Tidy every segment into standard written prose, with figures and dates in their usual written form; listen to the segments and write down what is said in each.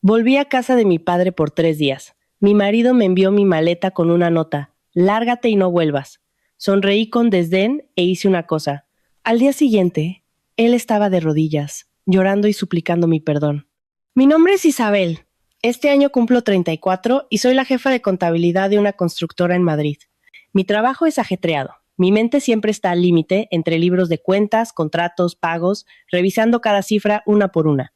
Volví a casa de mi padre por 3 días. Mi marido me envió mi maleta con una nota. Lárgate y no vuelvas. Sonreí con desdén e hice una cosa. Al día siguiente, él estaba de rodillas, llorando y suplicando mi perdón. Mi nombre es Isabel. Este año cumplo 34 y soy la jefa de contabilidad de una constructora en Madrid. Mi trabajo es ajetreado. Mi mente siempre está al límite entre libros de cuentas, contratos, pagos, revisando cada cifra una por una.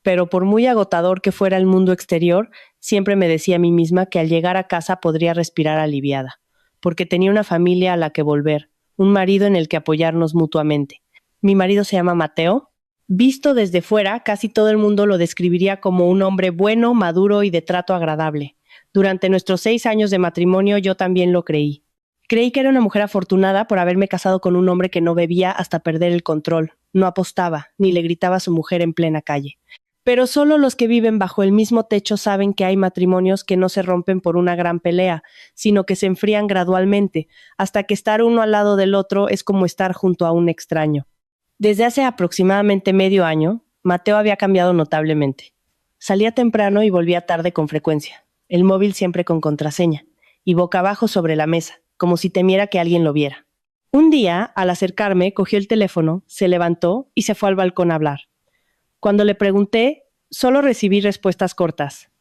Pero por muy agotador que fuera el mundo exterior, siempre me decía a mí misma que al llegar a casa podría respirar aliviada, porque tenía una familia a la que volver, un marido en el que apoyarnos mutuamente. Mi marido se llama Mateo. Visto desde fuera, casi todo el mundo lo describiría como un hombre bueno, maduro y de trato agradable. Durante nuestros 6 años de matrimonio yo también lo creí. Creí que era una mujer afortunada por haberme casado con un hombre que no bebía hasta perder el control, no apostaba, ni le gritaba a su mujer en plena calle. Pero solo los que viven bajo el mismo techo saben que hay matrimonios que no se rompen por una gran pelea, sino que se enfrían gradualmente, hasta que estar uno al lado del otro es como estar junto a un extraño. Desde hace aproximadamente medio año, Mateo había cambiado notablemente. Salía temprano y volvía tarde con frecuencia, el móvil siempre con contraseña, y boca abajo sobre la mesa, como si temiera que alguien lo viera. Un día, al acercarme, cogió el teléfono, se levantó y se fue al balcón a hablar. Cuando le pregunté, solo recibí respuestas cortas.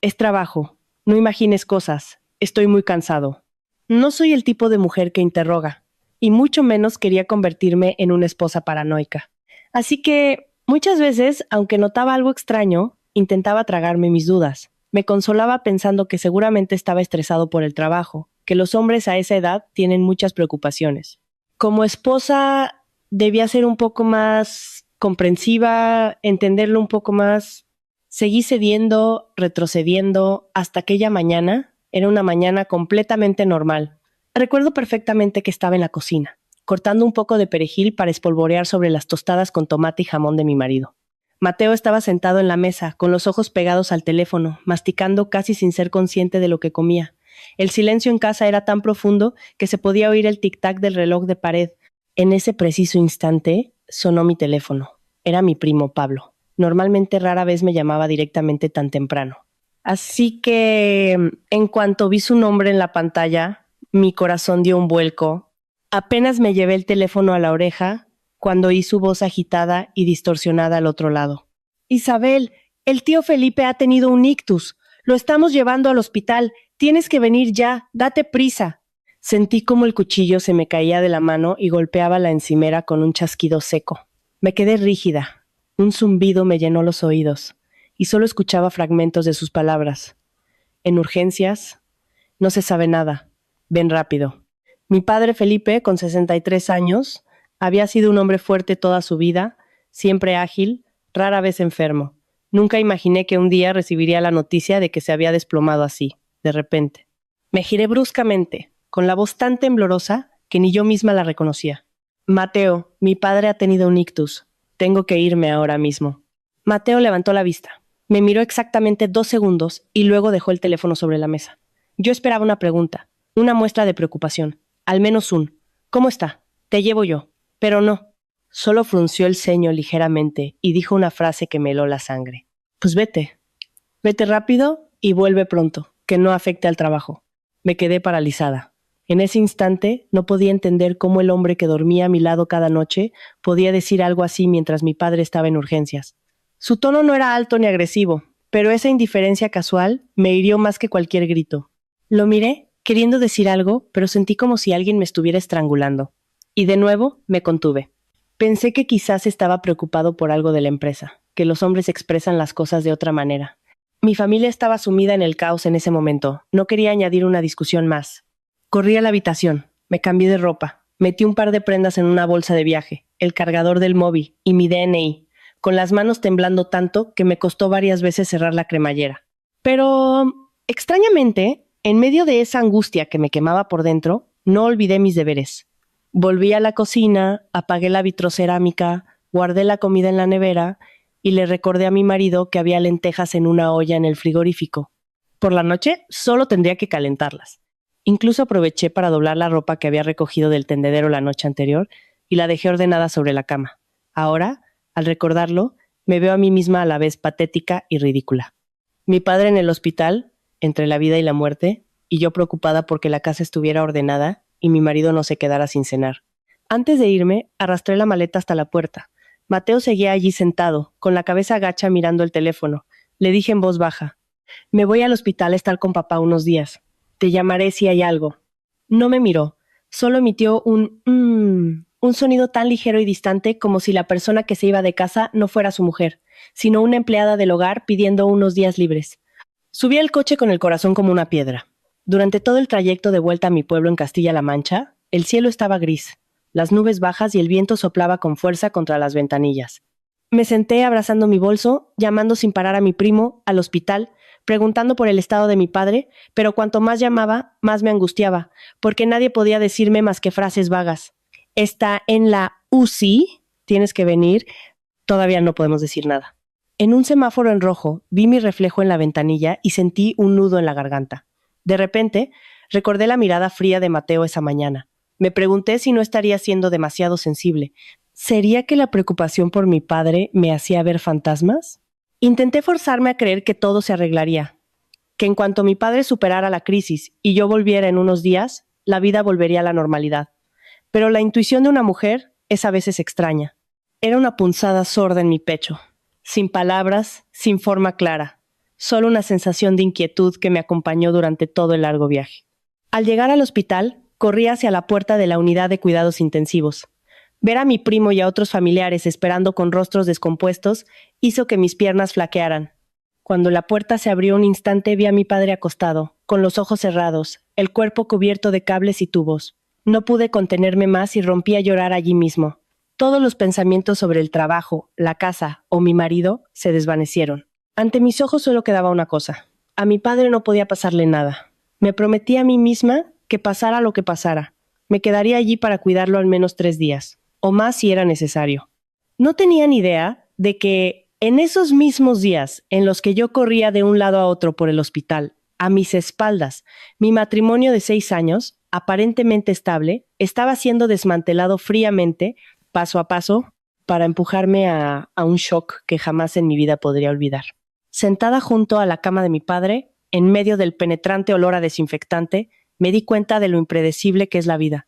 Es trabajo, no imagines cosas, estoy muy cansado. No soy el tipo de mujer que interroga, y mucho menos quería convertirme en una esposa paranoica. Así que, muchas veces, aunque notaba algo extraño, intentaba tragarme mis dudas. Me consolaba pensando que seguramente estaba estresado por el trabajo, que los hombres a esa edad tienen muchas preocupaciones. Como esposa, debía ser un poco más comprensiva, entenderlo un poco más. Seguí cediendo, retrocediendo, hasta aquella mañana. Era una mañana completamente normal. Recuerdo perfectamente que estaba en la cocina, cortando un poco de perejil para espolvorear sobre las tostadas con tomate y jamón de mi marido. Mateo estaba sentado en la mesa, con los ojos pegados al teléfono, masticando casi sin ser consciente de lo que comía. El silencio en casa era tan profundo que se podía oír el tic-tac del reloj de pared. En ese preciso instante, sonó mi teléfono. Era mi primo Pablo. Normalmente rara vez me llamaba directamente tan temprano. Así que, en cuanto vi su nombre en la pantalla, mi corazón dio un vuelco. Apenas me llevé el teléfono a la oreja cuando oí su voz agitada y distorsionada al otro lado. Isabel, el tío Felipe ha tenido un ictus. Lo estamos llevando al hospital. Tienes que venir ya. Date prisa. Sentí como el cuchillo se me caía de la mano y golpeaba la encimera con un chasquido seco. Me quedé rígida. Un zumbido me llenó los oídos y solo escuchaba fragmentos de sus palabras. En urgencias, no se sabe nada. Ven rápido. Mi padre Felipe, con 63 años, había sido un hombre fuerte toda su vida, siempre ágil, rara vez enfermo. Nunca imaginé que un día recibiría la noticia de que se había desplomado así, de repente. Me giré bruscamente, con la voz tan temblorosa que ni yo misma la reconocía. Mateo, mi padre ha tenido un ictus. Tengo que irme ahora mismo. Mateo levantó la vista. Me miró exactamente 2 segundos y luego dejó el teléfono sobre la mesa. Yo esperaba una pregunta, una muestra de preocupación, al menos un ¿cómo está? Te llevo yo. Pero no. Solo frunció el ceño ligeramente y dijo una frase que me heló la sangre. Pues vete. Vete rápido y vuelve pronto, que no afecte al trabajo. Me quedé paralizada. En ese instante no podía entender cómo el hombre que dormía a mi lado cada noche podía decir algo así mientras mi padre estaba en urgencias. Su tono no era alto ni agresivo, pero esa indiferencia casual me hirió más que cualquier grito. Lo miré, queriendo decir algo, pero sentí como si alguien me estuviera estrangulando. Y de nuevo me contuve. Pensé que quizás estaba preocupado por algo de la empresa, que los hombres expresan las cosas de otra manera. Mi familia estaba sumida en el caos en ese momento. No quería añadir una discusión más. Corrí a la habitación, me cambié de ropa, metí un par de prendas en una bolsa de viaje, el cargador del móvil y mi DNI, con las manos temblando tanto que me costó varias veces cerrar la cremallera. Pero, extrañamente, en medio de esa angustia que me quemaba por dentro, no olvidé mis deberes. Volví a la cocina, apagué la vitrocerámica, guardé la comida en la nevera y le recordé a mi marido que había lentejas en una olla en el frigorífico. Por la noche solo tendría que calentarlas. Incluso aproveché para doblar la ropa que había recogido del tendedero la noche anterior y la dejé ordenada sobre la cama. Ahora, al recordarlo, me veo a mí misma a la vez patética y ridícula. Mi padre en el hospital, entre la vida y la muerte, y yo preocupada porque la casa estuviera ordenada y mi marido no se quedara sin cenar. Antes de irme, arrastré la maleta hasta la puerta. Mateo seguía allí sentado, con la cabeza agacha mirando el teléfono. Le dije en voz baja: me voy al hospital a estar con papá unos días. Te llamaré si hay algo. No me miró, solo emitió un sonido tan ligero y distante como si la persona que se iba de casa no fuera su mujer, sino una empleada del hogar pidiendo unos días libres. Subí al coche con el corazón como una piedra. Durante todo el trayecto de vuelta a mi pueblo en Castilla-La Mancha, el cielo estaba gris, las nubes bajas y el viento soplaba con fuerza contra las ventanillas. Me senté abrazando mi bolso, llamando sin parar a mi primo, al hospital, preguntando por el estado de mi padre, pero cuanto más llamaba, más me angustiaba, porque nadie podía decirme más que frases vagas. Está en la UCI, tienes que venir, todavía no podemos decir nada. En un semáforo en rojo, vi mi reflejo en la ventanilla y sentí un nudo en la garganta. De repente, recordé la mirada fría de Mateo esa mañana. Me pregunté si no estaría siendo demasiado sensible. ¿Sería que la preocupación por mi padre me hacía ver fantasmas? Intenté forzarme a creer que todo se arreglaría, que en cuanto mi padre superara la crisis y yo volviera en unos días, la vida volvería a la normalidad. Pero la intuición de una mujer es a veces extraña. Era una punzada sorda en mi pecho, sin palabras, sin forma clara, solo una sensación de inquietud que me acompañó durante todo el largo viaje. Al llegar al hospital, corrí hacia la puerta de la unidad de cuidados intensivos. Ver a mi primo y a otros familiares esperando con rostros descompuestos hizo que mis piernas flaquearan. Cuando la puerta se abrió un instante vi a mi padre acostado, con los ojos cerrados, el cuerpo cubierto de cables y tubos. No pude contenerme más y rompí a llorar allí mismo. Todos los pensamientos sobre el trabajo, la casa o mi marido se desvanecieron. Ante mis ojos solo quedaba una cosa. A mi padre no podía pasarle nada. Me prometí a mí misma que pasara lo que pasara. Me quedaría allí para cuidarlo al menos 3 días, o más si era necesario. No tenía ni idea de que en esos mismos días en los que yo corría de un lado a otro por el hospital, a mis espaldas, mi matrimonio de 6 años, aparentemente estable, estaba siendo desmantelado fríamente, paso a paso, para empujarme a un shock que jamás en mi vida podría olvidar. Sentada junto a la cama de mi padre, en medio del penetrante olor a desinfectante, me di cuenta de lo impredecible que es la vida.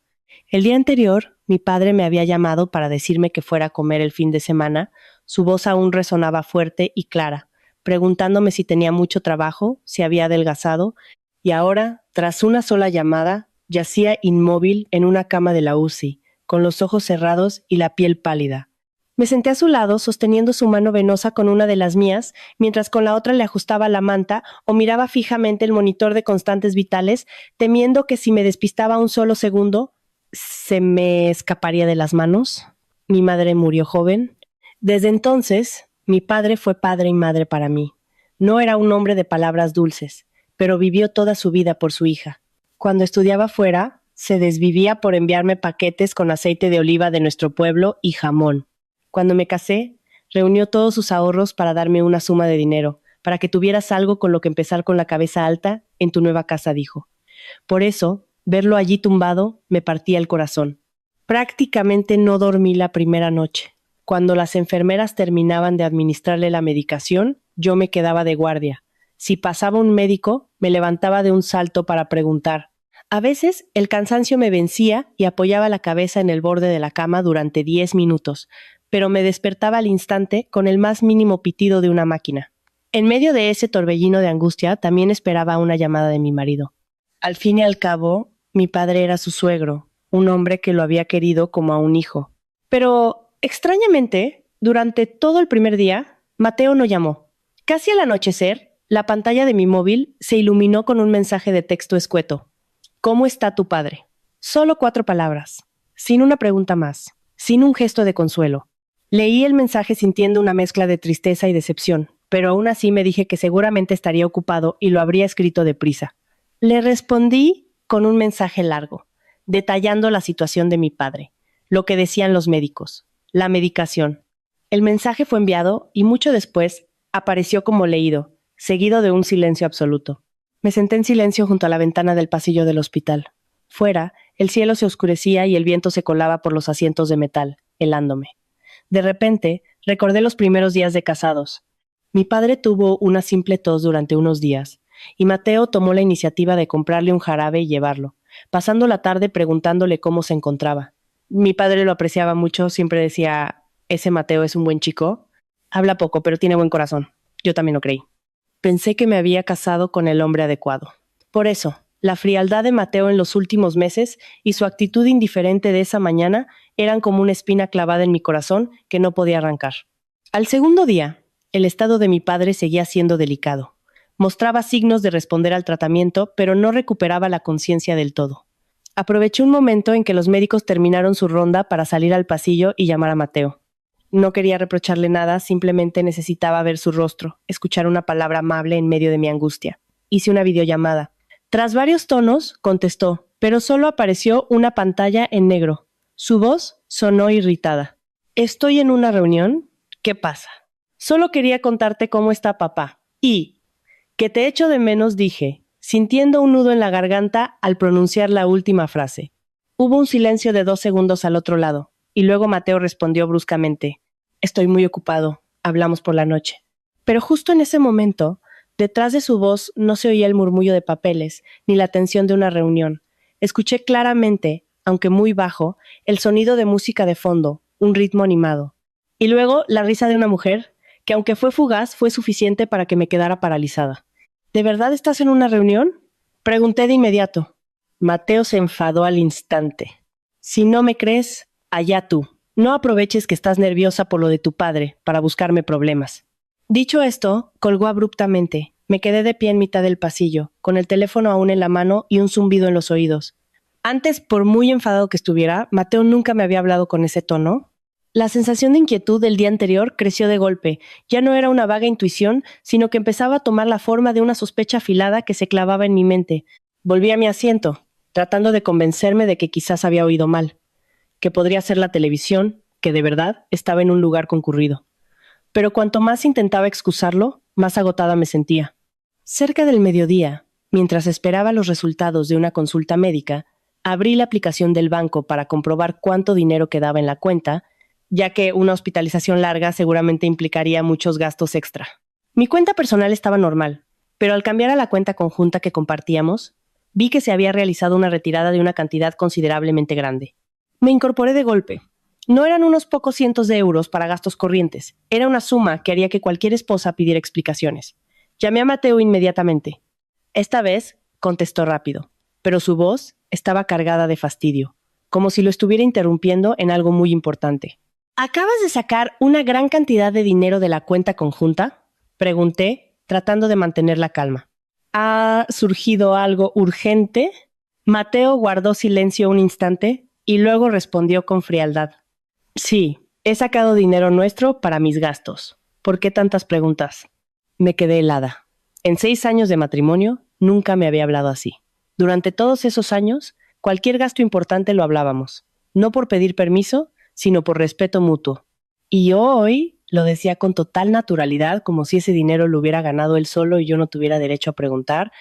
El día anterior, mi padre me había llamado para decirme que fuera a comer el fin de semana. Su voz aún resonaba fuerte y clara, preguntándome si tenía mucho trabajo, si había adelgazado, y ahora, tras una sola llamada, yacía inmóvil en una cama de la UCI, con los ojos cerrados y la piel pálida. Me senté a su lado, sosteniendo su mano venosa con una de las mías, mientras con la otra le ajustaba la manta o miraba fijamente el monitor de constantes vitales, temiendo que si me despistaba un solo segundo, se me escaparía de las manos. Mi madre murió joven. Desde entonces, mi padre fue padre y madre para mí. No era un hombre de palabras dulces, pero vivió toda su vida por su hija. Cuando estudiaba fuera, se desvivía por enviarme paquetes con aceite de oliva de nuestro pueblo y jamón. Cuando me casé, reunió todos sus ahorros para darme una suma de dinero, para que tuvieras algo con lo que empezar con la cabeza alta en tu nueva casa, dijo. Por eso, verlo allí tumbado me partía el corazón. Prácticamente no dormí la primera noche. Cuando las enfermeras terminaban de administrarle la medicación, yo me quedaba de guardia. Si pasaba un médico, me levantaba de un salto para preguntar. A veces el cansancio me vencía y apoyaba la cabeza en el borde de la cama durante 10 minutos, pero me despertaba al instante con el más mínimo pitido de una máquina. En medio de ese torbellino de angustia también esperaba una llamada de mi marido. Al fin y al cabo, mi padre era su suegro, un hombre que lo había querido como a un hijo. Pero, extrañamente, durante todo el primer día, Mateo no llamó. Casi al anochecer, la pantalla de mi móvil se iluminó con un mensaje de texto escueto. ¿Cómo está tu padre? Solo 4 palabras, sin una pregunta más, sin un gesto de consuelo. Leí el mensaje sintiendo una mezcla de tristeza y decepción, pero aún así me dije que seguramente estaría ocupado y lo habría escrito deprisa. Le respondí con un mensaje largo, detallando la situación de mi padre, lo que decían los médicos, la medicación. El mensaje fue enviado y mucho después apareció como leído, seguido de un silencio absoluto. Me senté en silencio junto a la ventana del pasillo del hospital. Fuera, el cielo se oscurecía y el viento se colaba por los asientos de metal, helándome. De repente, recordé los primeros días de casados. Mi padre tuvo una simple tos durante unos días, y Mateo tomó la iniciativa de comprarle un jarabe y llevarlo, pasando la tarde preguntándole cómo se encontraba. Mi padre lo apreciaba mucho, siempre decía, ese Mateo es un buen chico. Habla poco, pero tiene buen corazón. Yo también lo creí. Pensé que me había casado con el hombre adecuado. Por eso, la frialdad de Mateo en los últimos meses y su actitud indiferente de esa mañana eran como una espina clavada en mi corazón que no podía arrancar. Al segundo día, el estado de mi padre seguía siendo delicado. Mostraba signos de responder al tratamiento, pero no recuperaba la conciencia del todo. Aproveché un momento en que los médicos terminaron su ronda para salir al pasillo y llamar a Mateo. No quería reprocharle nada, simplemente necesitaba ver su rostro, escuchar una palabra amable en medio de mi angustia. Hice una videollamada. Tras varios tonos, contestó, pero solo apareció una pantalla en negro. Su voz sonó irritada. ¿Estoy en una reunión? ¿Qué pasa? Solo quería contarte cómo está papá. Y que te echo de menos, dije, sintiendo un nudo en la garganta al pronunciar la última frase. Hubo un silencio de 2 segundos al otro lado, y luego Mateo respondió bruscamente, estoy muy ocupado, hablamos por la noche. Pero justo en ese momento, detrás de su voz no se oía el murmullo de papeles, ni la tensión de una reunión. Escuché claramente, aunque muy bajo, el sonido de música de fondo, un ritmo animado. Y luego la risa de una mujer, que aunque fue fugaz, fue suficiente para que me quedara paralizada. ¿De verdad estás en una reunión? Pregunté de inmediato. Mateo se enfadó al instante. Si no me crees, allá tú. No aproveches que estás nerviosa por lo de tu padre para buscarme problemas. Dicho esto, colgó abruptamente. Me quedé de pie en mitad del pasillo, con el teléfono aún en la mano y un zumbido en los oídos. Antes, por muy enfadado que estuviera, Mateo nunca me había hablado con ese tono. La sensación de inquietud del día anterior creció de golpe. Ya no era una vaga intuición, sino que empezaba a tomar la forma de una sospecha afilada que se clavaba en mi mente. Volví a mi asiento, tratando de convencerme de que quizás había oído mal, que podría ser la televisión, que de verdad estaba en un lugar concurrido. Pero cuanto más intentaba excusarlo, más agotada me sentía. Cerca del mediodía, mientras esperaba los resultados de una consulta médica, abrí la aplicación del banco para comprobar cuánto dinero quedaba en la cuenta, ya que una hospitalización larga seguramente implicaría muchos gastos extra. Mi cuenta personal estaba normal, pero al cambiar a la cuenta conjunta que compartíamos, vi que se había realizado una retirada de una cantidad considerablemente grande. Me incorporé de golpe. No eran unos pocos cientos de euros para gastos corrientes, era una suma que haría que cualquier esposa pidiera explicaciones. Llamé a Mateo inmediatamente. Esta vez contestó rápido, pero su voz estaba cargada de fastidio, como si lo estuviera interrumpiendo en algo muy importante. ¿Acabas de sacar una gran cantidad de dinero de la cuenta conjunta? Pregunté, tratando de mantener la calma. ¿Ha surgido algo urgente? Mateo guardó silencio un instante y luego respondió con frialdad. Sí, he sacado dinero nuestro para mis gastos. ¿Por qué tantas preguntas? Me quedé helada. En 6 años de matrimonio, nunca me había hablado así. Durante todos esos años, cualquier gasto importante lo hablábamos. No por pedir permiso, sino por respeto mutuo. Y hoy lo decía con total naturalidad, como si ese dinero lo hubiera ganado él solo y yo no tuviera derecho a preguntar.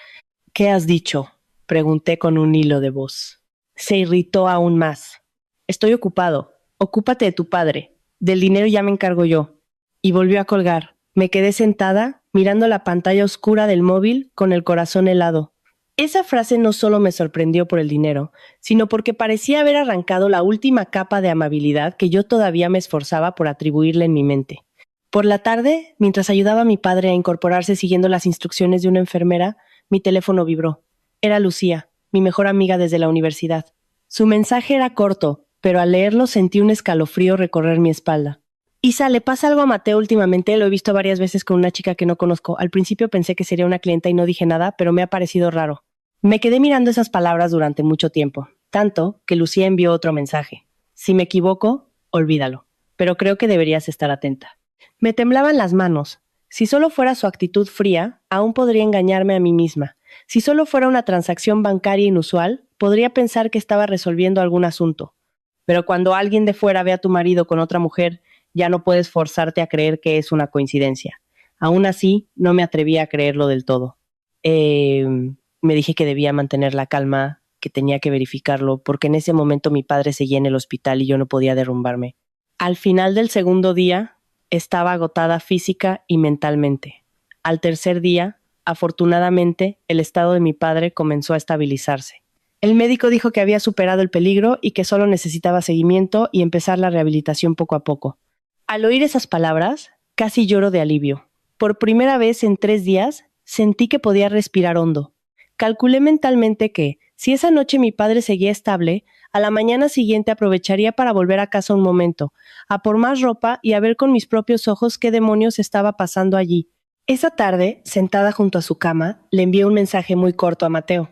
¿Qué has dicho? Pregunté con un hilo de voz. Se irritó aún más. Estoy ocupado. Ocúpate de tu padre. Del dinero ya me encargo yo. Y volvió a colgar. Me quedé sentada, mirando la pantalla oscura del móvil con el corazón helado. Esa frase no solo me sorprendió por el dinero, sino porque parecía haber arrancado la última capa de amabilidad que yo todavía me esforzaba por atribuirle en mi mente. Por la tarde, mientras ayudaba a mi padre a incorporarse siguiendo las instrucciones de una enfermera, mi teléfono vibró. Era Lucía, mi mejor amiga desde la universidad. Su mensaje era corto, pero al leerlo sentí un escalofrío recorrer mi espalda. Isa, ¿le pasa algo a Mateo últimamente? Lo he visto varias veces con una chica que no conozco. Al principio pensé que sería una clienta y no dije nada, pero me ha parecido raro. Me quedé mirando esas palabras durante mucho tiempo, tanto que Lucía envió otro mensaje. Si me equivoco, olvídalo, pero creo que deberías estar atenta. Me temblaban las manos. Si solo fuera su actitud fría, aún podría engañarme a mí misma. Si solo fuera una transacción bancaria inusual, podría pensar que estaba resolviendo algún asunto. Pero cuando alguien de fuera ve a tu marido con otra mujer, ya no puedes forzarte a creer que es una coincidencia. Aún así, no me atrevía a creerlo del todo. Me dije que debía mantener la calma, que tenía que verificarlo, porque en ese momento mi padre seguía en el hospital y yo no podía derrumbarme. Al final del segundo día, Estaba agotada física y mentalmente. Al tercer día, afortunadamente, el estado de mi padre comenzó a estabilizarse. El médico dijo que había superado el peligro y que solo necesitaba seguimiento y empezar la rehabilitación poco a poco. Al oír esas palabras, casi lloro de alivio. Por primera vez en 3 días, sentí que podía respirar hondo. Calculé mentalmente que, si esa noche mi padre seguía estable, a la mañana siguiente aprovecharía para volver a casa un momento, a por más ropa y a ver con mis propios ojos qué demonios estaba pasando allí. Esa tarde, sentada junto a su cama, le envié un mensaje muy corto a Mateo.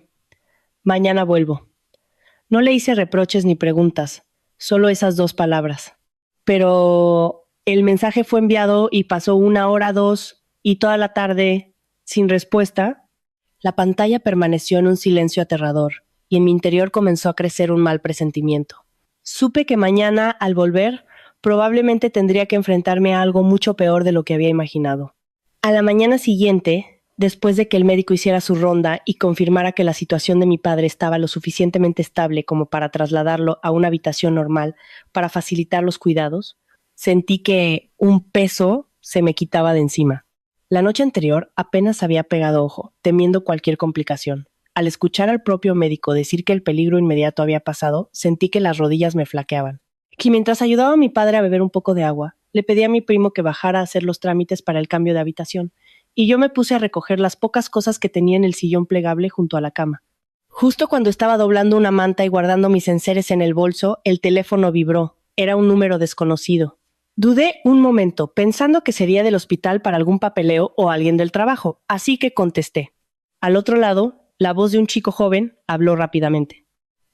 Mañana vuelvo. No le hice reproches ni preguntas, solo esas 2 palabras. Pero el mensaje fue enviado y pasó 1 hora, 2, y toda la tarde, sin respuesta. La pantalla permaneció en un silencio aterrador, y en mi interior comenzó a crecer un mal presentimiento. Supe que mañana, al volver, probablemente tendría que enfrentarme a algo mucho peor de lo que había imaginado. A la mañana siguiente, después de que el médico hiciera su ronda y confirmara que la situación de mi padre estaba lo suficientemente estable como para trasladarlo a una habitación normal para facilitar los cuidados, sentí que un peso se me quitaba de encima. La noche anterior apenas había pegado ojo, temiendo cualquier complicación. Al escuchar al propio médico decir que el peligro inmediato había pasado, sentí que las rodillas me flaqueaban. Y mientras ayudaba a mi padre a beber un poco de agua, le pedí a mi primo que bajara a hacer los trámites para el cambio de habitación, y yo me puse a recoger las pocas cosas que tenía en el sillón plegable junto a la cama. Justo cuando estaba doblando una manta y guardando mis enseres en el bolso, el teléfono vibró. Era un número desconocido. Dudé un momento, pensando que sería del hospital para algún papeleo o alguien del trabajo, así que contesté. Al otro lado, la voz de un chico joven habló rápidamente.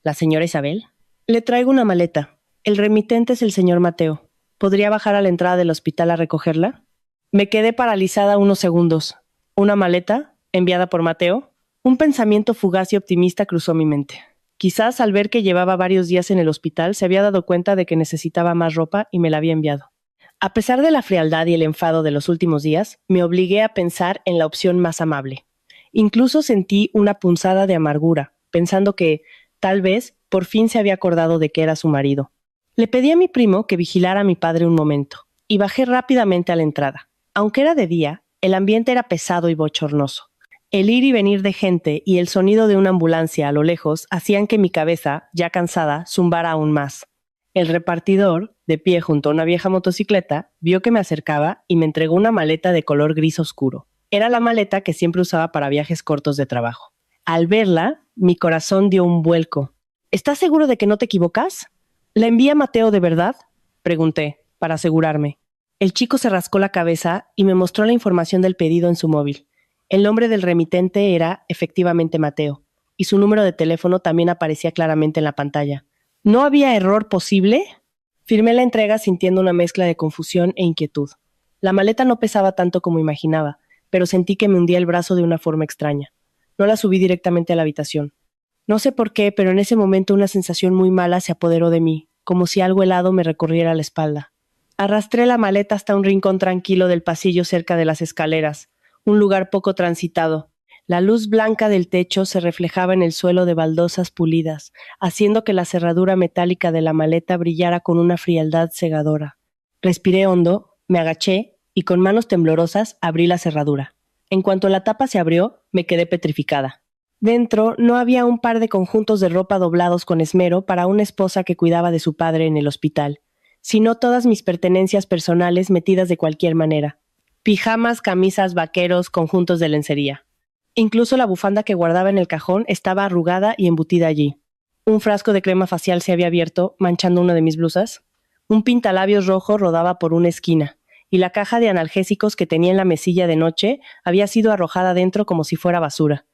¿La señora Isabel? Le traigo una maleta. El remitente es el señor Mateo. ¿Podría bajar a la entrada del hospital a recogerla? Me quedé paralizada unos segundos. ¿Una maleta? ¿Enviada por Mateo? Un pensamiento fugaz y optimista cruzó mi mente. Quizás al ver que llevaba varios días en el hospital se había dado cuenta de que necesitaba más ropa y me la había enviado. A pesar de la frialdad y el enfado de los últimos días, me obligué a pensar en la opción más amable. Incluso sentí una punzada de amargura, pensando que, tal vez, por fin se había acordado de que era su marido. Le pedí a mi primo que vigilara a mi padre un momento, y bajé rápidamente a la entrada. Aunque era de día, el ambiente era pesado y bochornoso. El ir y venir de gente y el sonido de una ambulancia a lo lejos hacían que mi cabeza, ya cansada, zumbara aún más. El repartidor, de pie junto a una vieja motocicleta, vio que me acercaba y me entregó una maleta de color gris oscuro. Era la maleta que siempre usaba para viajes cortos de trabajo. Al verla, mi corazón dio un vuelco. ¿Estás seguro de que no te equivocas? ¿La envía Mateo de verdad? Pregunté, para asegurarme. El chico se rascó la cabeza y me mostró la información del pedido en su móvil. El nombre del remitente era, efectivamente, Mateo, y su número de teléfono también aparecía claramente en la pantalla. ¿No había error posible? Firmé la entrega sintiendo una mezcla de confusión e inquietud. La maleta no pesaba tanto como imaginaba, pero sentí que me hundía el brazo de una forma extraña. No la subí directamente a la habitación. No sé por qué, pero en ese momento una sensación muy mala se apoderó de mí, como si algo helado me recorriera la espalda. Arrastré la maleta hasta un rincón tranquilo del pasillo cerca de las escaleras, un lugar poco transitado. La luz blanca del techo se reflejaba en el suelo de baldosas pulidas, haciendo que la cerradura metálica de la maleta brillara con una frialdad cegadora. Respiré hondo, me agaché y con manos temblorosas abrí la cerradura. En cuanto la tapa se abrió, me quedé petrificada. Dentro no había un par de conjuntos de ropa doblados con esmero para una esposa que cuidaba de su padre en el hospital, sino todas mis pertenencias personales metidas de cualquier manera. Pijamas, camisas, vaqueros, conjuntos de lencería. Incluso la bufanda que guardaba en el cajón estaba arrugada y embutida allí. Un frasco de crema facial se había abierto, manchando una de mis blusas. Un pintalabios rojo rodaba por una esquina, y la caja de analgésicos que tenía en la mesilla de noche había sido arrojada dentro como si fuera basura.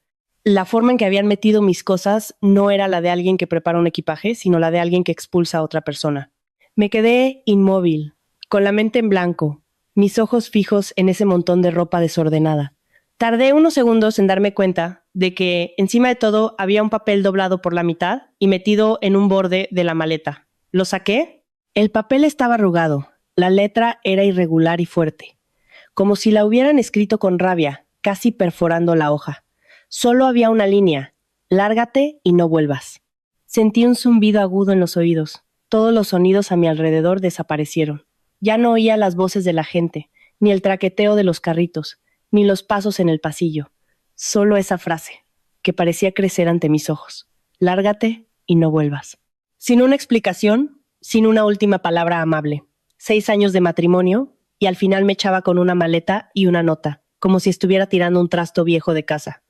La forma en que habían metido mis cosas no era la de alguien que prepara un equipaje, sino la de alguien que expulsa a otra persona. Me quedé inmóvil, con la mente en blanco, mis ojos fijos en ese montón de ropa desordenada. Tardé unos segundos en darme cuenta de que, encima de todo, había un papel doblado por la mitad y metido en un borde de la maleta. ¿Lo saqué? El papel estaba arrugado. La letra era irregular y fuerte, como si la hubieran escrito con rabia, casi perforando la hoja. Solo había una línea: lárgate y no vuelvas. Sentí un zumbido agudo en los oídos. Todos los sonidos a mi alrededor desaparecieron. Ya no oía las voces de la gente, ni el traqueteo de los carritos, ni los pasos en el pasillo. Solo esa frase, que parecía crecer ante mis ojos. Lárgate y no vuelvas. Sin una explicación, sin una última palabra amable. 6 años de matrimonio, y al final me echaba con una maleta y una nota, como si estuviera tirando un trasto viejo de casa.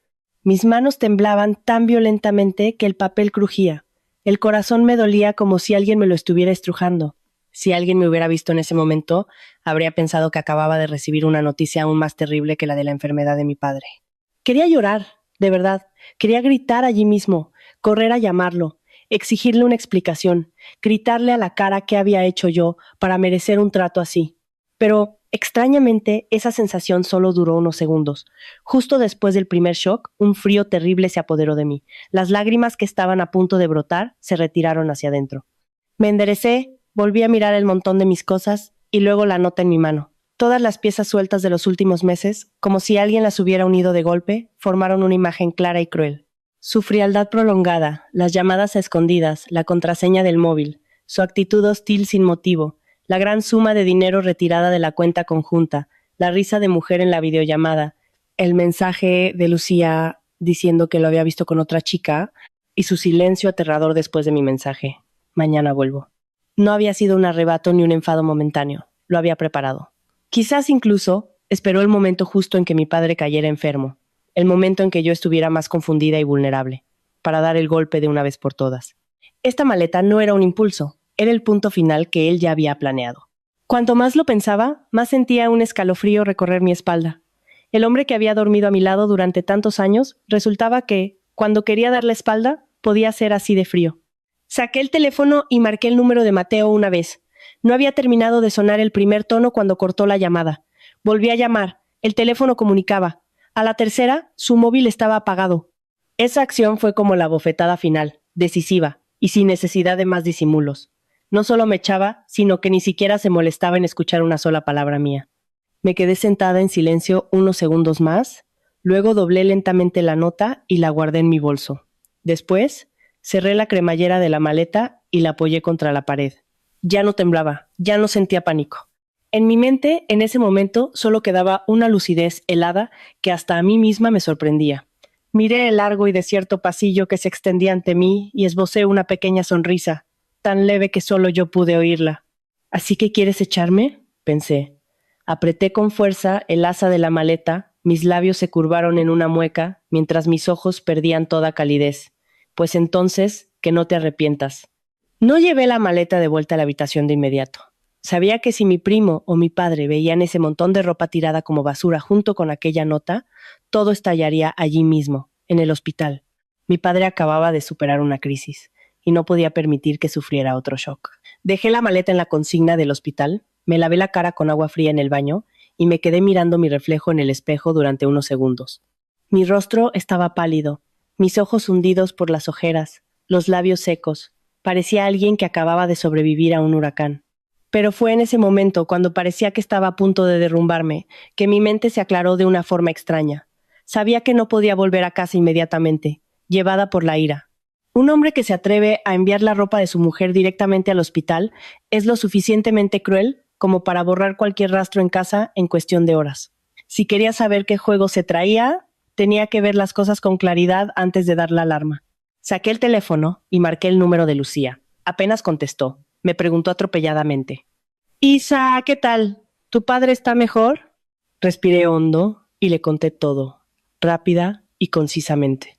Mis manos temblaban tan violentamente que el papel crujía. El corazón me dolía como si alguien me lo estuviera estrujando. Si alguien me hubiera visto en ese momento, habría pensado que acababa de recibir una noticia aún más terrible que la de la enfermedad de mi padre. Quería llorar, de verdad. Quería gritar allí mismo, correr a llamarlo, exigirle una explicación, gritarle a la cara qué había hecho yo para merecer un trato así. Pero, extrañamente, esa sensación solo duró unos segundos. Justo después del primer shock, un frío terrible se apoderó de mí. Las lágrimas que estaban a punto de brotar se retiraron hacia adentro. Me enderecé, volví a mirar el montón de mis cosas y luego la nota en mi mano. Todas las piezas sueltas de los últimos meses, como si alguien las hubiera unido de golpe, formaron una imagen clara y cruel. Su frialdad prolongada, las llamadas a escondidas, la contraseña del móvil, su actitud hostil sin motivo, la gran suma de dinero retirada de la cuenta conjunta, la risa de mujer en la videollamada, el mensaje de Lucía diciendo que lo había visto con otra chica y su silencio aterrador después de mi mensaje. Mañana vuelvo. No había sido un arrebato ni un enfado momentáneo. Lo había preparado. Quizás incluso esperó el momento justo en que mi padre cayera enfermo, el momento en que yo estuviera más confundida y vulnerable, para dar el golpe de una vez por todas. Esta maleta no era un impulso, era el punto final que él ya había planeado. Cuanto más lo pensaba, más sentía un escalofrío recorrer mi espalda. El hombre que había dormido a mi lado durante tantos años resultaba que, cuando quería dar la espalda, podía ser así de frío. Saqué el teléfono y marqué el número de Mateo una vez. No había terminado de sonar el primer tono cuando cortó la llamada. Volví a llamar. El teléfono comunicaba. A la tercera, su móvil estaba apagado. Esa acción fue como la bofetada final, decisiva, y sin necesidad de más disimulos. No solo me echaba, sino que ni siquiera se molestaba en escuchar una sola palabra mía. Me quedé sentada en silencio unos segundos más, luego doblé lentamente la nota y la guardé en mi bolso. Después, cerré la cremallera de la maleta y la apoyé contra la pared. Ya no temblaba, ya no sentía pánico. En mi mente, en ese momento, solo quedaba una lucidez helada que hasta a mí misma me sorprendía. Miré el largo y desierto pasillo que se extendía ante mí y esbocé una pequeña sonrisa, tan leve que solo yo pude oírla. ¿Así que quieres echarme?, pensé. Apreté con fuerza el asa de la maleta, mis labios se curvaron en una mueca, mientras mis ojos perdían toda calidez. Pues entonces, que no te arrepientas. No llevé la maleta de vuelta a la habitación de inmediato. Sabía que si mi primo o mi padre veían ese montón de ropa tirada como basura junto con aquella nota, todo estallaría allí mismo, en el hospital. Mi padre acababa de superar una crisis y no podía permitir que sufriera otro shock. Dejé la maleta en la consigna del hospital, me lavé la cara con agua fría en el baño y me quedé mirando mi reflejo en el espejo durante unos segundos. Mi rostro estaba pálido, mis ojos hundidos por las ojeras, los labios secos. Parecía alguien que acababa de sobrevivir a un huracán. Pero fue en ese momento, cuando parecía que estaba a punto de derrumbarme, que mi mente se aclaró de una forma extraña. Sabía que no podía volver a casa inmediatamente, llevada por la ira. Un hombre que se atreve a enviar la ropa de su mujer directamente al hospital es lo suficientemente cruel como para borrar cualquier rastro en casa en cuestión de horas. Si quería saber qué juego se traía, tenía que ver las cosas con claridad antes de dar la alarma. Saqué el teléfono y marqué el número de Lucía. Apenas contestó. Me preguntó atropelladamente. «Isa, ¿qué tal? ¿Tu padre está mejor?» Respiré hondo y le conté todo, rápida y concisamente.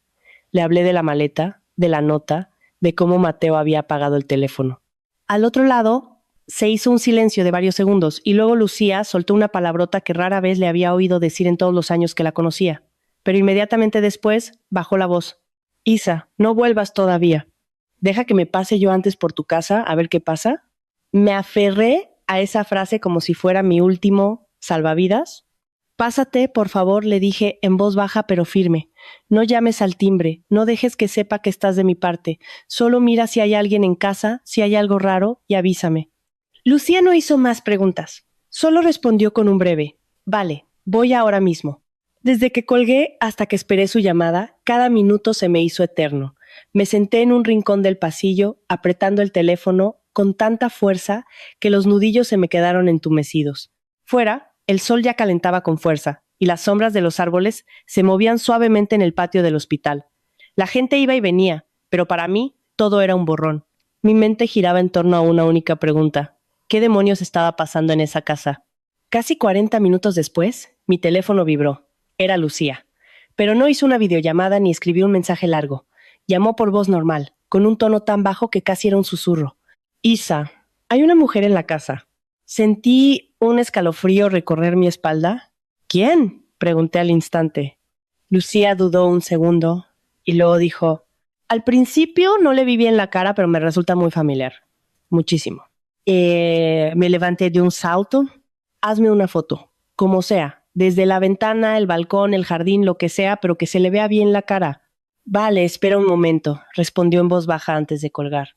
Le hablé de la maleta, de la nota, de cómo Mateo había apagado el teléfono. Al otro lado, se hizo un silencio de varios segundos y luego Lucía soltó una palabrota que rara vez le había oído decir en todos los años que la conocía. Pero inmediatamente después bajó la voz. «Isa, no vuelvas todavía. Deja que me pase yo antes por tu casa a ver qué pasa». Me aferré a esa frase como si fuera mi último salvavidas. «Pásate, por favor», le dije en voz baja pero firme. «No llames al timbre, no dejes que sepa que estás de mi parte. Solo mira si hay alguien en casa, si hay algo raro, y avísame». Lucía no hizo más preguntas. Solo respondió con un breve: «Vale, voy ahora mismo». Desde que colgué hasta que esperé su llamada, cada minuto se me hizo eterno. Me senté en un rincón del pasillo, apretando el teléfono con tanta fuerza que los nudillos se me quedaron entumecidos. Fuera, el sol ya calentaba con fuerza, y las sombras de los árboles se movían suavemente en el patio del hospital. La gente iba y venía, pero para mí todo era un borrón. Mi mente giraba en torno a una única pregunta: ¿qué demonios estaba pasando en esa casa? Casi 40 minutos después, mi teléfono vibró. Era Lucía. Pero no hizo una videollamada ni escribió un mensaje largo. Llamó por voz normal, con un tono tan bajo que casi era un susurro. Isa, hay una mujer en la casa. Sentí un escalofrío recorrer mi espalda. ¿Quién? Pregunté al instante. Lucía dudó un segundo y luego dijo: al principio no le vi bien la cara, pero me resulta muy familiar. Muchísimo. Me levanté de un salto. Hazme una foto, como sea, desde la ventana, el balcón, el jardín, lo que sea, pero que se le vea bien la cara. Vale, espera un momento, respondió en voz baja antes de colgar.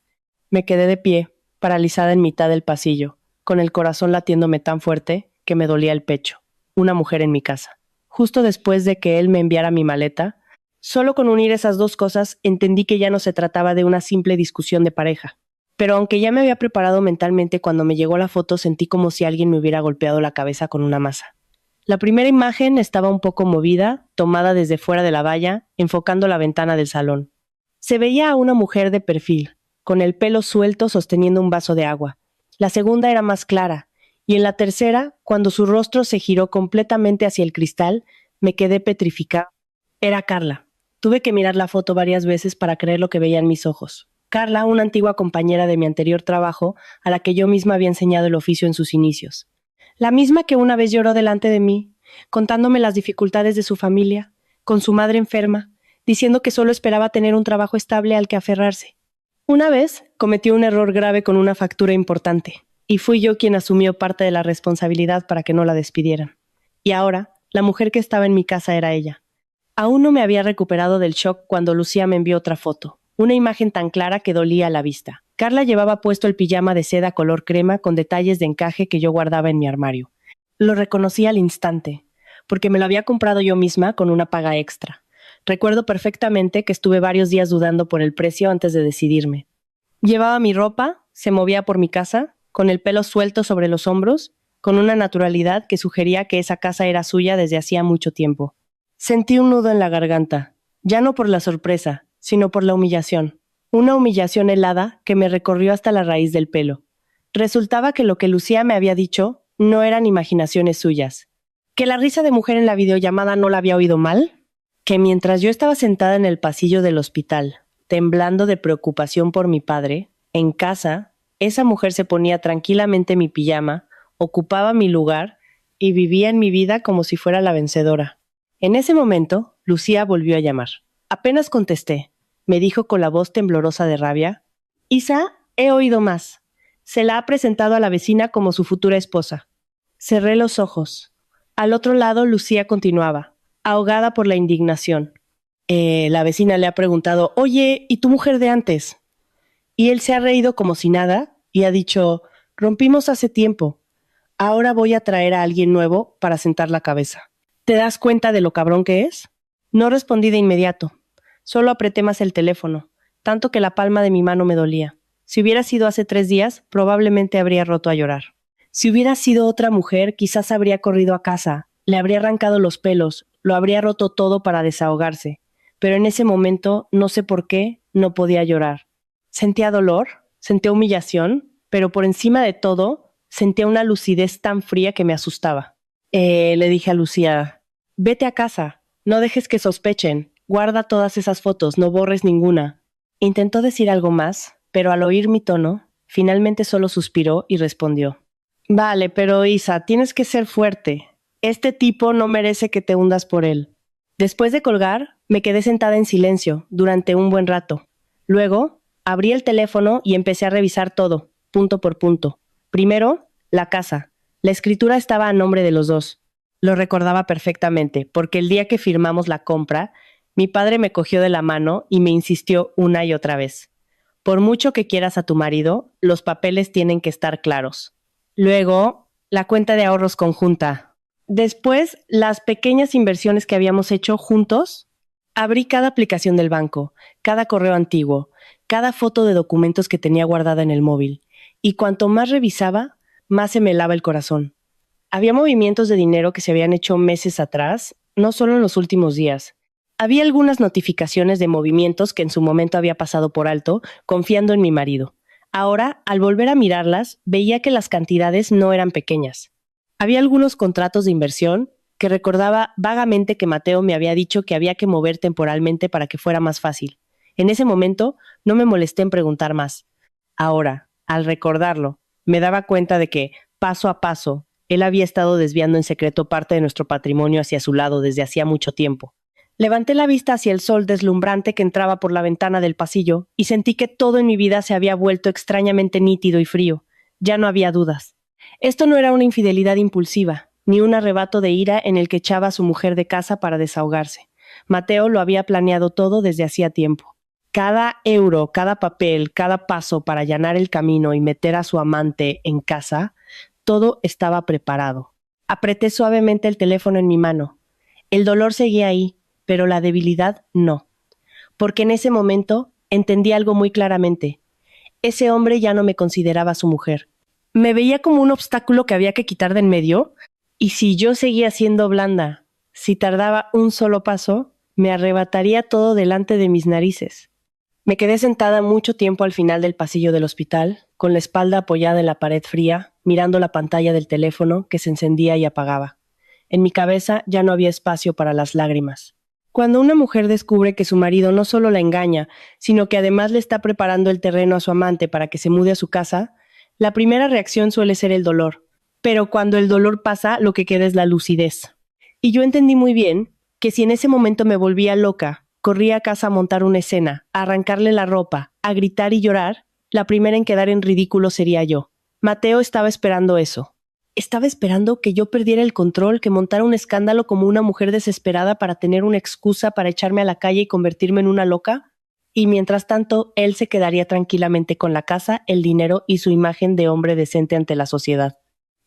Me quedé de pie, paralizada en mitad del pasillo, con el corazón latiéndome tan fuerte que me dolía el pecho. Una mujer en mi casa. Justo después de que él me enviara mi maleta, solo con unir esas dos cosas entendí que ya no se trataba de una simple discusión de pareja. Pero aunque ya me había preparado mentalmente, cuando me llegó la foto sentí como si alguien me hubiera golpeado la cabeza con una masa. La primera imagen estaba un poco movida, tomada desde fuera de la valla, enfocando la ventana del salón. Se veía a una mujer de perfil, con el pelo suelto sosteniendo un vaso de agua. La segunda era más clara, y en la tercera, cuando su rostro se giró completamente hacia el cristal, me quedé petrificada. Era Carla. Tuve que mirar la foto varias veces para creer lo que veía en mis ojos. Carla, una antigua compañera de mi anterior trabajo, a la que yo misma había enseñado el oficio en sus inicios. La misma que una vez lloró delante de mí, contándome las dificultades de su familia, con su madre enferma, diciendo que solo esperaba tener un trabajo estable al que aferrarse. Una vez cometió un error grave con una factura importante, y fui yo quien asumió parte de la responsabilidad para que no la despidieran. Y ahora, la mujer que estaba en mi casa era ella. Aún no me había recuperado del shock cuando Lucía me envió otra foto. Una imagen tan clara que dolía a la vista. Carla llevaba puesto el pijama de seda color crema con detalles de encaje que yo guardaba en mi armario. Lo reconocí al instante, porque me lo había comprado yo misma con una paga extra. Recuerdo perfectamente que estuve varios días dudando por el precio antes de decidirme. Llevaba mi ropa, se movía por mi casa, con el pelo suelto sobre los hombros, con una naturalidad que sugería que esa casa era suya desde hacía mucho tiempo. Sentí un nudo en la garganta, ya no por la sorpresa, sino por la humillación. Una humillación helada que me recorrió hasta la raíz del pelo. Resultaba que lo que Lucía me había dicho no eran imaginaciones suyas. ¿Que la risa de mujer en la videollamada no la había oído mal? Que mientras yo estaba sentada en el pasillo del hospital, temblando de preocupación por mi padre, en casa, esa mujer se ponía tranquilamente mi pijama, ocupaba mi lugar y vivía en mi vida como si fuera la vencedora. En ese momento, Lucía volvió a llamar. Apenas contesté. Me dijo con la voz temblorosa de rabia: Isa, he oído más. Se la ha presentado a la vecina como su futura esposa. Cerré los ojos. Al otro lado, Lucía continuaba, ahogada por la indignación. La vecina le ha preguntado: oye, ¿y tu mujer de antes? Y él se ha reído como si nada y ha dicho: rompimos hace tiempo. Ahora voy a traer a alguien nuevo para sentar la cabeza. ¿Te das cuenta de lo cabrón que es? No respondí de inmediato. Solo apreté más el teléfono, tanto que la palma de mi mano me dolía. Si hubiera sido hace 3 días, probablemente habría roto a llorar. Si hubiera sido otra mujer, quizás habría corrido a casa, le habría arrancado los pelos, lo habría roto todo para desahogarse. Pero en ese momento, no sé por qué, no podía llorar. Sentía dolor, sentía humillación, pero por encima de todo, sentía una lucidez tan fría que me asustaba. Le dije a Lucía: vete a casa, no dejes que sospechen. Guarda todas esas fotos, no borres ninguna. Intentó decir algo más, pero al oír mi tono, finalmente solo suspiró y respondió: vale, pero Isa, tienes que ser fuerte. Este tipo no merece que te hundas por él. Después de colgar, me quedé sentada en silencio durante un buen rato. Luego, abrí el teléfono y empecé a revisar todo, punto por punto. Primero, la casa. La escritura estaba a nombre de los dos. Lo recordaba perfectamente, porque el día que firmamos la compra, mi padre me cogió de la mano y me insistió una y otra vez: por mucho que quieras a tu marido, los papeles tienen que estar claros. Luego, la cuenta de ahorros conjunta. Después, las pequeñas inversiones que habíamos hecho juntos. Abrí cada aplicación del banco, cada correo antiguo, cada foto de documentos que tenía guardada en el móvil. y cuanto más revisaba, más se me helaba el corazón. Había movimientos de dinero que se habían hecho meses atrás, no solo en los últimos días. Había algunas notificaciones de movimientos que en su momento había pasado por alto, confiando en mi marido. Ahora, al volver a mirarlas, veía que las cantidades no eran pequeñas. Había algunos contratos de inversión que recordaba vagamente que Mateo me había dicho que había que mover temporalmente para que fuera más fácil. En ese momento, no me molesté en preguntar más. Ahora, al recordarlo, me daba cuenta de que, paso a paso, él había estado desviando en secreto parte de nuestro patrimonio hacia su lado desde hacía mucho tiempo. Levanté la vista hacia el sol deslumbrante que entraba por la ventana del pasillo y sentí que todo en mi vida se había vuelto extrañamente nítido y frío. Ya no había dudas. Esto no era una infidelidad impulsiva, ni un arrebato de ira en el que echaba a su mujer de casa para desahogarse. Mateo lo había planeado todo desde hacía tiempo. Cada euro, cada papel, cada paso para allanar el camino y meter a su amante en casa, todo estaba preparado. Apreté suavemente el teléfono en mi mano. El dolor seguía ahí, pero la debilidad no. Porque en ese momento entendí algo muy claramente. Ese hombre ya no me consideraba su mujer. Me veía como un obstáculo que había que quitar de en medio, y si yo seguía siendo blanda, si tardaba un solo paso, me arrebataría todo delante de mis narices. Me quedé sentada mucho tiempo al final del pasillo del hospital, con la espalda apoyada en la pared fría, mirando la pantalla del teléfono que se encendía y apagaba. En mi cabeza ya no había espacio para las lágrimas. Cuando una mujer descubre que su marido no solo la engaña, sino que además le está preparando el terreno a su amante para que se mude a su casa, la primera reacción suele ser el dolor. Pero cuando el dolor pasa, lo que queda es la lucidez. Y yo entendí muy bien que si en ese momento me volvía loca, corría a casa a montar una escena, a arrancarle la ropa, a gritar y llorar, la primera en quedar en ridículo sería yo. Mateo estaba esperando eso. Estaba esperando que yo perdiera el control, que montara un escándalo como una mujer desesperada para tener una excusa para echarme a la calle y convertirme en una loca. Y mientras tanto, él se quedaría tranquilamente con la casa, el dinero y su imagen de hombre decente ante la sociedad.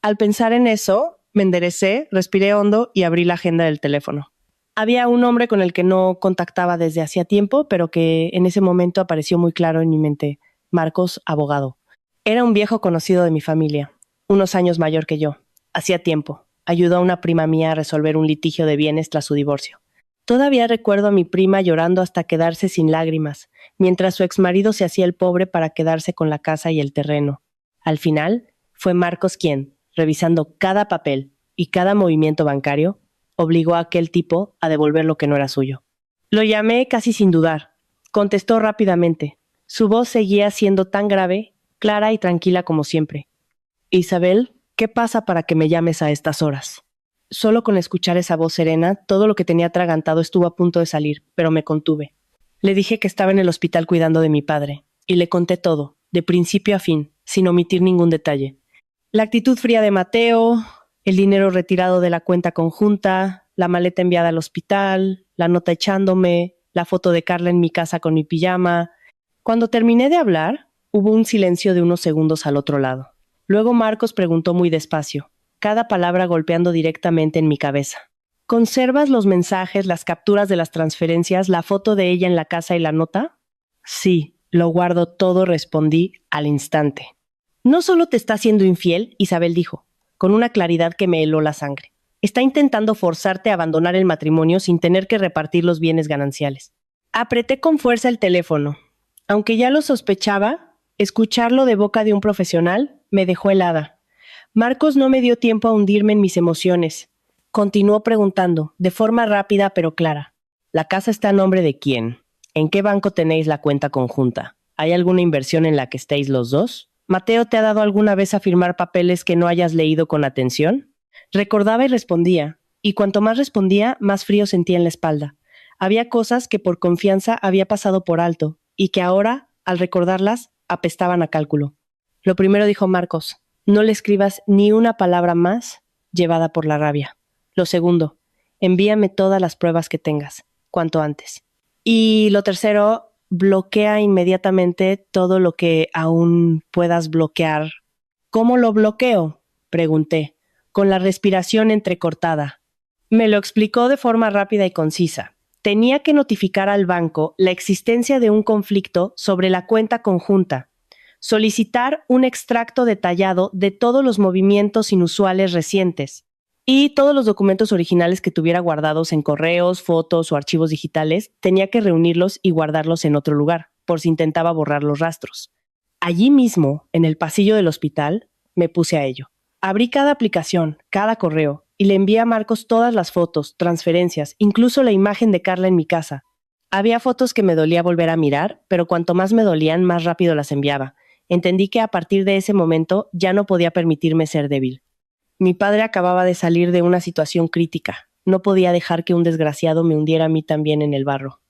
Al pensar en eso, me enderecé, respiré hondo y abrí la agenda del teléfono. Había un hombre con el que no contactaba desde hacía tiempo, pero que en ese momento apareció muy claro en mi mente. Marcos, abogado. Era un viejo conocido de mi familia, unos años mayor que yo. Hacía tiempo. Ayudó a una prima mía a resolver un litigio de bienes tras su divorcio. Todavía recuerdo a mi prima llorando hasta quedarse sin lágrimas, mientras su exmarido se hacía el pobre para quedarse con la casa y el terreno. Al final, fue Marcos quien, revisando cada papel y cada movimiento bancario, obligó a aquel tipo a devolver lo que no era suyo. Lo llamé casi sin dudar. Contestó rápidamente. Su voz seguía siendo tan grave, clara y tranquila como siempre. Isabel, ¿qué pasa para que me llames a estas horas? Solo con escuchar esa voz serena, todo lo que tenía atragantado estuvo a punto de salir, pero me contuve. Le dije que estaba en el hospital cuidando de mi padre, y le conté todo, de principio a fin, sin omitir ningún detalle. La actitud fría de Mateo, el dinero retirado de la cuenta conjunta, la maleta enviada al hospital, la nota echándome, la foto de Carla en mi casa con mi pijama. Cuando terminé de hablar, hubo un silencio de unos segundos al otro lado. Luego Marcos preguntó muy despacio, cada palabra golpeando directamente en mi cabeza. ¿Conservas los mensajes, las capturas de las transferencias, la foto de ella en la casa y la nota? Sí, lo guardo todo, respondí al instante. No solo te está siendo infiel, Isabel dijo, con una claridad que me heló la sangre. Está intentando forzarte a abandonar el matrimonio sin tener que repartir los bienes gananciales. Apreté con fuerza el teléfono. Aunque ya lo sospechaba, escucharlo de boca de un profesional me dejó helada. Marcos no me dio tiempo a hundirme en mis emociones. Continuó preguntando, de forma rápida pero clara. ¿La casa está a nombre de quién? ¿En qué banco tenéis la cuenta conjunta? ¿Hay alguna inversión en la que estéis los dos? ¿Mateo te ha dado alguna vez a firmar papeles que no hayas leído con atención? Recordaba y respondía, y cuanto más respondía, más frío sentía en la espalda. Había cosas que por confianza había pasado por alto, y que ahora, al recordarlas, apestaban a cálculo. Lo primero dijo Marcos, no le escribas ni una palabra más llevada por la rabia. Lo segundo, envíame todas las pruebas que tengas, cuanto antes. Y lo tercero, bloquea inmediatamente todo lo que aún puedas bloquear. ¿Cómo lo bloqueo?, pregunté, con la respiración entrecortada. Me lo explicó de forma rápida y concisa. Tenía que notificar al banco la existencia de un conflicto sobre la cuenta conjunta. solicitar un extracto detallado de todos los movimientos inusuales recientes y todos los documentos originales que tuviera guardados en correos, fotos o archivos digitales, tenía que reunirlos y guardarlos en otro lugar, por si intentaba borrar los rastros. Allí mismo, en el pasillo del hospital, me puse a ello. Abrí cada aplicación, cada correo, y le envié a Marcos todas las fotos, transferencias, incluso la imagen de Carla en mi casa. Había fotos que me dolía volver a mirar, pero cuanto más me dolían, más rápido las enviaba. Entendí que a partir de ese momento ya no podía permitirme ser débil. Mi padre acababa de salir de una situación crítica. No podía dejar que un desgraciado me hundiera a mí también en el barro.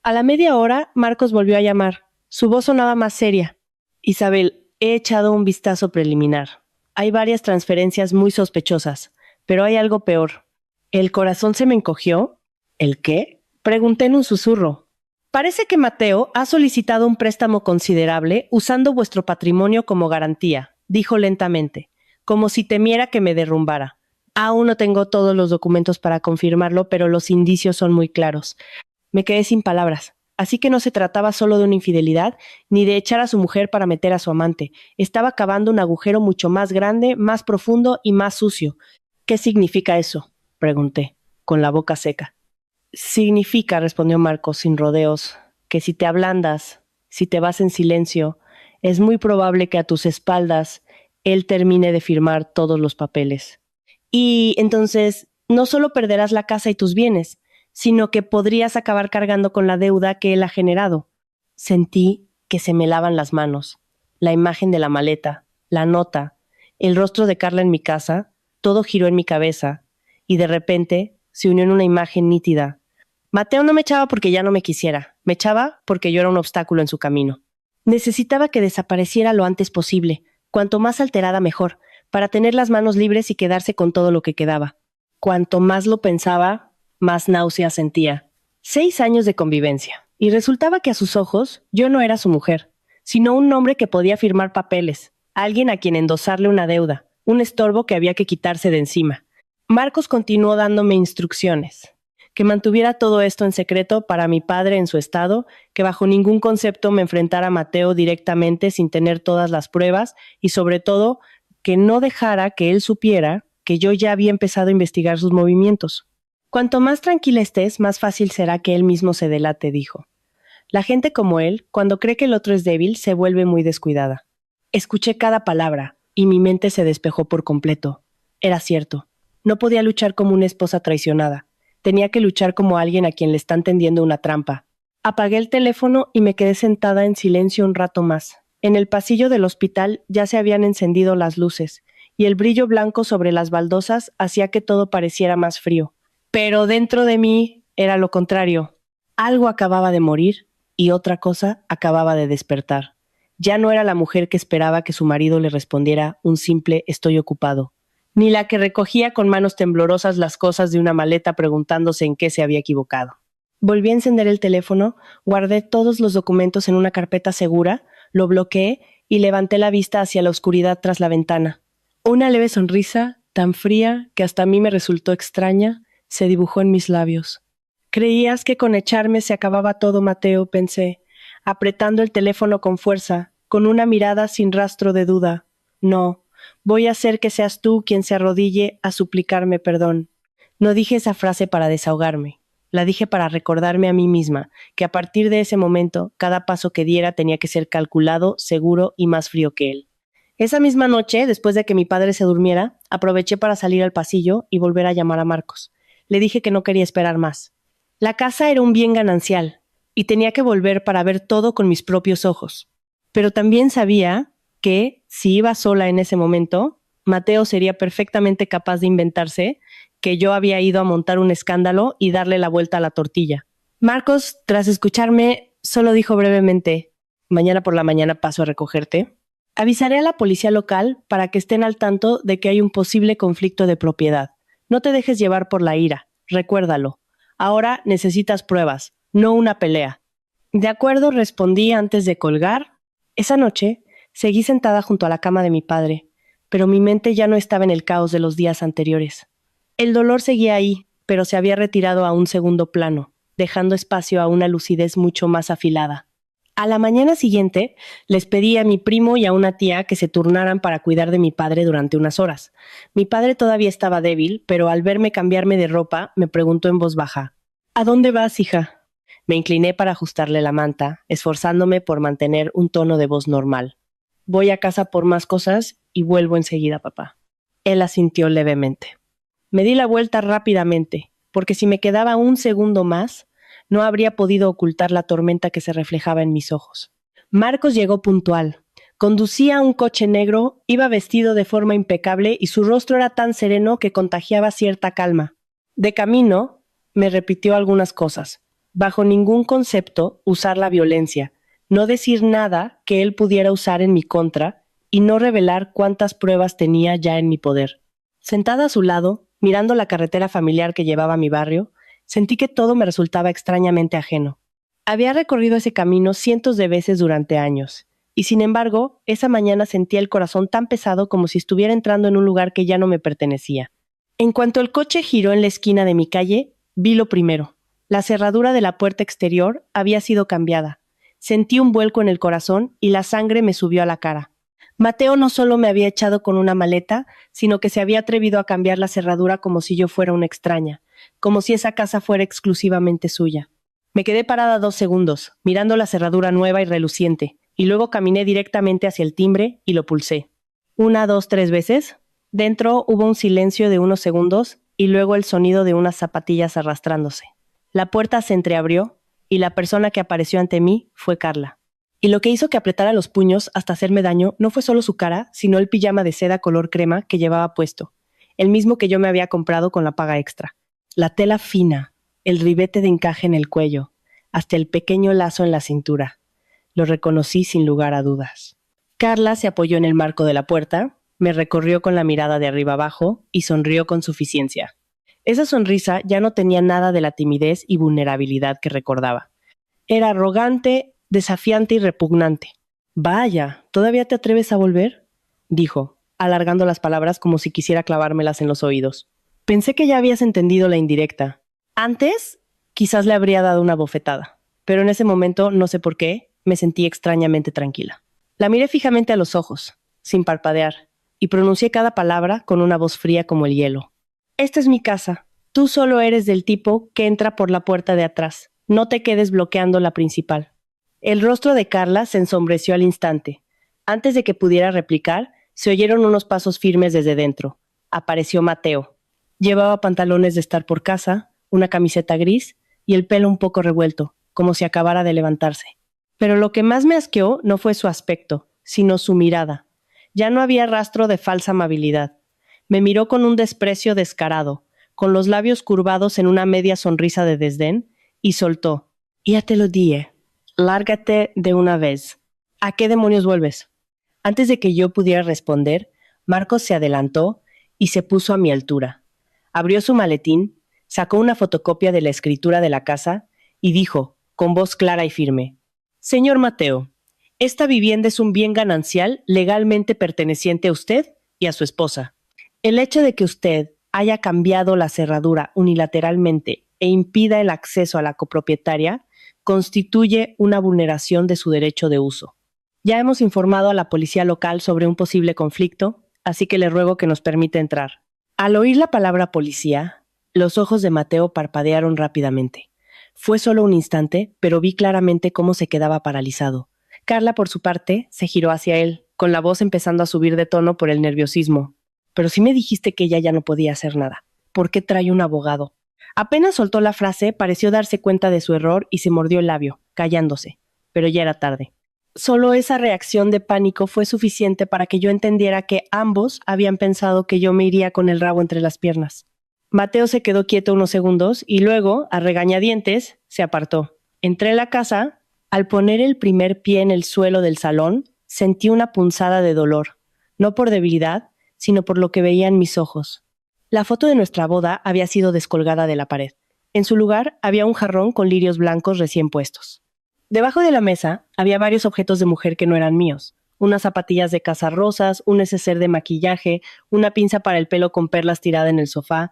A la media hora, Marcos volvió a llamar. Su voz sonaba más seria. Isabel, he echado un vistazo preliminar. Hay varias transferencias muy sospechosas, pero hay algo peor. El corazón se me encogió. ¿El qué? Pregunté en un susurro. Parece que Mateo ha solicitado un préstamo considerable usando vuestro patrimonio como garantía, dijo lentamente, como si temiera que me derrumbara. Aún no tengo todos los documentos para confirmarlo, pero los indicios son muy claros. Me quedé sin palabras. Así que no se trataba solo de una infidelidad, ni de echar a su mujer para meter a su amante. Estaba cavando un agujero mucho más grande, más profundo y más sucio. ¿Qué significa eso?, pregunté, con la boca seca. Significa, respondió Marcos sin rodeos, que si te ablandas, si te vas en silencio, es muy probable que a tus espaldas él termine de firmar todos los papeles. Y entonces, no solo perderás la casa y tus bienes, sino que podrías acabar cargando con la deuda que él ha generado. Sentí que se me helaban las manos. La imagen de la maleta, la nota, el rostro de Carla en mi casa, todo giró en mi cabeza, y de repente se unió en una imagen nítida. Mateo no me echaba porque ya no me quisiera, me echaba porque yo era un obstáculo en su camino. Necesitaba que desapareciera lo antes posible, cuanto más alterada mejor, para tener las manos libres y quedarse con todo lo que quedaba. Cuanto más lo pensaba, más náuseas sentía. 6 años de convivencia, y resultaba que a sus ojos yo no era su mujer, sino un hombre que podía firmar papeles, alguien a quien endosarle una deuda, un estorbo que había que quitarse de encima. Marcos continuó dándome instrucciones, que mantuviera todo esto en secreto para mi padre en su estado, que bajo ningún concepto me enfrentara a Mateo directamente sin tener todas las pruebas y sobre todo que no dejara que él supiera que yo ya había empezado a investigar sus movimientos. Cuanto más tranquila estés, más fácil será que él mismo se delate, dijo. La gente como él, cuando cree que el otro es débil, se vuelve muy descuidada. Escuché cada palabra, y mi mente se despejó por completo. Era cierto. No podía luchar como una esposa traicionada. Tenía que luchar como alguien a quien le están tendiendo una trampa. Apagué el teléfono y me quedé sentada en silencio un rato más. En el pasillo del hospital ya se habían encendido las luces, y el brillo blanco sobre las baldosas hacía que todo pareciera más frío. Pero dentro de mí era lo contrario. Algo acababa de morir y otra cosa acababa de despertar. Ya no era la mujer que esperaba que su marido le respondiera un simple «estoy ocupado», ni la que recogía con manos temblorosas las cosas de una maleta preguntándose en qué se había equivocado. Volví a encender el teléfono, guardé todos los documentos en una carpeta segura, lo bloqueé y levanté la vista hacia la oscuridad tras la ventana. Una leve sonrisa, tan fría que hasta a mí me resultó extraña, se dibujó en mis labios. Creías que con echarme se acababa todo, Mateo, pensé, apretando el teléfono con fuerza, con una mirada sin rastro de duda. No, voy a hacer que seas tú quien se arrodille a suplicarme perdón. No dije esa frase para desahogarme. La dije para recordarme a mí misma que a partir de ese momento, cada paso que diera tenía que ser calculado, seguro y más frío que él. Esa misma noche, después de que mi padre se durmiera, aproveché para salir al pasillo y volver a llamar a Marcos. Le dije que no quería esperar más. La casa era un bien ganancial, y tenía que volver para ver todo con mis propios ojos. Pero también sabía que, si iba sola en ese momento, Mateo sería perfectamente capaz de inventarse que yo había ido a montar un escándalo y darle la vuelta a la tortilla. Marcos, tras escucharme, solo dijo brevemente: «Mañana por la mañana paso a recogerte. Avisaré a la policía local para que estén al tanto de que hay un posible conflicto de propiedad. No te dejes llevar por la ira, recuérdalo. Ahora necesitas pruebas, no una pelea». De acuerdo, respondí antes de colgar. Esa noche seguí sentada junto a la cama de mi padre, pero mi mente ya no estaba en el caos de los días anteriores. El dolor seguía ahí, pero se había retirado a un segundo plano, dejando espacio a una lucidez mucho más afilada. A la mañana siguiente, les pedí a mi primo y a una tía que se turnaran para cuidar de mi padre durante unas horas. Mi padre todavía estaba débil, pero al verme cambiarme de ropa, me preguntó en voz baja: ¿A dónde vas, hija? Me incliné para ajustarle la manta, esforzándome por mantener un tono de voz normal. Voy a casa por más cosas y vuelvo enseguida, papá. Él asintió levemente. Me di la vuelta rápidamente, porque si me quedaba un segundo más, no habría podido ocultar la tormenta que se reflejaba en mis ojos. Marcos llegó puntual. Conducía un coche negro, iba vestido de forma impecable y su rostro era tan sereno que contagiaba cierta calma. De camino, me repitió algunas cosas. Bajo ningún concepto usar la violencia, no decir nada que él pudiera usar en mi contra y no revelar cuántas pruebas tenía ya en mi poder. Sentada a su lado, mirando la carretera familiar que llevaba a mi barrio, sentí que todo me resultaba extrañamente ajeno. Había recorrido ese camino cientos de veces durante años, y sin embargo, esa mañana sentía el corazón tan pesado como si estuviera entrando en un lugar que ya no me pertenecía. En cuanto el coche giró en la esquina de mi calle, vi lo primero. La cerradura de la puerta exterior había sido cambiada. Sentí un vuelco en el corazón y la sangre me subió a la cara. Mateo no solo me había echado con una maleta, sino que se había atrevido a cambiar la cerradura como si yo fuera una extraña, como si esa casa fuera exclusivamente suya. Me quedé parada 2 segundos, mirando la cerradura nueva y reluciente, y luego caminé directamente hacia el timbre y lo pulsé. 1, 2, 3 veces. Dentro hubo un silencio de unos segundos y luego el sonido de unas zapatillas arrastrándose. La puerta se entreabrió y la persona que apareció ante mí fue Carla. Y lo que hizo que apretara los puños hasta hacerme daño no fue solo su cara, sino el pijama de seda color crema que llevaba puesto, el mismo que yo me había comprado con la paga extra. La tela fina, el ribete de encaje en el cuello, hasta el pequeño lazo en la cintura. Lo reconocí sin lugar a dudas. Carla se apoyó en el marco de la puerta, me recorrió con la mirada de arriba abajo y sonrió con suficiencia. Esa sonrisa ya no tenía nada de la timidez y vulnerabilidad que recordaba. Era arrogante, desafiante y repugnante. «Vaya, ¿todavía te atreves a volver?», dijo, alargando las palabras como si quisiera clavármelas en los oídos. Pensé que ya habías entendido la indirecta. Antes, quizás le habría dado una bofetada, pero en ese momento, no sé por qué, me sentí extrañamente tranquila. La miré fijamente a los ojos, sin parpadear, y pronuncié cada palabra con una voz fría como el hielo. «Esta es mi casa. Tú solo eres del tipo que entra por la puerta de atrás. No te quedes bloqueando la principal». El rostro de Carla se ensombreció al instante. Antes de que pudiera replicar, se oyeron unos pasos firmes desde dentro. Apareció Mateo. Llevaba pantalones de estar por casa, una camiseta gris y el pelo un poco revuelto, como si acabara de levantarse. Pero lo que más me asqueó no fue su aspecto, sino su mirada. Ya no había rastro de falsa amabilidad. Me miró con un desprecio descarado, con los labios curvados en una media sonrisa de desdén, y soltó: «Ya te lo dije. Lárgate de una vez. ¿A qué demonios vuelves?». Antes de que yo pudiera responder, Marcos se adelantó y se puso a mi altura. Abrió su maletín, sacó una fotocopia de la escritura de la casa y dijo, con voz clara y firme: «Señor Mateo, esta vivienda es un bien ganancial legalmente perteneciente a usted y a su esposa. El hecho de que usted haya cambiado la cerradura unilateralmente e impida el acceso a la copropietaria constituye una vulneración de su derecho de uso. Ya hemos informado a la policía local sobre un posible conflicto, así que le ruego que nos permita entrar». Al oír la palabra policía, los ojos de Mateo parpadearon rápidamente. Fue solo un instante, pero vi claramente cómo se quedaba paralizado. Carla, por su parte, se giró hacia él, con la voz empezando a subir de tono por el nerviosismo. «Pero si me dijiste que ella ya no podía hacer nada, ¿por qué trae un abogado?». Apenas soltó la frase, pareció darse cuenta de su error y se mordió el labio, callándose. Pero ya era tarde. Solo esa reacción de pánico fue suficiente para que yo entendiera que ambos habían pensado que yo me iría con el rabo entre las piernas. Mateo se quedó quieto unos segundos y luego, a regañadientes, se apartó. Entré en la casa. Al poner el primer pie en el suelo del salón, sentí una punzada de dolor, no por debilidad, sino por lo que veía en mis ojos. La foto de nuestra boda había sido descolgada de la pared. En su lugar había un jarrón con lirios blancos recién puestos. Debajo de la mesa había varios objetos de mujer que no eran míos. Unas zapatillas de casa rosas, un neceser de maquillaje, una pinza para el pelo con perlas tirada en el sofá.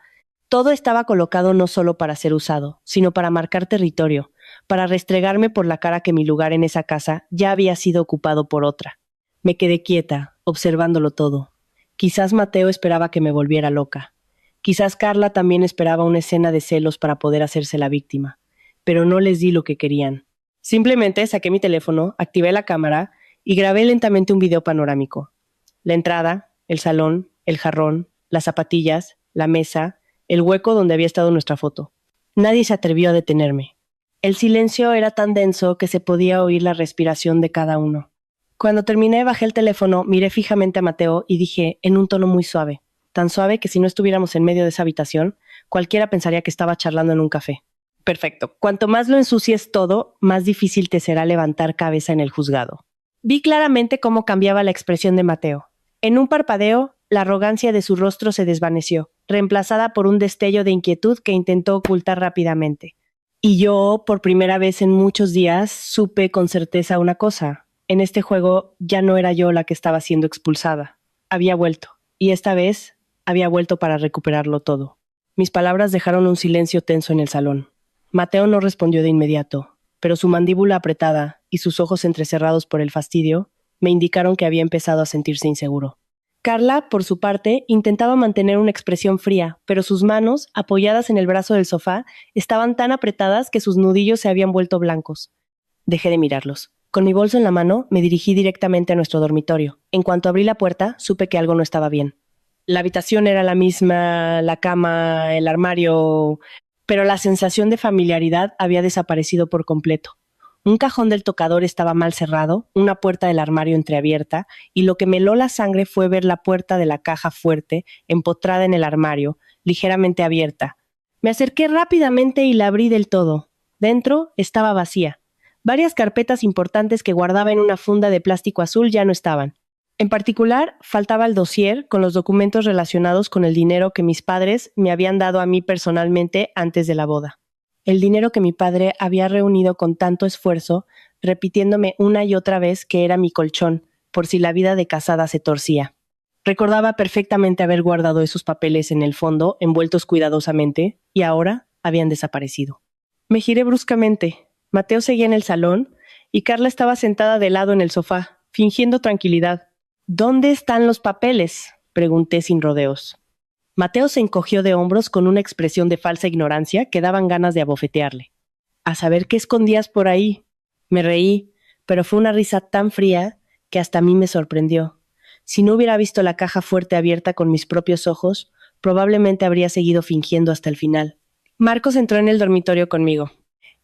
Todo estaba colocado no solo para ser usado, sino para marcar territorio, para restregarme por la cara que mi lugar en esa casa ya había sido ocupado por otra. Me quedé quieta, observándolo todo. Quizás Mateo esperaba que me volviera loca. Quizás Carla también esperaba una escena de celos para poder hacerse la víctima. Pero no les di lo que querían. Simplemente saqué mi teléfono, activé la cámara y grabé lentamente un video panorámico. La entrada, el salón, el jarrón, las zapatillas, la mesa, el hueco donde había estado nuestra foto. Nadie se atrevió a detenerme. El silencio era tan denso que se podía oír la respiración de cada uno. Cuando terminé, bajé el teléfono, miré fijamente a Mateo y dije, en un tono muy suave, tan suave que si no estuviéramos en medio de esa habitación, cualquiera pensaría que estaba charlando en un café. Perfecto. Cuanto más lo ensucies todo, más difícil te será levantar cabeza en el juzgado. Vi claramente cómo cambiaba la expresión de Mateo. En un parpadeo, la arrogancia de su rostro se desvaneció, reemplazada por un destello de inquietud que intentó ocultar rápidamente. Y yo, por primera vez en muchos días, supe con certeza una cosa. En este juego ya no era yo la que estaba siendo expulsada. Había vuelto, y esta vez había vuelto para recuperarlo todo. Mis palabras dejaron un silencio tenso en el salón. Mateo no respondió de inmediato, pero su mandíbula apretada y sus ojos entrecerrados por el fastidio me indicaron que había empezado a sentirse inseguro. Carla, por su parte, intentaba mantener una expresión fría, pero sus manos, apoyadas en el brazo del sofá, estaban tan apretadas que sus nudillos se habían vuelto blancos. Dejé de mirarlos. Con mi bolso en la mano, me dirigí directamente a nuestro dormitorio. En cuanto abrí la puerta, supe que algo no estaba bien. La habitación era la misma, la cama, el armario, pero la sensación de familiaridad había desaparecido por completo. Un cajón del tocador estaba mal cerrado, una puerta del armario entreabierta, y lo que me heló la sangre fue ver la puerta de la caja fuerte, empotrada en el armario, ligeramente abierta. Me acerqué rápidamente y la abrí del todo. Dentro estaba vacía. Varias carpetas importantes que guardaba en una funda de plástico azul ya no estaban. En particular, faltaba el dossier con los documentos relacionados con el dinero que mis padres me habían dado a mí personalmente antes de la boda. El dinero que mi padre había reunido con tanto esfuerzo, repitiéndome una y otra vez que era mi colchón, por si la vida de casada se torcía. Recordaba perfectamente haber guardado esos papeles en el fondo, envueltos cuidadosamente, y ahora habían desaparecido. Me giré bruscamente. Mateo seguía en el salón, y Carla estaba sentada de lado en el sofá, fingiendo tranquilidad. ¿Dónde están los papeles?, pregunté sin rodeos. Mateo se encogió de hombros con una expresión de falsa ignorancia que daban ganas de abofetearle. A saber qué escondías por ahí. Me reí, pero fue una risa tan fría que hasta a mí me sorprendió. Si no hubiera visto la caja fuerte abierta con mis propios ojos, probablemente habría seguido fingiendo hasta el final. Marcos entró en el dormitorio conmigo.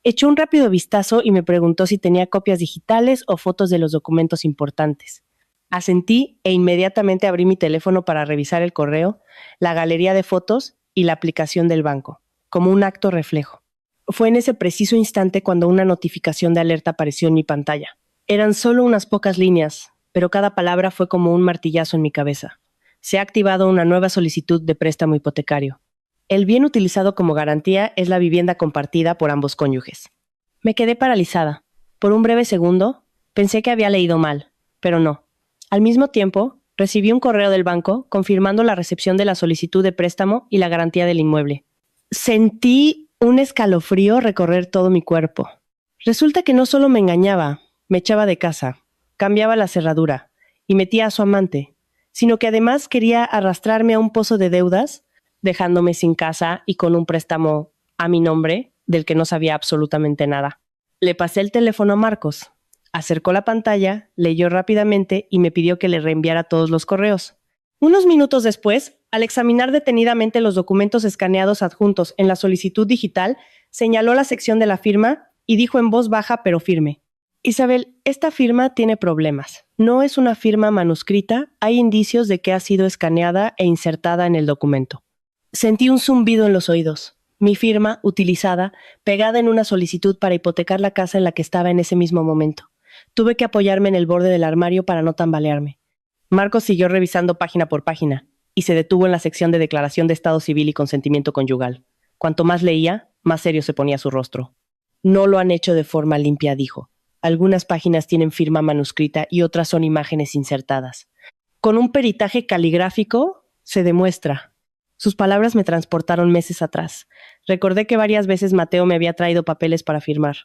Echó un rápido vistazo y me preguntó si tenía copias digitales o fotos de los documentos importantes. Asentí e inmediatamente abrí mi teléfono para revisar el correo, la galería de fotos y la aplicación del banco, como un acto reflejo. Fue en ese preciso instante cuando una notificación de alerta apareció en mi pantalla. Eran solo unas pocas líneas, pero cada palabra fue como un martillazo en mi cabeza. Se ha activado una nueva solicitud de préstamo hipotecario. El bien utilizado como garantía es la vivienda compartida por ambos cónyuges. Me quedé paralizada. Por un breve segundo, pensé que había leído mal, pero no. Al mismo tiempo, recibí un correo del banco confirmando la recepción de la solicitud de préstamo y la garantía del inmueble. Sentí un escalofrío recorrer todo mi cuerpo. Resulta que no solo me engañaba, me echaba de casa, cambiaba la cerradura y metía a su amante, sino que además quería arrastrarme a un pozo de deudas, dejándome sin casa y con un préstamo a mi nombre, del que no sabía absolutamente nada. Le pasé el teléfono a Marcos. Acercó la pantalla, leyó rápidamente y me pidió que le reenviara todos los correos. Unos minutos después, al examinar detenidamente los documentos escaneados adjuntos en la solicitud digital, señaló la sección de la firma y dijo en voz baja pero firme: Isabel, esta firma tiene problemas. No es una firma manuscrita, hay indicios de que ha sido escaneada e insertada en el documento. Sentí un zumbido en los oídos. Mi firma, utilizada, pegada en una solicitud para hipotecar la casa en la que estaba en ese mismo momento. Tuve que apoyarme en el borde del armario para no tambalearme. Marcos siguió revisando página por página y se detuvo en la sección de declaración de estado civil y consentimiento conyugal. Cuanto más leía, más serio se ponía su rostro. No lo han hecho de forma limpia, dijo. Algunas páginas tienen firma manuscrita y otras son imágenes insertadas. Con un peritaje caligráfico se demuestra. Sus palabras me transportaron meses atrás. Recordé que varias veces Mateo me había traído papeles para firmar.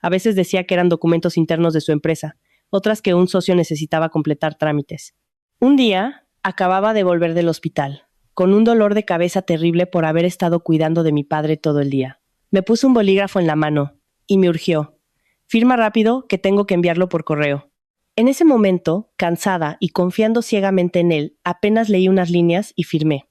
A veces decía que eran documentos internos de su empresa, otras que un socio necesitaba completar trámites. Un día, acababa de volver del hospital, con un dolor de cabeza terrible por haber estado cuidando de mi padre todo el día. Me puso un bolígrafo en la mano y me urgió: firma rápido, que tengo que enviarlo por correo. En ese momento, cansada y confiando ciegamente en él, apenas leí unas líneas y firmé.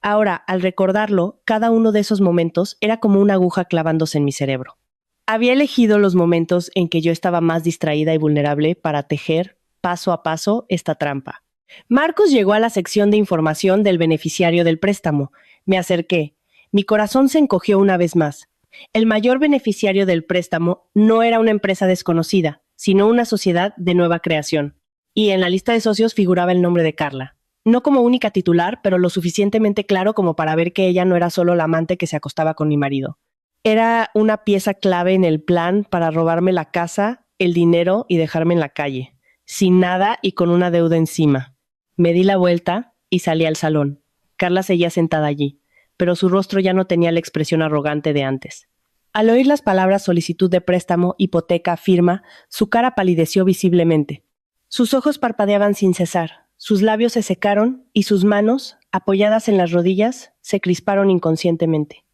Ahora, al recordarlo, cada uno de esos momentos era como una aguja clavándose en mi cerebro. Había elegido los momentos en que yo estaba más distraída y vulnerable para tejer, paso a paso, esta trampa. Marcos llegó a la sección de información del beneficiario del préstamo. Me acerqué. Mi corazón se encogió una vez más. El mayor beneficiario del préstamo no era una empresa desconocida, sino una sociedad de nueva creación. Y en la lista de socios figuraba el nombre de Carla. No como única titular, pero lo suficientemente claro como para ver que ella no era solo la amante que se acostaba con mi marido. Era una pieza clave en el plan para robarme la casa, el dinero y dejarme en la calle, sin nada y con una deuda encima. Me di la vuelta y salí al salón. Carla seguía sentada allí, pero su rostro ya no tenía la expresión arrogante de antes. Al oír las palabras solicitud de préstamo, hipoteca, firma, su cara palideció visiblemente. Sus ojos parpadeaban sin cesar, sus labios se secaron y sus manos, apoyadas en las rodillas, se crisparon inconscientemente.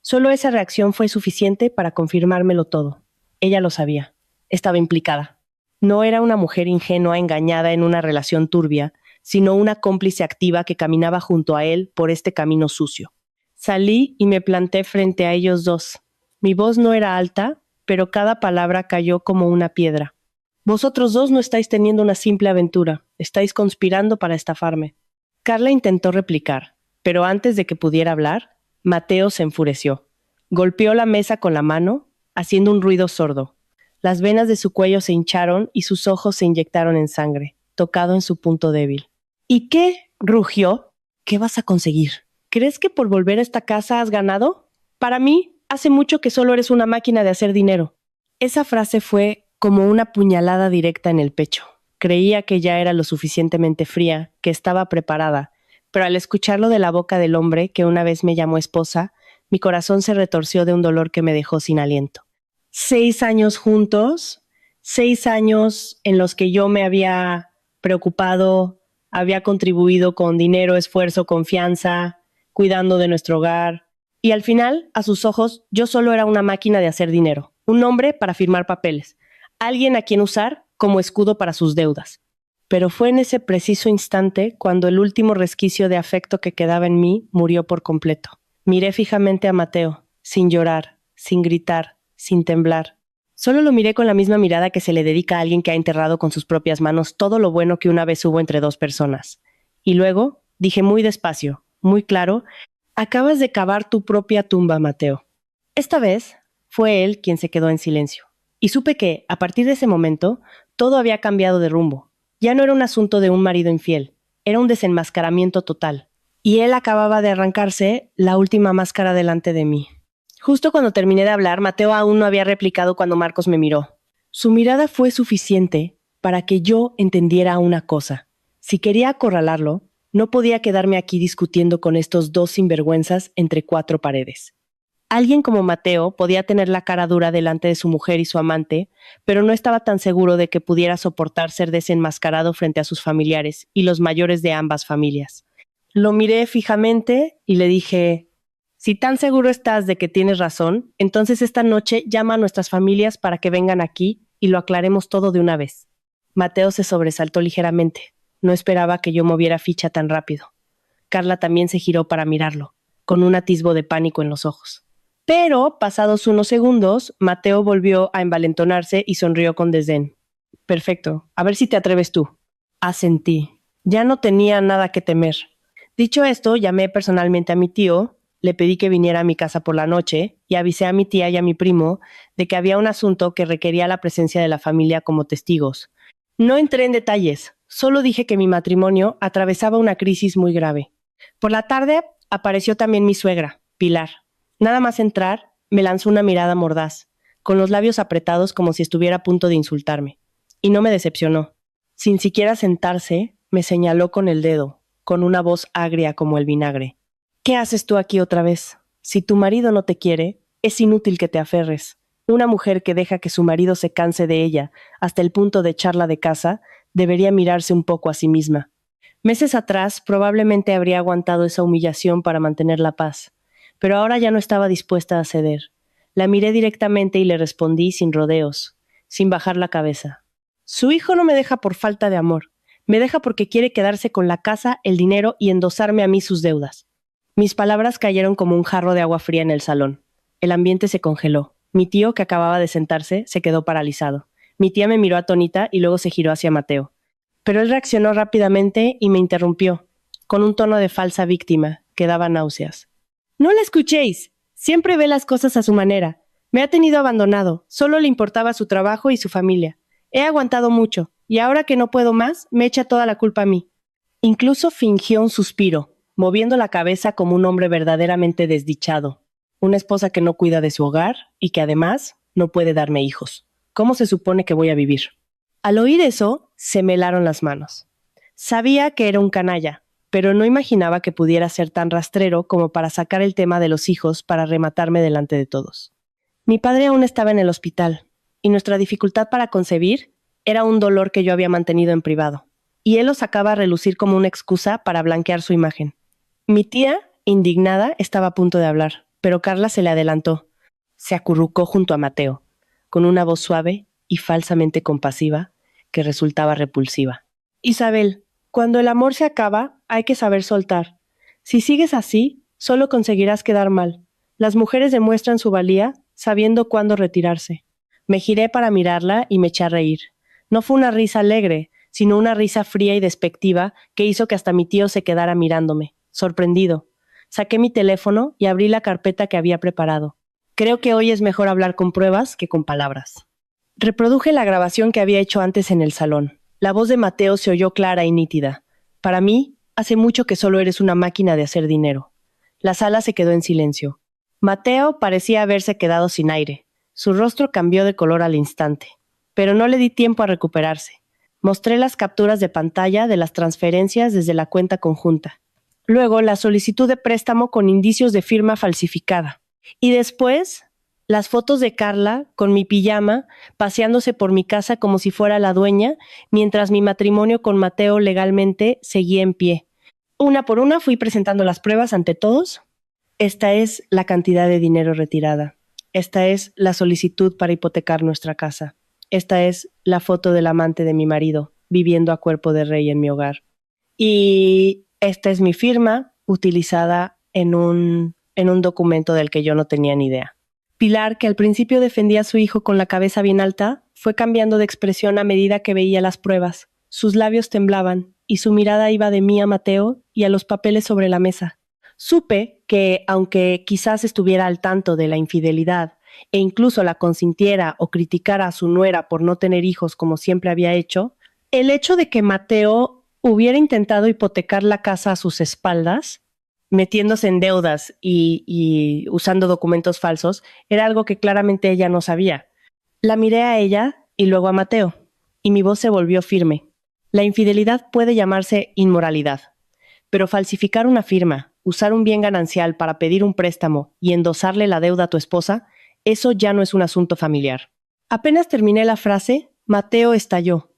Solo esa reacción fue suficiente para confirmármelo todo. Ella lo sabía. Estaba implicada. No era una mujer ingenua engañada en una relación turbia, sino una cómplice activa que caminaba junto a él por este camino sucio. Salí y me planté frente a ellos dos. Mi voz no era alta, pero cada palabra cayó como una piedra. Vosotros dos no estáis teniendo una simple aventura, estáis conspirando para estafarme. Carla intentó replicar, pero antes de que pudiera hablar, Mateo se enfureció. Golpeó la mesa con la mano, haciendo un ruido sordo. Las venas de su cuello se hincharon y sus ojos se inyectaron en sangre, tocado en su punto débil. ¿Y qué? Rugió. ¿Qué vas a conseguir? ¿Crees que por volver a esta casa has ganado? Para mí, hace mucho que solo eres una máquina de hacer dinero. Esa frase fue como una puñalada directa en el pecho. Creía que ya era lo suficientemente fría, que estaba preparada, pero al escucharlo de la boca del hombre que una vez me llamó esposa, mi corazón se retorció de un dolor que me dejó sin aliento. 6 años juntos, 6 años en los que yo me había preocupado, había contribuido con dinero, esfuerzo, confianza, cuidando de nuestro hogar. Y al final, a sus ojos, yo solo era una máquina de hacer dinero, un hombre para firmar papeles, alguien a quien usar como escudo para sus deudas. Pero fue en ese preciso instante cuando el último resquicio de afecto que quedaba en mí murió por completo. Miré fijamente a Mateo, sin llorar, sin gritar, sin temblar. Solo lo miré con la misma mirada que se le dedica a alguien que ha enterrado con sus propias manos todo lo bueno que una vez hubo entre dos personas. Y luego dije muy despacio, muy claro: acabas de cavar tu propia tumba, Mateo. Esta vez fue él quien se quedó en silencio. Y supe que, a partir de ese momento, todo había cambiado de rumbo. Ya no era un asunto de un marido infiel, era un desenmascaramiento total. Y él acababa de arrancarse la última máscara delante de mí. Justo cuando terminé de hablar, Mateo aún no había replicado cuando Marcos me miró. Su mirada fue suficiente para que yo entendiera una cosa. Si quería acorralarlo, no podía quedarme aquí discutiendo con estos dos sinvergüenzas entre 4 paredes. Alguien como Mateo podía tener la cara dura delante de su mujer y su amante, pero no estaba tan seguro de que pudiera soportar ser desenmascarado frente a sus familiares y los mayores de ambas familias. Lo miré fijamente y le dije: si tan seguro estás de que tienes razón, entonces esta noche llama a nuestras familias para que vengan aquí y lo aclaremos todo de una vez. Mateo se sobresaltó ligeramente. No esperaba que yo moviera ficha tan rápido. Carla también se giró para mirarlo, con un atisbo de pánico en los ojos. Pero, pasados unos segundos, Mateo volvió a envalentonarse y sonrió con desdén. Perfecto, a ver si te atreves tú. Asentí. Ya no tenía nada que temer. Dicho esto, llamé personalmente a mi tío, le pedí que viniera a mi casa por la noche y avisé a mi tía y a mi primo de que había un asunto que requería la presencia de la familia como testigos. No entré en detalles, solo dije que mi matrimonio atravesaba una crisis muy grave. Por la tarde apareció también mi suegra, Pilar. Nada más entrar, me lanzó una mirada mordaz, con los labios apretados como si estuviera a punto de insultarme. Y no me decepcionó. Sin siquiera sentarse, me señaló con el dedo, con una voz agria como el vinagre. ¿Qué haces tú aquí otra vez? Si tu marido no te quiere, es inútil que te aferres. Una mujer que deja que su marido se canse de ella hasta el punto de echarla de casa, debería mirarse un poco a sí misma. Meses atrás probablemente habría aguantado esa humillación para mantener la paz, pero ahora ya no estaba dispuesta a ceder. La miré directamente y le respondí sin rodeos, sin bajar la cabeza. Su hijo no me deja por falta de amor. Me deja porque quiere quedarse con la casa, el dinero y endosarme a mí sus deudas. Mis palabras cayeron como un jarro de agua fría en el salón. El ambiente se congeló. Mi tío, que acababa de sentarse, se quedó paralizado. Mi tía me miró atónita y luego se giró hacia Mateo. Pero él reaccionó rápidamente y me interrumpió, con un tono de falsa víctima que daba náuseas. No la escuchéis. Siempre ve las cosas a su manera. Me ha tenido abandonado. Solo le importaba su trabajo y su familia. He aguantado mucho, y ahora que no puedo más, me echa toda la culpa a mí. Incluso fingió un suspiro, moviendo la cabeza como un hombre verdaderamente desdichado. Una esposa que no cuida de su hogar y que además no puede darme hijos. ¿Cómo se supone que voy a vivir? Al oír eso, se me helaron las manos. Sabía que era un canalla, pero no imaginaba que pudiera ser tan rastrero como para sacar el tema de los hijos para rematarme delante de todos. Mi padre aún estaba en el hospital, y nuestra dificultad para concebir era un dolor que yo había mantenido en privado, y él lo sacaba a relucir como una excusa para blanquear su imagen. Mi tía, indignada, estaba a punto de hablar, pero Carla se le adelantó. Se acurrucó junto a Mateo, con una voz suave y falsamente compasiva que resultaba repulsiva. Isabel, cuando el amor se acaba, hay que saber soltar. Si sigues así, solo conseguirás quedar mal. Las mujeres demuestran su valía sabiendo cuándo retirarse. Me giré para mirarla y me eché a reír. No fue una risa alegre, sino una risa fría y despectiva que hizo que hasta mi tío se quedara mirándome, sorprendido. Saqué mi teléfono y abrí la carpeta que había preparado. Creo que hoy es mejor hablar con pruebas que con palabras. Reproduje la grabación que había hecho antes en el salón. La voz de Mateo se oyó clara y nítida. Para mí, hace mucho que solo eres una máquina de hacer dinero. La sala se quedó en silencio. Mateo parecía haberse quedado sin aire. Su rostro cambió de color al instante, pero no le di tiempo a recuperarse. Mostré las capturas de pantalla de las transferencias desde la cuenta conjunta. Luego, la solicitud de préstamo con indicios de firma falsificada. Y después, las fotos de Carla, con mi pijama, paseándose por mi casa como si fuera la dueña, mientras mi matrimonio con Mateo legalmente seguía en pie. Una por una fui presentando las pruebas ante todos. Esta es la cantidad de dinero retirada. Esta es la solicitud para hipotecar nuestra casa. Esta es la foto del amante de mi marido, viviendo a cuerpo de rey en mi hogar. Y esta es mi firma, utilizada en un documento del que yo no tenía ni idea. Pilar, que al principio defendía a su hijo con la cabeza bien alta, fue cambiando de expresión a medida que veía las pruebas. Sus labios temblaban, y su mirada iba de mí a Mateo y a los papeles sobre la mesa. Supe que, aunque quizás estuviera al tanto de la infidelidad e incluso la consintiera o criticara a su nuera por no tener hijos como siempre había hecho, el hecho de que Mateo hubiera intentado hipotecar la casa a sus espaldas, metiéndose en deudas y usando documentos falsos, era algo que claramente ella no sabía. La miré a ella y luego a Mateo, y mi voz se volvió firme. La infidelidad puede llamarse inmoralidad, pero falsificar una firma, usar un bien ganancial para pedir un préstamo y endosarle la deuda a tu esposa, eso ya no es un asunto familiar. Apenas terminé la frase, Mateo estalló.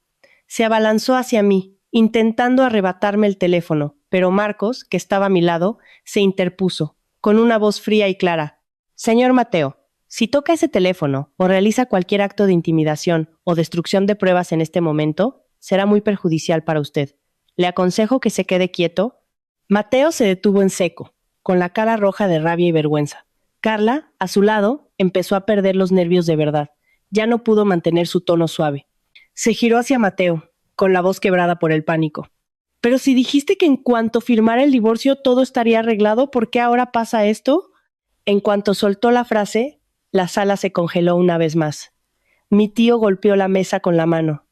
Se abalanzó hacia mí, intentando arrebatarme el teléfono, pero Marcos, que estaba a mi lado, se interpuso, con una voz fría y clara. Señor Mateo, si toca ese teléfono o realiza cualquier acto de intimidación o destrucción de pruebas en este momento, será muy perjudicial para usted. Le aconsejo que se quede quieto. Mateo se detuvo en seco, con la cara roja de rabia y vergüenza. Carla, a su lado, empezó a perder los nervios de verdad. Ya no pudo mantener su tono suave. Se giró hacia Mateo, con la voz quebrada por el pánico. Pero si dijiste que en cuanto firmara el divorcio todo estaría arreglado, ¿por qué ahora pasa esto? En cuanto soltó la frase, la sala se congeló una vez más. Mi tío golpeó la mesa con la mano.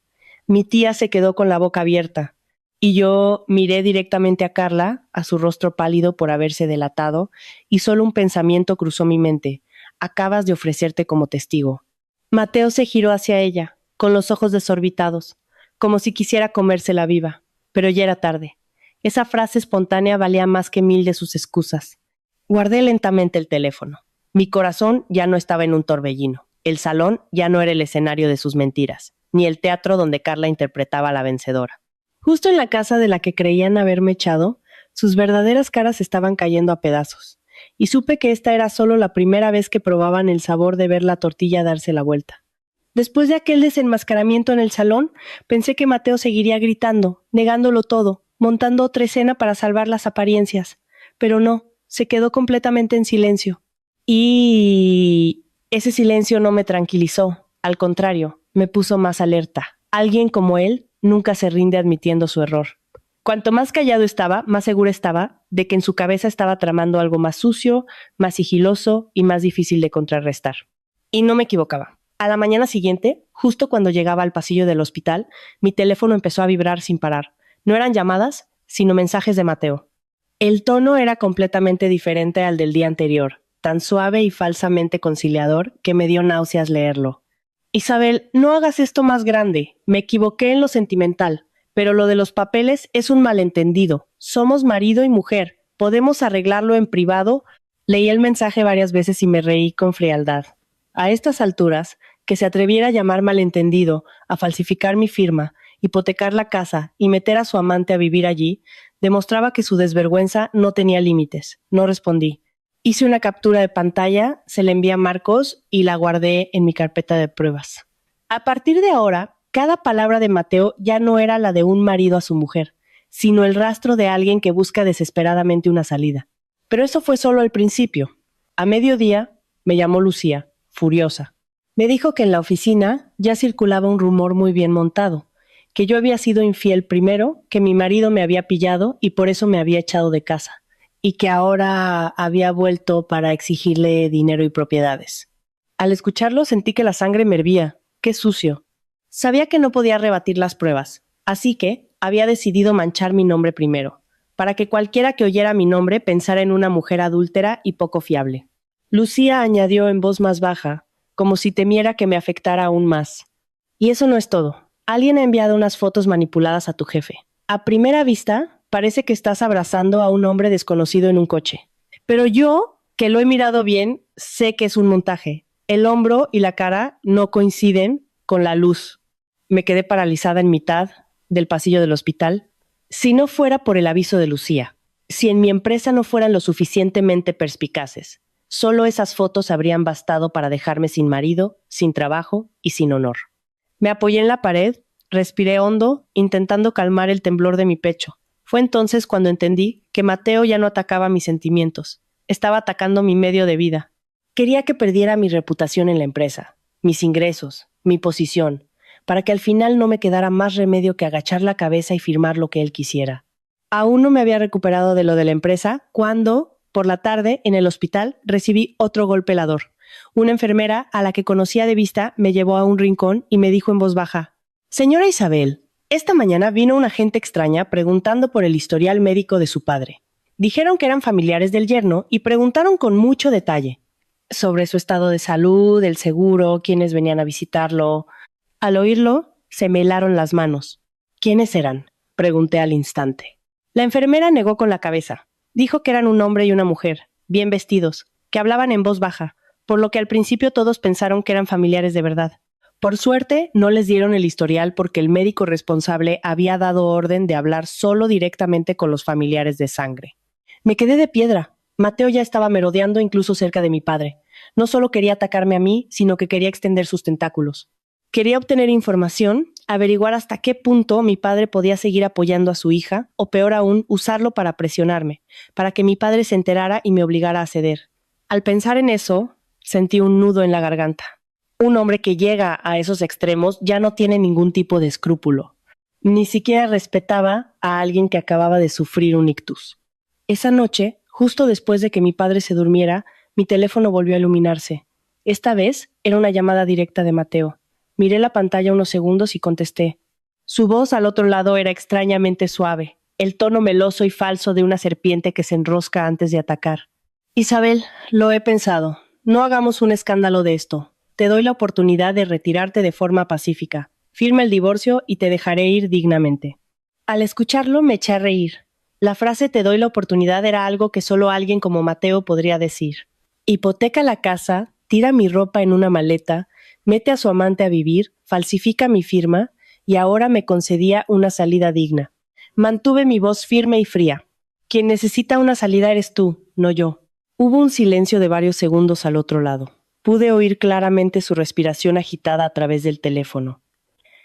Mi tía se quedó con la boca abierta. Y yo miré directamente a Carla, a su rostro pálido por haberse delatado, y solo un pensamiento cruzó mi mente. Acabas de ofrecerte como testigo. Mateo se giró hacia ella, con los ojos desorbitados, como si quisiera comérsela viva. Pero ya era tarde. Esa frase espontánea valía más que 1000 de sus excusas. Guardé lentamente el teléfono. Mi corazón ya no estaba en un torbellino. El salón ya no era el escenario de sus mentiras, ni el teatro donde Carla interpretaba a la vencedora. Justo en la casa de la que creían haberme echado, sus verdaderas caras estaban cayendo a pedazos, y supe que esta era solo la primera vez que probaban el sabor de ver la tortilla darse la vuelta. Después de aquel desenmascaramiento en el salón, pensé que Mateo seguiría gritando, negándolo todo, montando otra escena para salvar las apariencias. Pero no, se quedó completamente en silencio. Y ese silencio no me tranquilizó, al contrario, me puso más alerta. Alguien como él nunca se rinde admitiendo su error. Cuanto más callado estaba, más segura estaba de que en su cabeza estaba tramando algo más sucio, más sigiloso y más difícil de contrarrestar. Y no me equivocaba. A la mañana siguiente, justo cuando llegaba al pasillo del hospital, mi teléfono empezó a vibrar sin parar. No eran llamadas, sino mensajes de Mateo. El tono era completamente diferente al del día anterior, tan suave y falsamente conciliador que me dio náuseas leerlo. Isabel, no hagas esto más grande. Me equivoqué en lo sentimental, pero lo de los papeles es un malentendido. Somos marido y mujer. Podemos arreglarlo en privado. Leí el mensaje varias veces y me reí con frialdad. A estas alturas, que se atreviera a llamar malentendido, a falsificar mi firma, hipotecar la casa y meter a su amante a vivir allí, demostraba que su desvergüenza no tenía límites. No respondí. Hice una captura de pantalla, se la envié a Marcos y la guardé en mi carpeta de pruebas. A partir de ahora, cada palabra de Mateo ya no era la de un marido a su mujer, sino el rastro de alguien que busca desesperadamente una salida. Pero eso fue solo el principio. A mediodía, me llamó Lucía, furiosa. Me dijo que en la oficina ya circulaba un rumor muy bien montado, que yo había sido infiel primero, que mi marido me había pillado y por eso me había echado de casa, y que ahora había vuelto para exigirle dinero y propiedades. Al escucharlo sentí que la sangre me hervía. ¡Qué sucio! Sabía que no podía rebatir las pruebas, así que había decidido manchar mi nombre primero, para que cualquiera que oyera mi nombre pensara en una mujer adúltera y poco fiable. Lucía añadió en voz más baja, como si temiera que me afectara aún más. Y eso no es todo. Alguien ha enviado unas fotos manipuladas a tu jefe. A primera vista, parece que estás abrazando a un hombre desconocido en un coche. Pero yo, que lo he mirado bien, sé que es un montaje. El hombro y la cara no coinciden con la luz. Me quedé paralizada en mitad del pasillo del hospital. Si no fuera por el aviso de Lucía, si en mi empresa no fueran lo suficientemente perspicaces, solo esas fotos habrían bastado para dejarme sin marido, sin trabajo y sin honor. Me apoyé en la pared, respiré hondo, intentando calmar el temblor de mi pecho. Fue entonces cuando entendí que Mateo ya no atacaba mis sentimientos, estaba atacando mi medio de vida. Quería que perdiera mi reputación en la empresa, mis ingresos, mi posición, para que al final no me quedara más remedio que agachar la cabeza y firmar lo que él quisiera. Aún no me había recuperado de lo de la empresa cuando, por la tarde, en el hospital, recibí otro golpe helador. Una enfermera, a la que conocía de vista, me llevó a un rincón y me dijo en voz baja: «Señora Isabel, esta mañana vino una gente extraña preguntando por el historial médico de su padre. Dijeron que eran familiares del yerno y preguntaron con mucho detalle sobre su estado de salud, el seguro, quiénes venían a visitarlo». Al oírlo, se me helaron las manos. «¿Quiénes eran?», pregunté al instante. La enfermera negó con la cabeza. Dijo que eran un hombre y una mujer, bien vestidos, que hablaban en voz baja, por lo que al principio todos pensaron que eran familiares de verdad. Por suerte, no les dieron el historial porque el médico responsable había dado orden de hablar solo directamente con los familiares de sangre. Me quedé de piedra. Mateo ya estaba merodeando incluso cerca de mi padre. No solo quería atacarme a mí, sino que quería extender sus tentáculos. Quería obtener información, averiguar hasta qué punto mi padre podía seguir apoyando a su hija, o peor aún, usarlo para presionarme, para que mi padre se enterara y me obligara a ceder. Al pensar en eso, sentí un nudo en la garganta. Un hombre que llega a esos extremos ya no tiene ningún tipo de escrúpulo. Ni siquiera respetaba a alguien que acababa de sufrir un ictus. Esa noche, justo después de que mi padre se durmiera, mi teléfono volvió a iluminarse. Esta vez era una llamada directa de Mateo. Miré la pantalla unos segundos y contesté. Su voz al otro lado era extrañamente suave, el tono meloso y falso de una serpiente que se enrosca antes de atacar. Isabel, lo he pensado. No hagamos un escándalo de esto. Te doy la oportunidad de retirarte de forma pacífica. Firma el divorcio y te dejaré ir dignamente. Al escucharlo me eché a reír. La frase «te doy la oportunidad» era algo que solo alguien como Mateo podría decir. Hipoteca la casa, tira mi ropa en una maleta, Mete a su amante a vivir, falsifica mi firma y ahora me concedía una salida digna. Mantuve mi voz firme y fría. Quien necesita una salida eres tú, no yo. Hubo un silencio de varios segundos al otro lado. Pude oír claramente su respiración agitada a través del teléfono.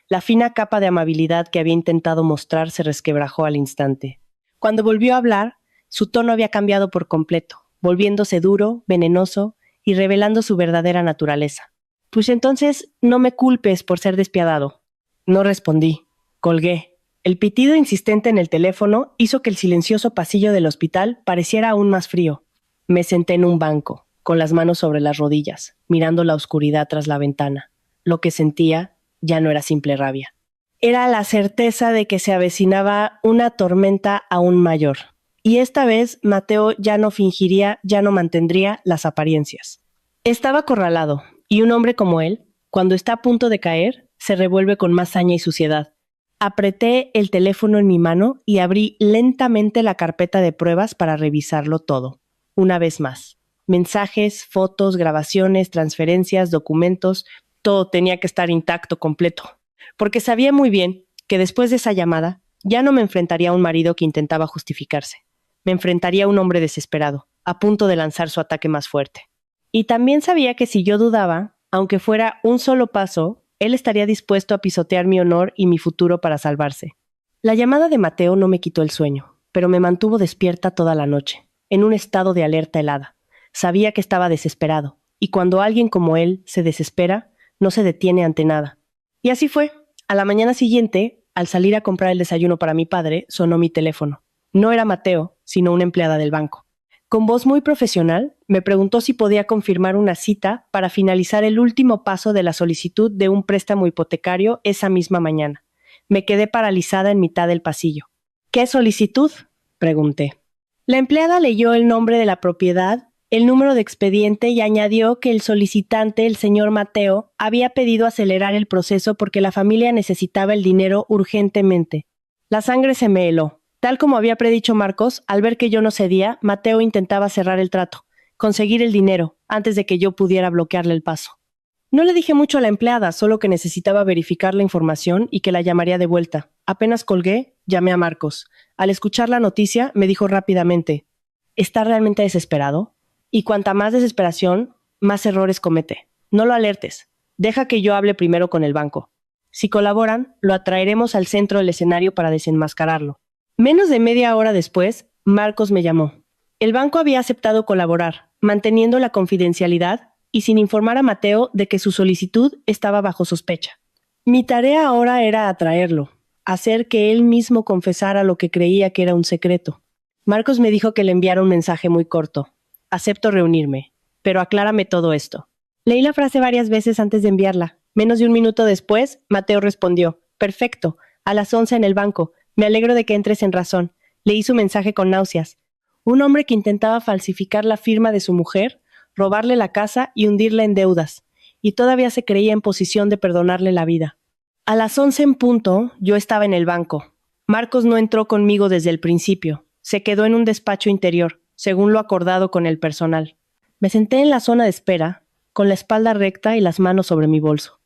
La fina capa de amabilidad que había intentado mostrar se resquebrajó al instante. Cuando volvió a hablar, su tono había cambiado por completo, volviéndose duro, venenoso y revelando su verdadera naturaleza. Pues entonces no me culpes por ser despiadado. No respondí. Colgué. El pitido insistente en el teléfono hizo que el silencioso pasillo del hospital pareciera aún más frío. Me senté en un banco, con las manos sobre las rodillas, mirando la oscuridad tras la ventana. Lo que sentía ya no era simple rabia. Era la certeza de que se avecinaba una tormenta aún mayor. Y esta vez Mateo ya no fingiría, ya no mantendría las apariencias. Estaba acorralado, y un hombre como él, cuando está a punto de caer, se revuelve con más saña y suciedad. Apreté el teléfono en mi mano y abrí lentamente la carpeta de pruebas para revisarlo todo. Una vez más. Mensajes, fotos, grabaciones, transferencias, documentos, todo tenía que estar intacto, completo. Porque sabía muy bien que después de esa llamada ya no me enfrentaría a un marido que intentaba justificarse. Me enfrentaría a un hombre desesperado, a punto de lanzar su ataque más fuerte. Y también sabía que si yo dudaba, aunque fuera un solo paso, él estaría dispuesto a pisotear mi honor y mi futuro para salvarse. La llamada de Mateo no me quitó el sueño, pero me mantuvo despierta toda la noche, en un estado de alerta helada. Sabía que estaba desesperado, y cuando alguien como él se desespera, no se detiene ante nada. Y así fue. A la mañana siguiente, al salir a comprar el desayuno para mi padre, sonó mi teléfono. No era Mateo, sino una empleada del banco. Con voz muy profesional, me preguntó si podía confirmar una cita para finalizar el último paso de la solicitud de un préstamo hipotecario esa misma mañana. Me quedé paralizada en mitad del pasillo. ¿Qué solicitud?, pregunté. La empleada leyó el nombre de la propiedad, el número de expediente y añadió que el solicitante, el señor Mateo, había pedido acelerar el proceso porque la familia necesitaba el dinero urgentemente. La sangre se me heló. Tal como había predicho Marcos, al ver que yo no cedía, Mateo intentaba cerrar el trato, conseguir el dinero, antes de que yo pudiera bloquearle el paso. No le dije mucho a la empleada, solo que necesitaba verificar la información y que la llamaría de vuelta. Apenas colgué, llamé a Marcos. Al escuchar la noticia, me dijo rápidamente: ¿está realmente desesperado? Y cuanta más desesperación, más errores comete. No lo alertes. Deja que yo hable primero con el banco. Si colaboran, lo atraeremos al centro del escenario para desenmascararlo. Menos de media hora después, Marcos me llamó. El banco había aceptado colaborar, manteniendo la confidencialidad y sin informar a Mateo de que su solicitud estaba bajo sospecha. Mi tarea ahora era atraerlo, hacer que él mismo confesara lo que creía que era un secreto. Marcos me dijo que le enviara un mensaje muy corto. Acepto reunirme, pero aclárame todo esto. Leí la frase varias veces antes de enviarla. Menos de un minuto después, Mateo respondió: perfecto, a las 11 en el banco. Me alegro de que entres en razón. Leí su mensaje con náuseas. Un hombre que intentaba falsificar la firma de su mujer, robarle la casa y hundirla en deudas, y todavía se creía en posición de perdonarle la vida. A las 11 en punto, yo estaba en el banco. Marcos no entró conmigo desde el principio. Se quedó en un despacho interior, según lo acordado con el personal. Me senté en la zona de espera, con la espalda recta y las manos sobre mi bolso.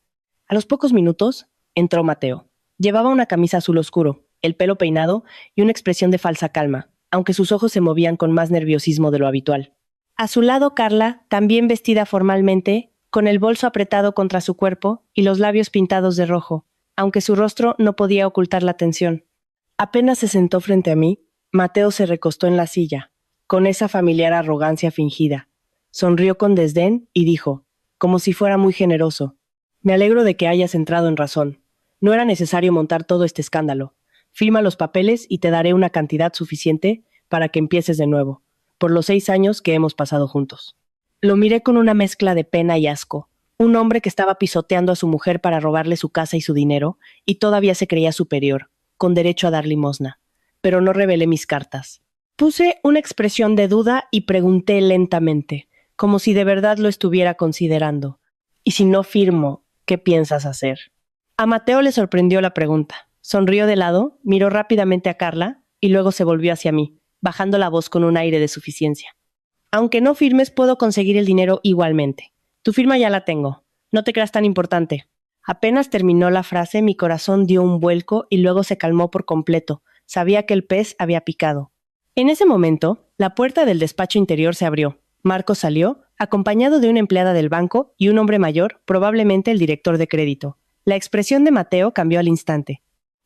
A los pocos minutos, entró Mateo. Llevaba una camisa azul oscuro, el pelo peinado y una expresión de falsa calma, aunque sus ojos se movían con más nerviosismo de lo habitual. A su lado Carla, también vestida formalmente, con el bolso apretado contra su cuerpo y los labios pintados de rojo, aunque su rostro no podía ocultar la tensión. Apenas se sentó frente a mí, Mateo se recostó en la silla, con esa familiar arrogancia fingida. Sonrió con desdén y dijo, como si fuera muy generoso: me alegro de que hayas entrado en razón. No era necesario montar todo este escándalo. Firma los papeles y te daré una cantidad suficiente para que empieces de nuevo, por los 6 años que hemos pasado juntos. Lo miré con una mezcla de pena y asco. Un hombre que estaba pisoteando a su mujer para robarle su casa y su dinero, y todavía se creía superior, con derecho a dar limosna. Pero no revelé mis cartas. Puse una expresión de duda y pregunté lentamente, como si de verdad lo estuviera considerando: ¿y si no firmo, qué piensas hacer? A Mateo le sorprendió la pregunta. Sonrió de lado, miró rápidamente a Carla y luego se volvió hacia mí, bajando la voz con un aire de suficiencia. Aunque no firmes, puedo conseguir el dinero igualmente. Tu firma ya la tengo. No te creas tan importante. Apenas terminó la frase, mi corazón dio un vuelco y luego se calmó por completo. Sabía que el pez había picado. En ese momento, la puerta del despacho interior se abrió. Marcos salió, acompañado de una empleada del banco y un hombre mayor, probablemente el director de crédito. La expresión de Mateo cambió al instante.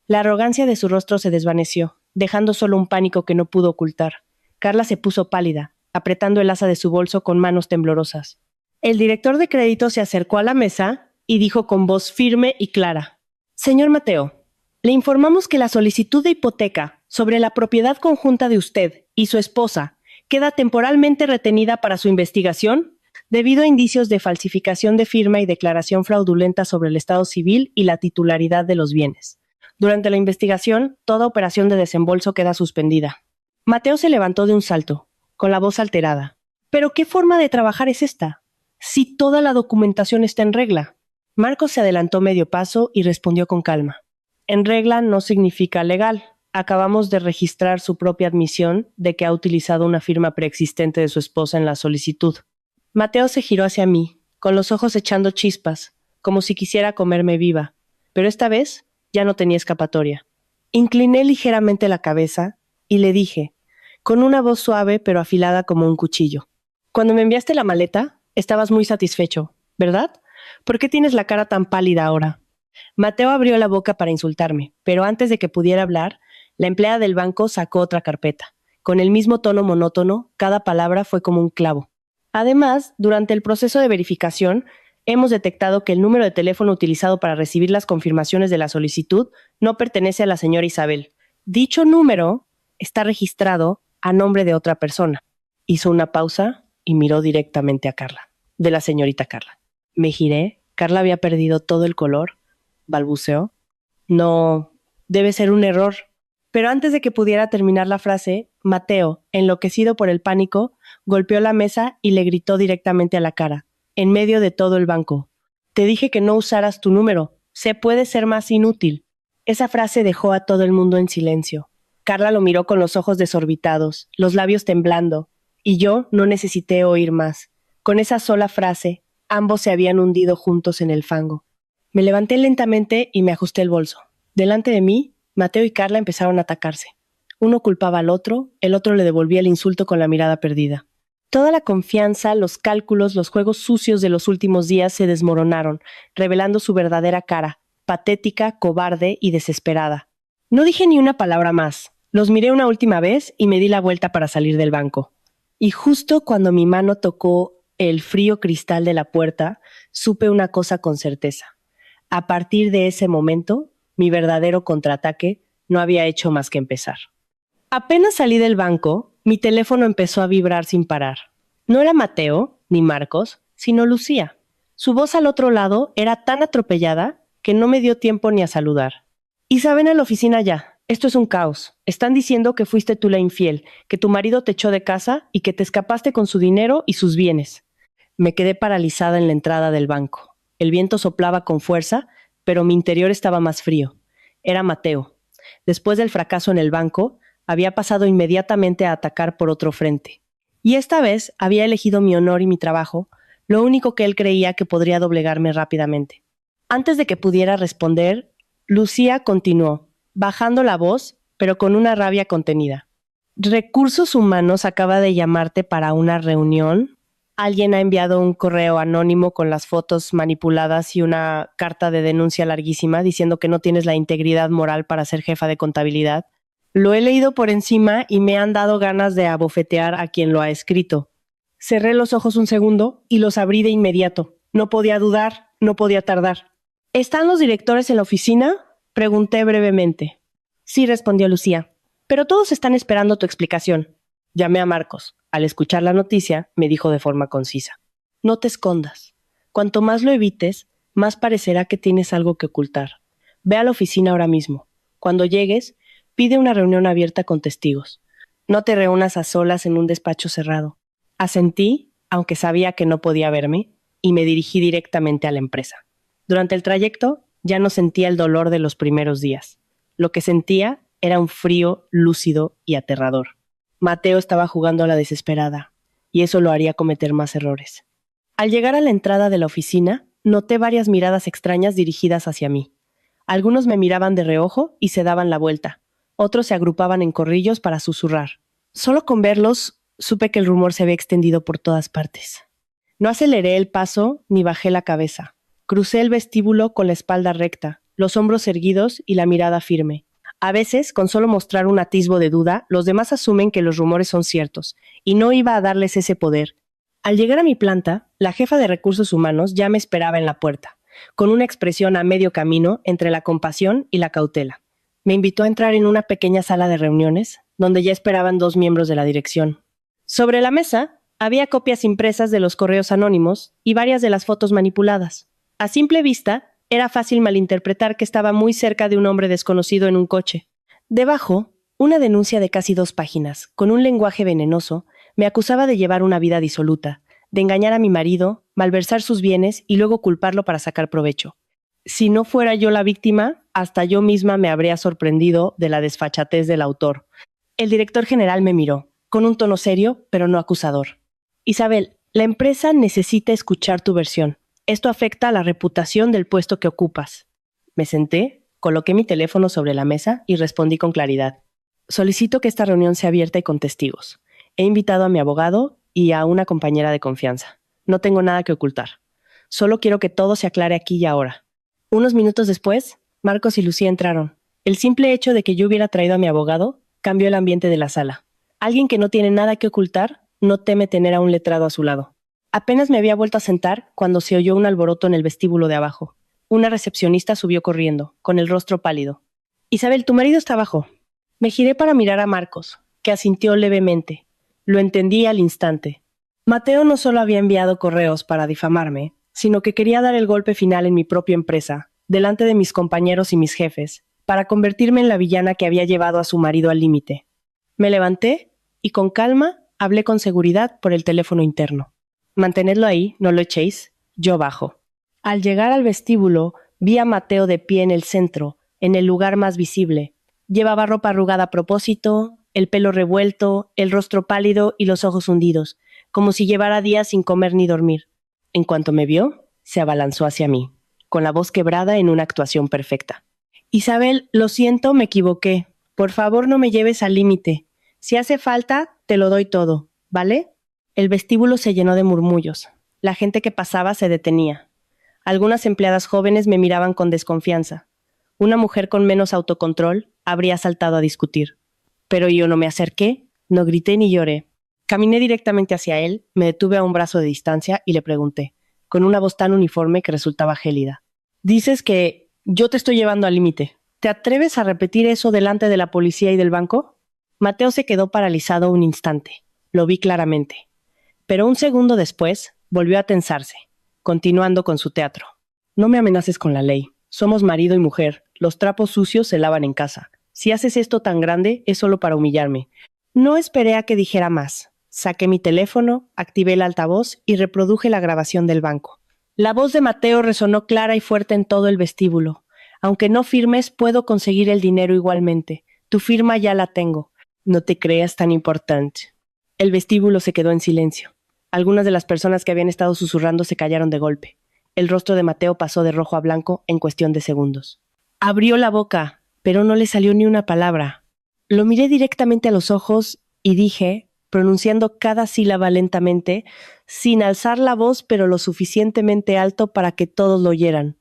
La arrogancia de su rostro se desvaneció, dejando solo un pánico que no pudo ocultar. Carla se puso pálida, apretando el asa de su bolso con manos temblorosas. El director de crédito se acercó a la mesa y dijo con voz firme y clara: «Señor Mateo, le informamos que la solicitud de hipoteca sobre la propiedad conjunta de usted y su esposa queda temporalmente retenida para su investigación debido a indicios de falsificación de firma y declaración fraudulenta sobre el estado civil y la titularidad de los bienes. Durante la investigación, toda operación de desembolso queda suspendida». Mateo se levantó de un salto, con la voz alterada. «¿Pero qué forma de trabajar es esta? Si toda la documentación está en regla». Marcos se adelantó medio paso y respondió con calma: «En regla no significa legal. Acabamos de registrar su propia admisión de que ha utilizado una firma preexistente de su esposa en la solicitud». Mateo se giró hacia mí, con los ojos echando chispas, como si quisiera comerme viva, pero esta vez ya no tenía escapatoria. Incliné ligeramente la cabeza y le dije, con una voz suave pero afilada como un cuchillo: «Cuando me enviaste la maleta, estabas muy satisfecho, ¿verdad? ¿Por qué tienes la cara tan pálida ahora?». Mateo abrió la boca para insultarme, pero antes de que pudiera hablar, la empleada del banco sacó otra carpeta. Con el mismo tono monótono, cada palabra fue como un clavo. Además, durante el proceso de verificación, hemos detectado que el número de teléfono utilizado para recibir las confirmaciones de la solicitud no pertenece a la señora Isabel. Dicho número está registrado a nombre de otra persona. Hizo una pausa y miró directamente a Carla. De la señorita Carla. Me giré. Carla había perdido todo el color. Balbuceó: «No, debe ser un error». Pero antes de que pudiera terminar la frase, Mateo, enloquecido por el pánico, golpeó la mesa y le gritó directamente a la cara, en medio de todo el banco: «Te dije que no usaras tu número. Se puede ser más inútil». Esa frase dejó a todo el mundo en silencio. Carla lo miró con los ojos desorbitados, los labios temblando, y yo no necesité oír más. Con esa sola frase, ambos se habían hundido juntos en el fango. Me levanté lentamente y me ajusté el bolso. Delante de mí, Mateo y Carla empezaron a atacarse. Uno culpaba al otro, el otro le devolvía el insulto con la mirada perdida. Toda la confianza, los cálculos, los juegos sucios de los últimos días se desmoronaron, revelando su verdadera cara, patética, cobarde y desesperada. No dije ni una palabra más. Los miré una última vez y me di la vuelta para salir del banco. Y justo cuando mi mano tocó el frío cristal de la puerta, supe una cosa con certeza. A partir de ese momento, mi verdadero contraataque no había hecho más que empezar. Apenas salí del banco, mi teléfono empezó a vibrar sin parar. No era Mateo, ni Marcos, sino Lucía. Su voz al otro lado era tan atropellada que no me dio tiempo ni a saludar. «Isabel, a la oficina ya. Esto es un caos. Están diciendo que fuiste tú la infiel, que tu marido te echó de casa y que te escapaste con su dinero y sus bienes». Me quedé paralizada en la entrada del banco. El viento soplaba con fuerza, pero mi interior estaba más frío. Era Mateo. Después del fracaso en el banco, había pasado inmediatamente a atacar por otro frente. Y esta vez había elegido mi honor y mi trabajo, lo único que él creía que podría doblegarme rápidamente. Antes de que pudiera responder, Lucía continuó, bajando la voz, pero con una rabia contenida: «Recursos Humanos acaba de llamarte para una reunión. Alguien ha enviado un correo anónimo con las fotos manipuladas y una carta de denuncia larguísima diciendo que no tienes la integridad moral para ser jefa de contabilidad. Lo he leído por encima y me han dado ganas de abofetear a quien lo ha escrito». Cerré los ojos un segundo y los abrí de inmediato. No podía dudar, no podía tardar. «¿Están los directores en la oficina?», pregunté brevemente. «Sí», respondió Lucía, «pero todos están esperando tu explicación». Llamé a Marcos. Al escuchar la noticia, me dijo de forma concisa: «No te escondas. Cuanto más lo evites, más parecerá que tienes algo que ocultar. Ve a la oficina ahora mismo. Cuando llegues, pide una reunión abierta con testigos. No te reúnas a solas en un despacho cerrado». Asentí, aunque sabía que no podía verme, y me dirigí directamente a la empresa. Durante el trayecto, ya no sentía el dolor de los primeros días. Lo que sentía era un frío lúcido y aterrador. Mateo estaba jugando a la desesperada, y eso lo haría cometer más errores. Al llegar a la entrada de la oficina, noté varias miradas extrañas dirigidas hacia mí. Algunos me miraban de reojo y se daban la vuelta. Otros se agrupaban en corrillos para susurrar. Solo con verlos, supe que el rumor se había extendido por todas partes. No aceleré el paso ni bajé la cabeza. Crucé el vestíbulo con la espalda recta, los hombros erguidos y la mirada firme. A veces, con solo mostrar un atisbo de duda, los demás asumen que los rumores son ciertos, y no iba a darles ese poder. Al llegar a mi planta, la jefa de recursos humanos ya me esperaba en la puerta, con una expresión a medio camino entre la compasión y la cautela. Me invitó a entrar en una pequeña sala de reuniones, donde ya esperaban 2 miembros de la dirección. Sobre la mesa, había copias impresas de los correos anónimos y varias de las fotos manipuladas. A simple vista, era fácil malinterpretar que estaba muy cerca de un hombre desconocido en un coche. Debajo, una denuncia de casi 2 páginas, con un lenguaje venenoso, me acusaba de llevar una vida disoluta, de engañar a mi marido, malversar sus bienes y luego culparlo para sacar provecho. Si no fuera yo la víctima, hasta yo misma me habría sorprendido de la desfachatez del autor. El director general me miró, con un tono serio, pero no acusador. Isabel, la empresa necesita escuchar tu versión. Esto afecta a la reputación del puesto que ocupas. Me senté, coloqué mi teléfono sobre la mesa y respondí con claridad. Solicito que esta reunión sea abierta y con testigos. He invitado a mi abogado y a una compañera de confianza. No tengo nada que ocultar. Solo quiero que todo se aclare aquí y ahora. Unos minutos después, Marcos y Lucía entraron. El simple hecho de que yo hubiera traído a mi abogado cambió el ambiente de la sala. Alguien que no tiene nada que ocultar no teme tener a un letrado a su lado. Apenas me había vuelto a sentar cuando se oyó un alboroto en el vestíbulo de abajo. Una recepcionista subió corriendo, con el rostro pálido. Isabel, tu marido está abajo. Me giré para mirar a Marcos, que asintió levemente. Lo entendí al instante. Mateo no solo había enviado correos para difamarme, sino que quería dar el golpe final en mi propia empresa, delante de mis compañeros y mis jefes, para convertirme en la villana que había llevado a su marido al límite. Me levanté y con calma hablé con seguridad por el teléfono interno. Mantenedlo ahí, no lo echéis, yo bajo. Al llegar al vestíbulo, vi a Mateo de pie en el centro, en el lugar más visible. Llevaba ropa arrugada a propósito, el pelo revuelto, el rostro pálido y los ojos hundidos, como si llevara días sin comer ni dormir. En cuanto me vio, se abalanzó hacia mí, con la voz quebrada en una actuación perfecta. Isabel, lo siento, me equivoqué. Por favor, no me lleves al límite. Si hace falta, te lo doy todo, ¿vale? El vestíbulo se llenó de murmullos. La gente que pasaba se detenía. Algunas empleadas jóvenes me miraban con desconfianza. Una mujer con menos autocontrol habría saltado a discutir. Pero yo no me acerqué, no grité ni lloré. Caminé directamente hacia él, me detuve a un brazo de distancia y le pregunté, con una voz tan uniforme que resultaba gélida. Dices que yo te estoy llevando al límite. ¿Te atreves a repetir eso delante de la policía y del banco? Mateo se quedó paralizado un instante. Lo vi claramente. Pero un segundo después, volvió a tensarse, continuando con su teatro. No me amenaces con la ley. Somos marido y mujer. Los trapos sucios se lavan en casa. Si haces esto tan grande, es solo para humillarme. No esperé a que dijera más. Saqué mi teléfono, activé el altavoz y reproduje la grabación del banco. La voz de Mateo resonó clara y fuerte en todo el vestíbulo. Aunque no firmes, puedo conseguir el dinero igualmente. Tu firma ya la tengo. No te creas tan importante. El vestíbulo se quedó en silencio. Algunas de las personas que habían estado susurrando se callaron de golpe. El rostro de Mateo pasó de rojo a blanco en cuestión de segundos. Abrió la boca, pero no le salió ni una palabra. Lo miré directamente a los ojos y dije, pronunciando cada sílaba lentamente, sin alzar la voz pero lo suficientemente alto para que todos lo oyeran.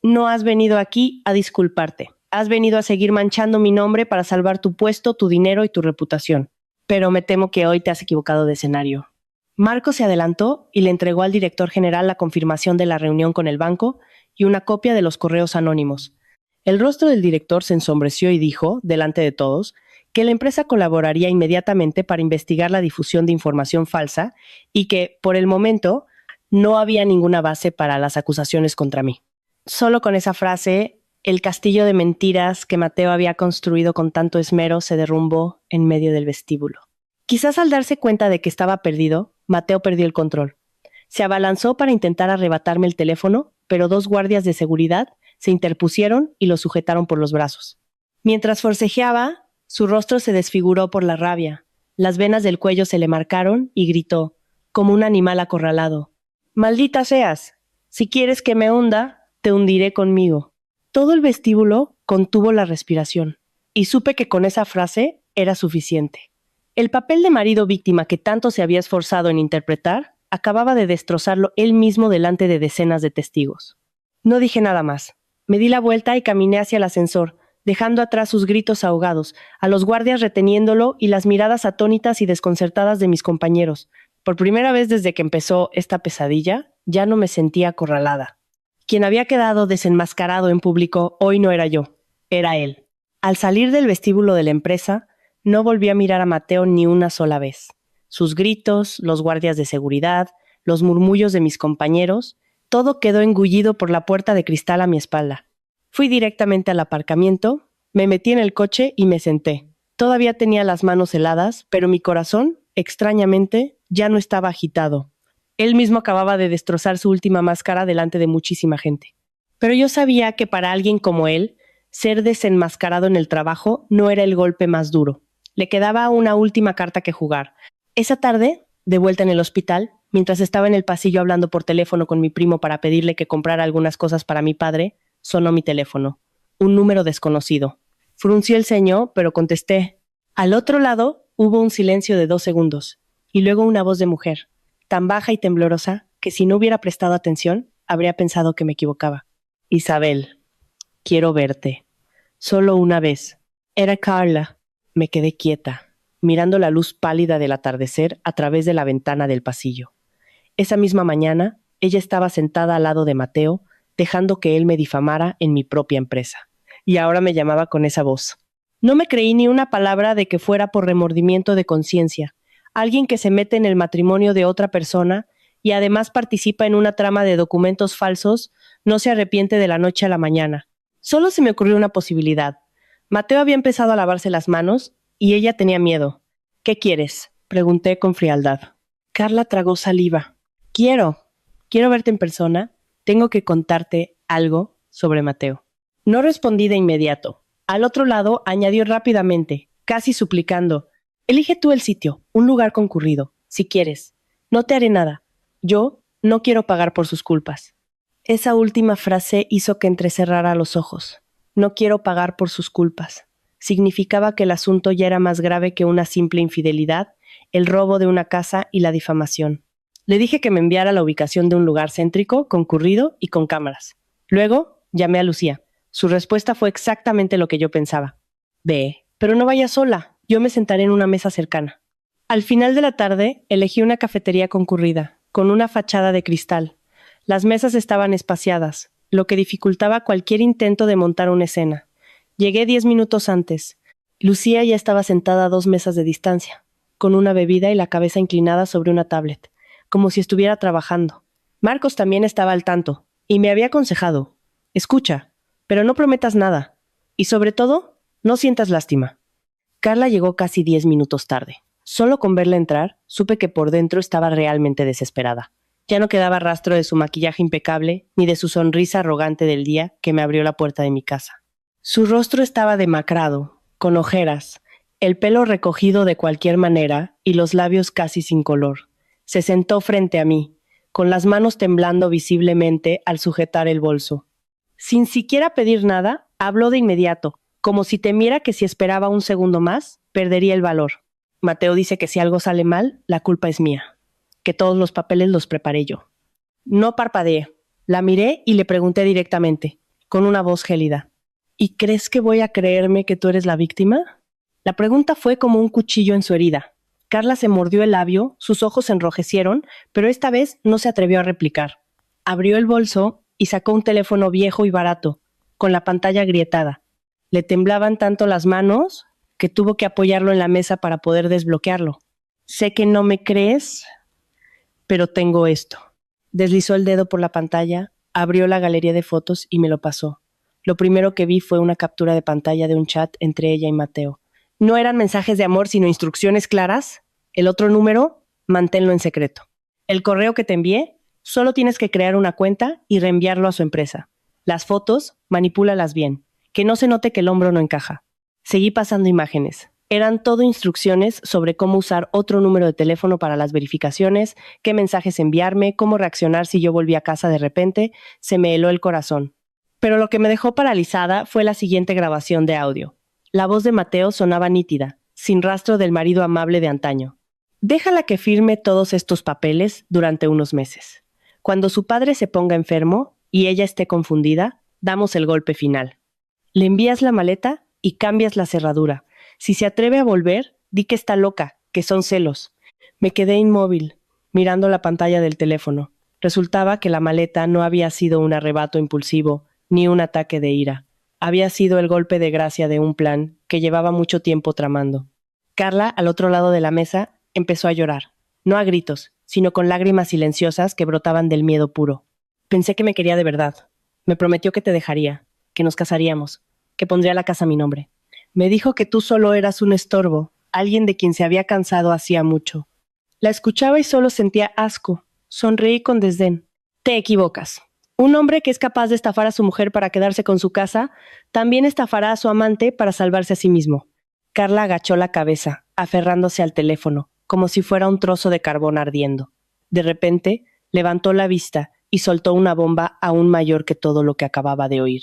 No has venido aquí a disculparte. Has venido a seguir manchando mi nombre para salvar tu puesto, tu dinero y tu reputación. Pero me temo que hoy te has equivocado de escenario. Marco se adelantó y le entregó al director general la confirmación de la reunión con el banco y una copia de los correos anónimos. El rostro del director se ensombreció y dijo, delante de todos, que la empresa colaboraría inmediatamente para investigar la difusión de información falsa y que, por el momento, no había ninguna base para las acusaciones contra mí. Solo con esa frase, el castillo de mentiras que Mateo había construido con tanto esmero se derrumbó en medio del vestíbulo. Quizás al darse cuenta de que estaba perdido, Mateo perdió el control. Se abalanzó para intentar arrebatarme el teléfono, pero 2 guardias de seguridad se interpusieron y lo sujetaron por los brazos. Mientras forcejeaba, su rostro se desfiguró por la rabia. Las venas del cuello se le marcaron y gritó, como un animal acorralado. «¡Maldita seas! Si quieres que me hunda, te hundiré conmigo. Todo el vestíbulo contuvo la respiración, y supe que con esa frase era suficiente. El papel de marido víctima que tanto se había esforzado en interpretar, acababa de destrozarlo él mismo delante de decenas de testigos. No dije nada más. Me di la vuelta y caminé hacia el ascensor, dejando atrás sus gritos ahogados, a los guardias reteniéndolo y las miradas atónitas y desconcertadas de mis compañeros. Por primera vez desde que empezó esta pesadilla, ya no me sentía acorralada. Quien había quedado desenmascarado en público hoy no era yo, era él. Al salir del vestíbulo de la empresa, no volví a mirar a Mateo ni una sola vez. Sus gritos, los guardias de seguridad, los murmullos de mis compañeros, todo quedó engullido por la puerta de cristal a mi espalda. Fui directamente al aparcamiento, me metí en el coche y me senté. Todavía tenía las manos heladas, pero mi corazón, extrañamente, ya no estaba agitado. Él mismo acababa de destrozar su última máscara delante de muchísima gente. Pero yo sabía que para alguien como él, ser desenmascarado en el trabajo no era el golpe más duro. Le quedaba una última carta que jugar. Esa tarde, de vuelta en el hospital, mientras estaba en el pasillo hablando por teléfono con mi primo para pedirle que comprara algunas cosas para mi padre, sonó mi teléfono. Un número desconocido. Fruncí el ceño, pero contesté. Al otro lado hubo un silencio de 2 segundos, y luego una voz de mujer, tan baja y temblorosa que si no hubiera prestado atención, habría pensado que me equivocaba. Isabel, quiero verte. Solo una vez. Era Carla. Me quedé quieta, mirando la luz pálida del atardecer a través de la ventana del pasillo. Esa misma mañana, ella estaba sentada al lado de Mateo, dejando que él me difamara en mi propia empresa. Y ahora me llamaba con esa voz. No me creí ni una palabra de que fuera por remordimiento de conciencia. Alguien que se mete en el matrimonio de otra persona y además participa en una trama de documentos falsos no se arrepiente de la noche a la mañana. Solo se me ocurrió una posibilidad. Mateo había empezado a lavarse las manos y ella tenía miedo. ¿Qué quieres?, pregunté con frialdad. Carla tragó saliva. Quiero verte en persona. Tengo que contarte algo sobre Mateo. No respondí de inmediato. Al otro lado añadió rápidamente, casi suplicando. Elige tú el sitio, un lugar concurrido, si quieres. No te haré nada. Yo no quiero pagar por sus culpas. Esa última frase hizo que entrecerrara los ojos. No quiero pagar por sus culpas. Significaba que el asunto ya era más grave que una simple infidelidad, el robo de una casa y la difamación. Le dije que me enviara la ubicación de un lugar céntrico, concurrido y con cámaras. Luego llamé a Lucía. Su respuesta fue exactamente lo que yo pensaba. Ve, pero no vayas sola. Yo me sentaré en una mesa cercana. Al final de la tarde, elegí una cafetería concurrida, con una fachada de cristal. Las mesas estaban espaciadas, lo que dificultaba cualquier intento de montar una escena. Llegué 10 minutos antes. Lucía ya estaba sentada a 2 mesas de distancia, con una bebida y la cabeza inclinada sobre una tablet, como si estuviera trabajando. Marcos también estaba al tanto, y me había aconsejado. Escucha, pero no prometas nada. Y sobre todo, no sientas lástima. Carla llegó casi 10 minutos tarde. Solo con verla entrar, supe que por dentro estaba realmente desesperada. Ya no quedaba rastro de su maquillaje impecable, ni de su sonrisa arrogante del día que me abrió la puerta de mi casa. Su rostro estaba demacrado, con ojeras, el pelo recogido de cualquier manera y los labios casi sin color. Se sentó frente a mí, con las manos temblando visiblemente al sujetar el bolso. Sin siquiera pedir nada, habló de inmediato, como si temiera que si esperaba un segundo más, perdería el valor. Mateo dice que si algo sale mal, la culpa es mía, que todos los papeles los preparé yo. No parpadeé. La miré y le pregunté directamente, con una voz gélida. ¿Y crees que voy a creerme que tú eres la víctima? La pregunta fue como un cuchillo en su herida. Carla se mordió el labio, sus ojos se enrojecieron, pero esta vez no se atrevió a replicar. Abrió el bolso y sacó un teléfono viejo y barato, con la pantalla agrietada. Le temblaban tanto las manos que tuvo que apoyarlo en la mesa para poder desbloquearlo. Sé que no me crees, pero tengo esto. Deslizó el dedo por la pantalla, abrió la galería de fotos y me lo pasó. Lo primero que vi fue una captura de pantalla de un chat entre ella y Mateo. No eran mensajes de amor, sino instrucciones claras. El otro número, manténlo en secreto. El correo que te envié, solo tienes que crear una cuenta y reenviarlo a su empresa. Las fotos, manipúlalas bien, que no se note que el hombro no encaja. Seguí pasando imágenes. Eran todo instrucciones sobre cómo usar otro número de teléfono para las verificaciones, qué mensajes enviarme, cómo reaccionar si yo volví a casa de repente. Se me heló el corazón. Pero lo que me dejó paralizada fue la siguiente grabación de audio. La voz de Mateo sonaba nítida, sin rastro del marido amable de antaño. Déjala que firme todos estos papeles durante unos meses. Cuando su padre se ponga enfermo y ella esté confundida, damos el golpe final. Le envías la maleta y cambias la cerradura. Si se atreve a volver, di que está loca, que son celos. Me quedé inmóvil, mirando la pantalla del teléfono. Resultaba que la maleta no había sido un arrebato impulsivo, ni un ataque de ira. Había sido el golpe de gracia de un plan que llevaba mucho tiempo tramando. Carla, al otro lado de la mesa, empezó a llorar. No a gritos, sino con lágrimas silenciosas que brotaban del miedo puro. Pensé que me quería de verdad. Me prometió que te dejaría, que nos casaríamos, que pondría la casa a mi nombre. Me dijo que tú solo eras un estorbo, alguien de quien se había cansado hacía mucho. La escuchaba y solo sentía asco. Sonreí con desdén. Te equivocas. Un hombre que es capaz de estafar a su mujer para quedarse con su casa, también estafará a su amante para salvarse a sí mismo. Carla agachó la cabeza, aferrándose al teléfono, como si fuera un trozo de carbón ardiendo. De repente, levantó la vista y soltó una bomba aún mayor que todo lo que acababa de oír.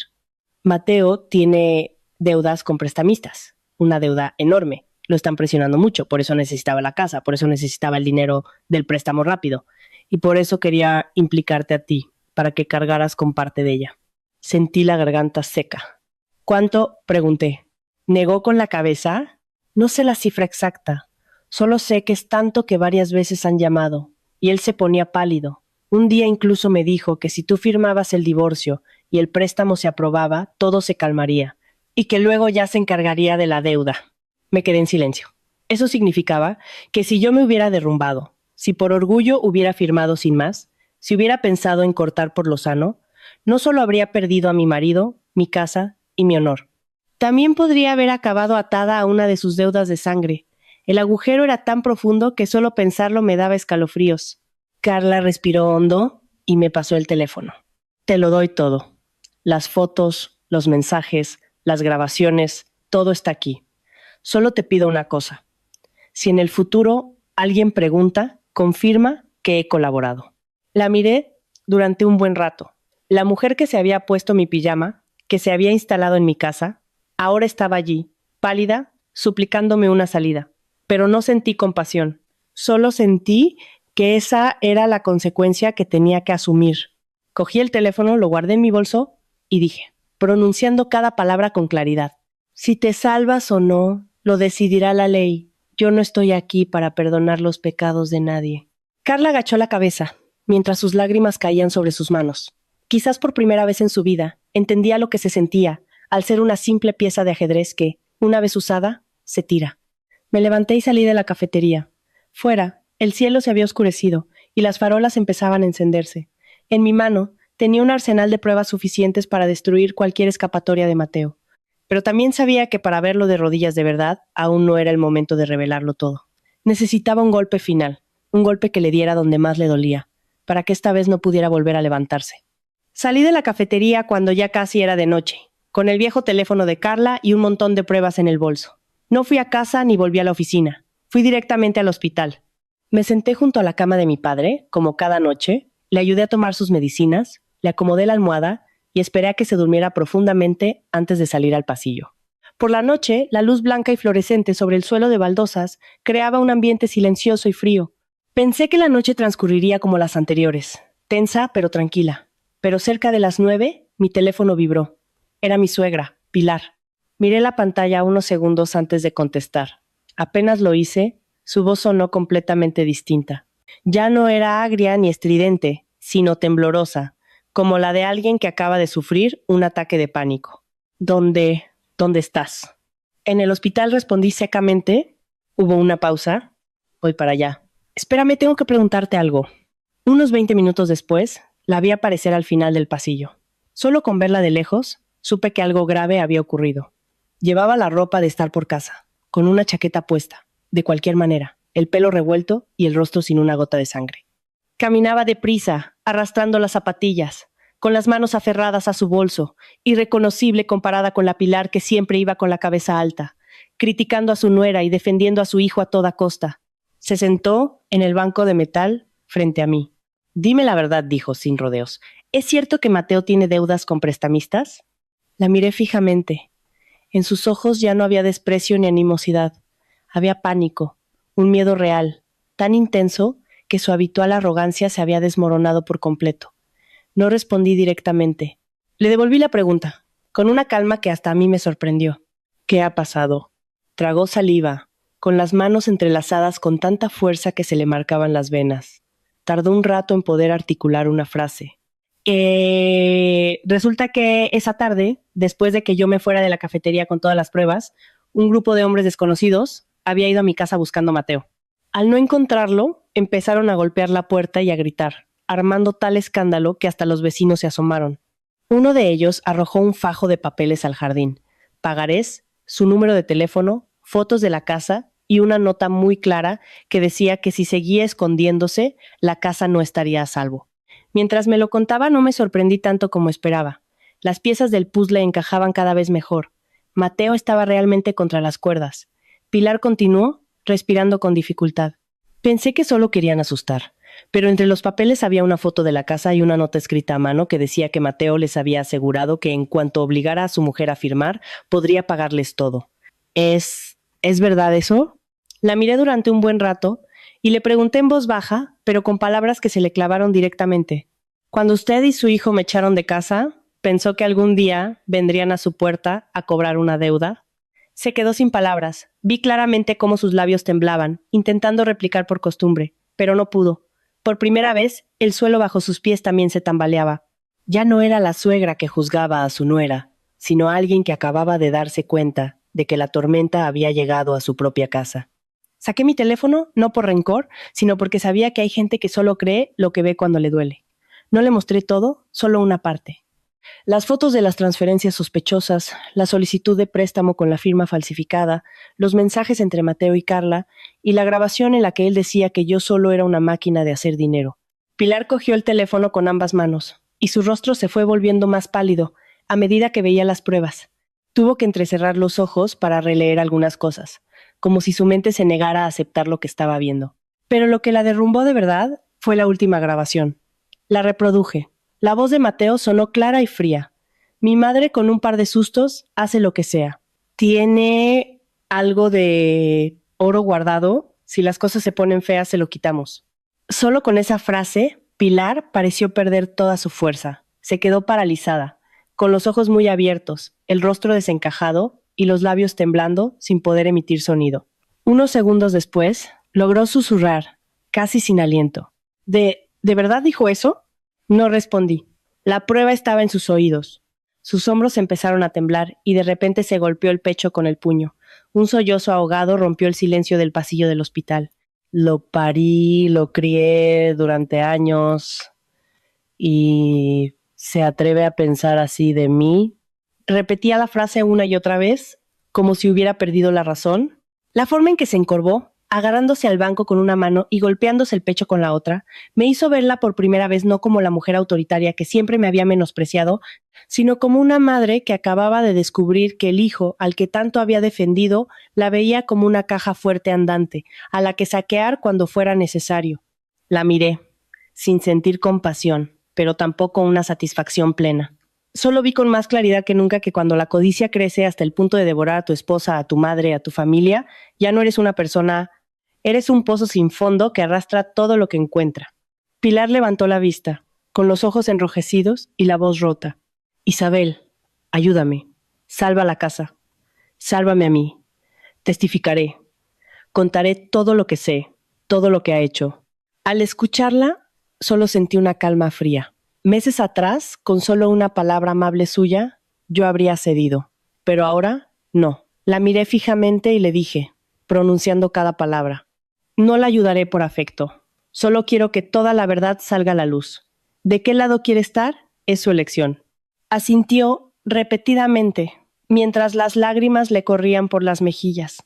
Mateo tiene deudas con prestamistas, una deuda enorme. Lo están presionando mucho, por eso necesitaba la casa, por eso necesitaba el dinero del préstamo rápido, y por eso quería implicarte a ti, para que cargaras con parte de ella. Sentí la garganta seca. ¿Cuánto? Pregunté. ¿Negó con la cabeza? No sé la cifra exacta. Solo sé que es tanto que varias veces han llamado, y él se ponía pálido. Un día incluso me dijo que si tú firmabas el divorcio y el préstamo se aprobaba, todo se calmaría, y que luego ya se encargaría de la deuda. Me quedé en silencio. Eso significaba que si yo me hubiera derrumbado, si por orgullo hubiera firmado sin más, si hubiera pensado en cortar por lo sano, no solo habría perdido a mi marido, mi casa y mi honor. También podría haber acabado atada a una de sus deudas de sangre. El agujero era tan profundo que solo pensarlo me daba escalofríos. Carla respiró hondo y me pasó el teléfono. Te lo doy todo. Las fotos, los mensajes, las grabaciones, todo está aquí. Solo te pido una cosa. Si en el futuro alguien pregunta, confirma que he colaborado. La miré durante un buen rato. La mujer que se había puesto mi pijama, que se había instalado en mi casa, ahora estaba allí, pálida, suplicándome una salida. Pero no sentí compasión. Solo sentí que esa era la consecuencia que tenía que asumir. Cogí el teléfono, lo guardé en mi bolso y dije, pronunciando cada palabra con claridad: si te salvas o no, lo decidirá la ley. Yo no estoy aquí para perdonar los pecados de nadie. Carla agachó la cabeza, mientras sus lágrimas caían sobre sus manos. Quizás por primera vez en su vida, entendía lo que se sentía al ser una simple pieza de ajedrez que, una vez usada, se tira. Me levanté y salí de la cafetería. Fuera, el cielo se había oscurecido y las farolas empezaban a encenderse. En mi mano tenía un arsenal de pruebas suficientes para destruir cualquier escapatoria de Mateo. Pero también sabía que para verlo de rodillas de verdad, aún no era el momento de revelarlo todo. Necesitaba un golpe final, un golpe que le diera donde más le dolía, para que esta vez no pudiera volver a levantarse. Salí de la cafetería cuando ya casi era de noche, con el viejo teléfono de Carla y un montón de pruebas en el bolso. No fui a casa ni volví a la oficina. Fui directamente al hospital. Me senté junto a la cama de mi padre, como cada noche, le ayudé a tomar sus medicinas, le acomodé la almohada y esperé a que se durmiera profundamente antes de salir al pasillo. Por la noche, la luz blanca y fluorescente sobre el suelo de baldosas creaba un ambiente silencioso y frío. Pensé que la noche transcurriría como las anteriores, tensa pero tranquila. Pero cerca de las 9, mi teléfono vibró. Era mi suegra, Pilar. Miré la pantalla unos segundos antes de contestar. Apenas lo hice, su voz sonó completamente distinta. Ya no era agria ni estridente, sino temblorosa, como la de alguien que acaba de sufrir un ataque de pánico. ¿Dónde estás? En el hospital, respondí secamente. Hubo una pausa. Voy para allá. Espérame, tengo que preguntarte algo. Unos 20 minutos después, la vi aparecer al final del pasillo. Solo con verla de lejos, supe que algo grave había ocurrido. Llevaba la ropa de estar por casa, con una chaqueta puesta, de cualquier manera, el pelo revuelto y el rostro sin una gota de sangre. Caminaba deprisa, arrastrando las zapatillas, con las manos aferradas a su bolso, irreconocible comparada con la Pilar que siempre iba con la cabeza alta. criticando a su nuera y defendiendo a su hijo a toda costa. Se sentó en el banco de metal frente a mí. Dime la verdad, dijo, sin rodeos. ¿Es cierto que Mateo tiene deudas con prestamistas? La miré fijamente. En sus ojos ya no había desprecio ni animosidad. Había pánico, un miedo real, tan intenso que su habitual arrogancia se había desmoronado por completo. No respondí directamente. Le devolví la pregunta, con una calma que hasta a mí me sorprendió. ¿Qué ha pasado? Tragó saliva, con las manos entrelazadas con tanta fuerza que se le marcaban las venas. Tardó un rato en poder articular una frase. Resulta que esa tarde, después de que yo me fuera de la cafetería con todas las pruebas, un grupo de hombres desconocidos había ido a mi casa buscando a Mateo. Al no encontrarlo, empezaron a golpear la puerta y a gritar, armando tal escándalo que hasta los vecinos se asomaron. Uno de ellos arrojó un fajo de papeles al jardín, pagarés, su número de teléfono, fotos de la casa y una nota muy clara que decía que si seguía escondiéndose, la casa no estaría a salvo. Mientras me lo contaba no me sorprendí tanto como esperaba. Las piezas del puzzle encajaban cada vez mejor. Mateo estaba realmente contra las cuerdas. Pilar continuó, respirando con dificultad. Pensé que solo querían asustar, pero entre los papeles había una foto de la casa y una nota escrita a mano que decía que Mateo les había asegurado que en cuanto obligara a su mujer a firmar, podría pagarles todo. ¿Es verdad eso? La miré durante un buen rato y le pregunté en voz baja, pero con palabras que se le clavaron directamente. Cuando usted y su hijo me echaron de casa, ¿pensó que algún día vendrían a su puerta a cobrar una deuda? Se quedó sin palabras. Vi claramente cómo sus labios temblaban, intentando replicar por costumbre, pero no pudo. Por primera vez, el suelo bajo sus pies también se tambaleaba. Ya no era la suegra que juzgaba a su nuera, sino alguien que acababa de darse cuenta de que la tormenta había llegado a su propia casa. Saqué mi teléfono, no por rencor, sino porque sabía que hay gente que solo cree lo que ve cuando le duele. No le mostré todo, solo una parte. Las fotos de las transferencias sospechosas, la solicitud de préstamo con la firma falsificada, los mensajes entre Mateo y Carla, y la grabación en la que él decía que yo solo era una máquina de hacer dinero. Pilar cogió el teléfono con ambas manos, y su rostro se fue volviendo más pálido a medida que veía las pruebas. Tuvo que entrecerrar los ojos para releer algunas cosas, como si su mente se negara a aceptar lo que estaba viendo. Pero lo que la derrumbó de verdad fue la última grabación. La reproduje. La voz de Mateo sonó clara y fría. Mi madre, con un par de sustos, hace lo que sea. ¿Tiene algo de oro guardado? Si las cosas se ponen feas, se lo quitamos. Solo con esa frase, Pilar pareció perder toda su fuerza. Se quedó paralizada, con los ojos muy abiertos, el rostro desencajado y los labios temblando sin poder emitir sonido. Unos segundos después, logró susurrar, casi sin aliento. ¿De verdad dijo eso? No respondí. La prueba estaba en sus oídos. Sus hombros empezaron a temblar y de repente se golpeó el pecho con el puño. Un sollozo ahogado rompió el silencio del pasillo del hospital. Lo parí, lo crié durante años y se atreve a pensar así de mí. Repetía la frase una y otra vez, como si hubiera perdido la razón. La forma en que se encorvó, agarrándose al banco con una mano y golpeándose el pecho con la otra, me hizo verla por primera vez no como la mujer autoritaria que siempre me había menospreciado, sino como una madre que acababa de descubrir que el hijo, al que tanto había defendido, la veía como una caja fuerte andante, a la que saquear cuando fuera necesario. La miré, sin sentir compasión, pero tampoco una satisfacción plena. Solo vi con más claridad que nunca que cuando la codicia crece hasta el punto de devorar a tu esposa, a tu madre, a tu familia, ya no eres una persona. Eres un pozo sin fondo que arrastra todo lo que encuentra. Pilar levantó la vista, con los ojos enrojecidos y la voz rota. Isabel, ayúdame. Salva la casa. Sálvame a mí. Testificaré. Contaré todo lo que sé, todo lo que ha hecho. Al escucharla, solo sentí una calma fría. Meses atrás, con solo una palabra amable suya, yo habría cedido. Pero ahora, no. La miré fijamente y le dije, pronunciando cada palabra: no la ayudaré por afecto. Solo quiero que toda la verdad salga a la luz. ¿De qué lado quiere estar? Es su elección. Asintió repetidamente, mientras las lágrimas le corrían por las mejillas.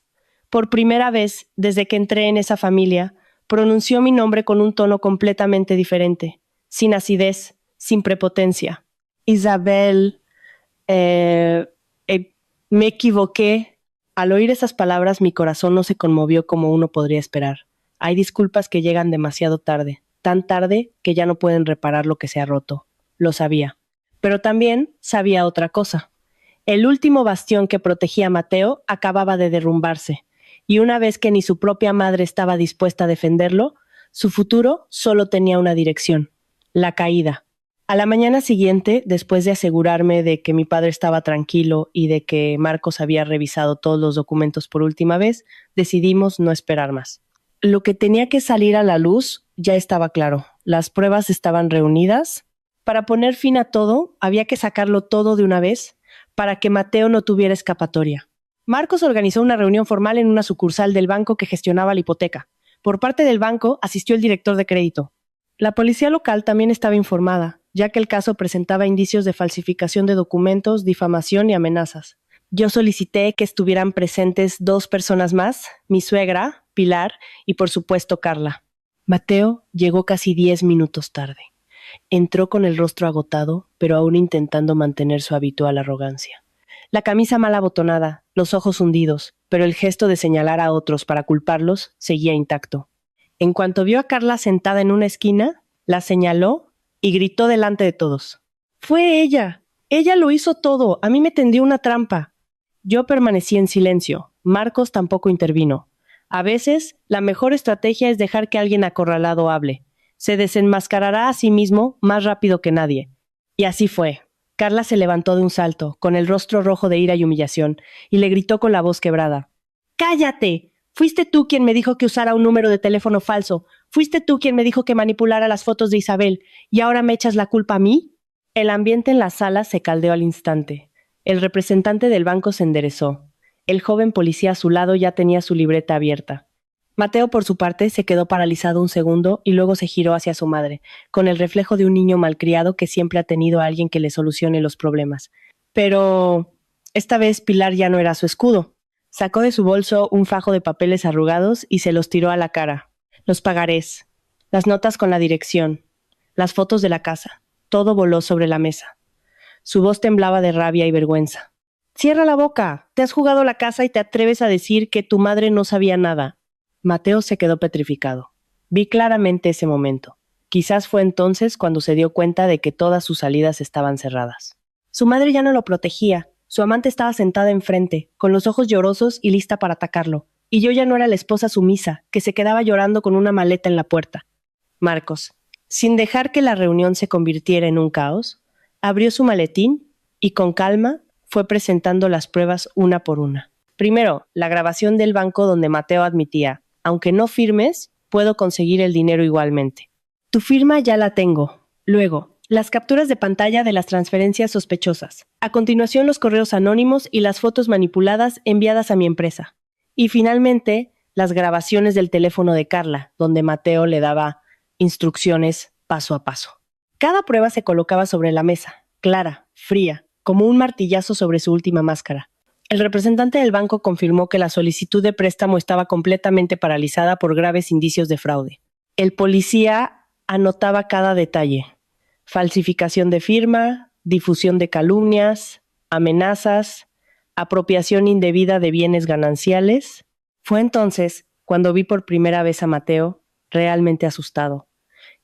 Por primera vez, desde que entré en esa familia, pronunció mi nombre con un tono completamente diferente, sin acidez, sin prepotencia. Isabel, me equivoqué. Al oír esas palabras, mi corazón no se conmovió como uno podría esperar. Hay disculpas que llegan demasiado tarde, tan tarde que ya no pueden reparar lo que se ha roto. Lo sabía. Pero también sabía otra cosa. El último bastión que protegía a Mateo acababa de derrumbarse, y una vez que ni su propia madre estaba dispuesta a defenderlo, su futuro solo tenía una dirección: la caída. A la mañana siguiente, después de asegurarme de que mi padre estaba tranquilo y de que Marcos había revisado todos los documentos por última vez, decidimos no esperar más. Lo que tenía que salir a la luz ya estaba claro. Las pruebas estaban reunidas. Para poner fin a todo, había que sacarlo todo de una vez para que Mateo no tuviera escapatoria. Marcos organizó una reunión formal en una sucursal del banco que gestionaba la hipoteca. Por parte del banco asistió el director de crédito. La policía local también estaba informada, ya que el caso presentaba indicios de falsificación de documentos, difamación y amenazas. Yo solicité que estuvieran presentes 2 personas más, mi suegra, Pilar, y por supuesto Carla. Mateo llegó casi 10 minutos tarde. Entró con el rostro agotado, pero aún intentando mantener su habitual arrogancia. La camisa mal abotonada, los ojos hundidos, pero el gesto de señalar a otros para culparlos seguía intacto. En cuanto vio a Carla sentada en una esquina, la señaló y gritó delante de todos: «¡Fue ella! ¡Ella lo hizo todo! ¡A mí me tendió una trampa!». Yo permanecí en silencio. Marcos tampoco intervino. A veces, la mejor estrategia es dejar que alguien acorralado hable. Se desenmascarará a sí mismo más rápido que nadie. Y así fue. Carla se levantó de un salto, con el rostro rojo de ira y humillación, y le gritó con la voz quebrada: «¡Cállate! Fuiste tú quien me dijo que usara un número de teléfono falso. Fuiste tú quien me dijo que manipulara las fotos de Isabel. ¿Y ahora me echas la culpa a mí?». El ambiente en la sala se caldeó al instante. El representante del banco se enderezó. El joven policía a su lado ya tenía su libreta abierta. Mateo, por su parte, se quedó paralizado un segundo y luego se giró hacia su madre, con el reflejo de un niño malcriado que siempre ha tenido a alguien que le solucione los problemas. Pero esta vez Pilar ya no era su escudo. Sacó de su bolso un fajo de papeles arrugados y se los tiró a la cara. Los pagarés, las notas con la dirección, las fotos de la casa, todo voló sobre la mesa. Su voz temblaba de rabia y vergüenza. «¡Cierra la boca! Te has jugado la casa y te atreves a decir que tu madre no sabía nada». Mateo se quedó petrificado. Vi claramente ese momento. Quizás fue entonces cuando se dio cuenta de que todas sus salidas estaban cerradas. Su madre ya no lo protegía. Su amante estaba sentada enfrente, con los ojos llorosos y lista para atacarlo. Y yo ya no era la esposa sumisa, que se quedaba llorando con una maleta en la puerta. Marcos, sin dejar que la reunión se convirtiera en un caos, abrió su maletín y con calma fue presentando las pruebas una por una. Primero, la grabación del banco donde Mateo admitía: «Aunque no firmes, puedo conseguir el dinero igualmente». «Tu firma ya la tengo». Luego, las capturas de pantalla de las transferencias sospechosas. A continuación, los correos anónimos y las fotos manipuladas enviadas a mi empresa. Y finalmente, las grabaciones del teléfono de Carla, donde Mateo le daba instrucciones paso a paso. Cada prueba se colocaba sobre la mesa, clara, fría, como un martillazo sobre su última máscara. El representante del banco confirmó que la solicitud de préstamo estaba completamente paralizada por graves indicios de fraude. El policía anotaba cada detalle: falsificación de firma, difusión de calumnias, amenazas, apropiación indebida de bienes gananciales. Fue entonces cuando vi por primera vez a Mateo realmente asustado.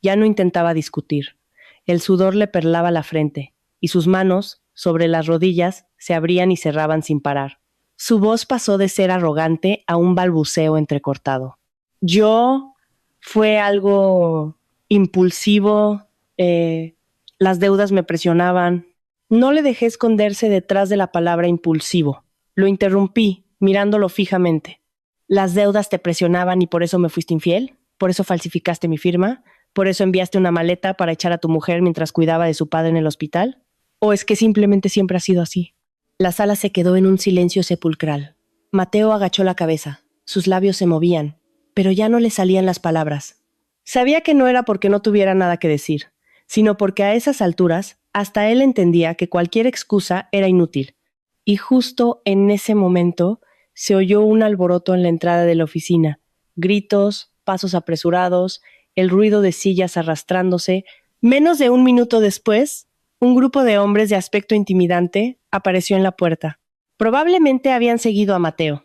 Ya no intentaba discutir. El sudor le perlaba la frente y sus manos, sobre las rodillas, se abrían y cerraban sin parar. Su voz pasó de ser arrogante a un balbuceo entrecortado. Yo fue algo impulsivo, las deudas me presionaban. No le dejé esconderse detrás de la palabra impulsivo. Lo interrumpí, mirándolo fijamente. ¿Las deudas te presionaban y por eso me fuiste infiel? ¿Por eso falsificaste mi firma? ¿Por eso enviaste una maleta para echar a tu mujer mientras cuidaba de su padre en el hospital? ¿O es que simplemente siempre ha sido así? La sala se quedó en un silencio sepulcral. Mateo agachó la cabeza. Sus labios se movían, pero ya no le salían las palabras. Sabía que no era porque no tuviera nada que decir, sino porque a esas alturas hasta él entendía que cualquier excusa era inútil. Y justo en ese momento se oyó un alboroto en la entrada de la oficina. Gritos, pasos apresurados, el ruido de sillas arrastrándose. Menos de un minuto después, un grupo de hombres de aspecto intimidante apareció en la puerta. Probablemente habían seguido a Mateo.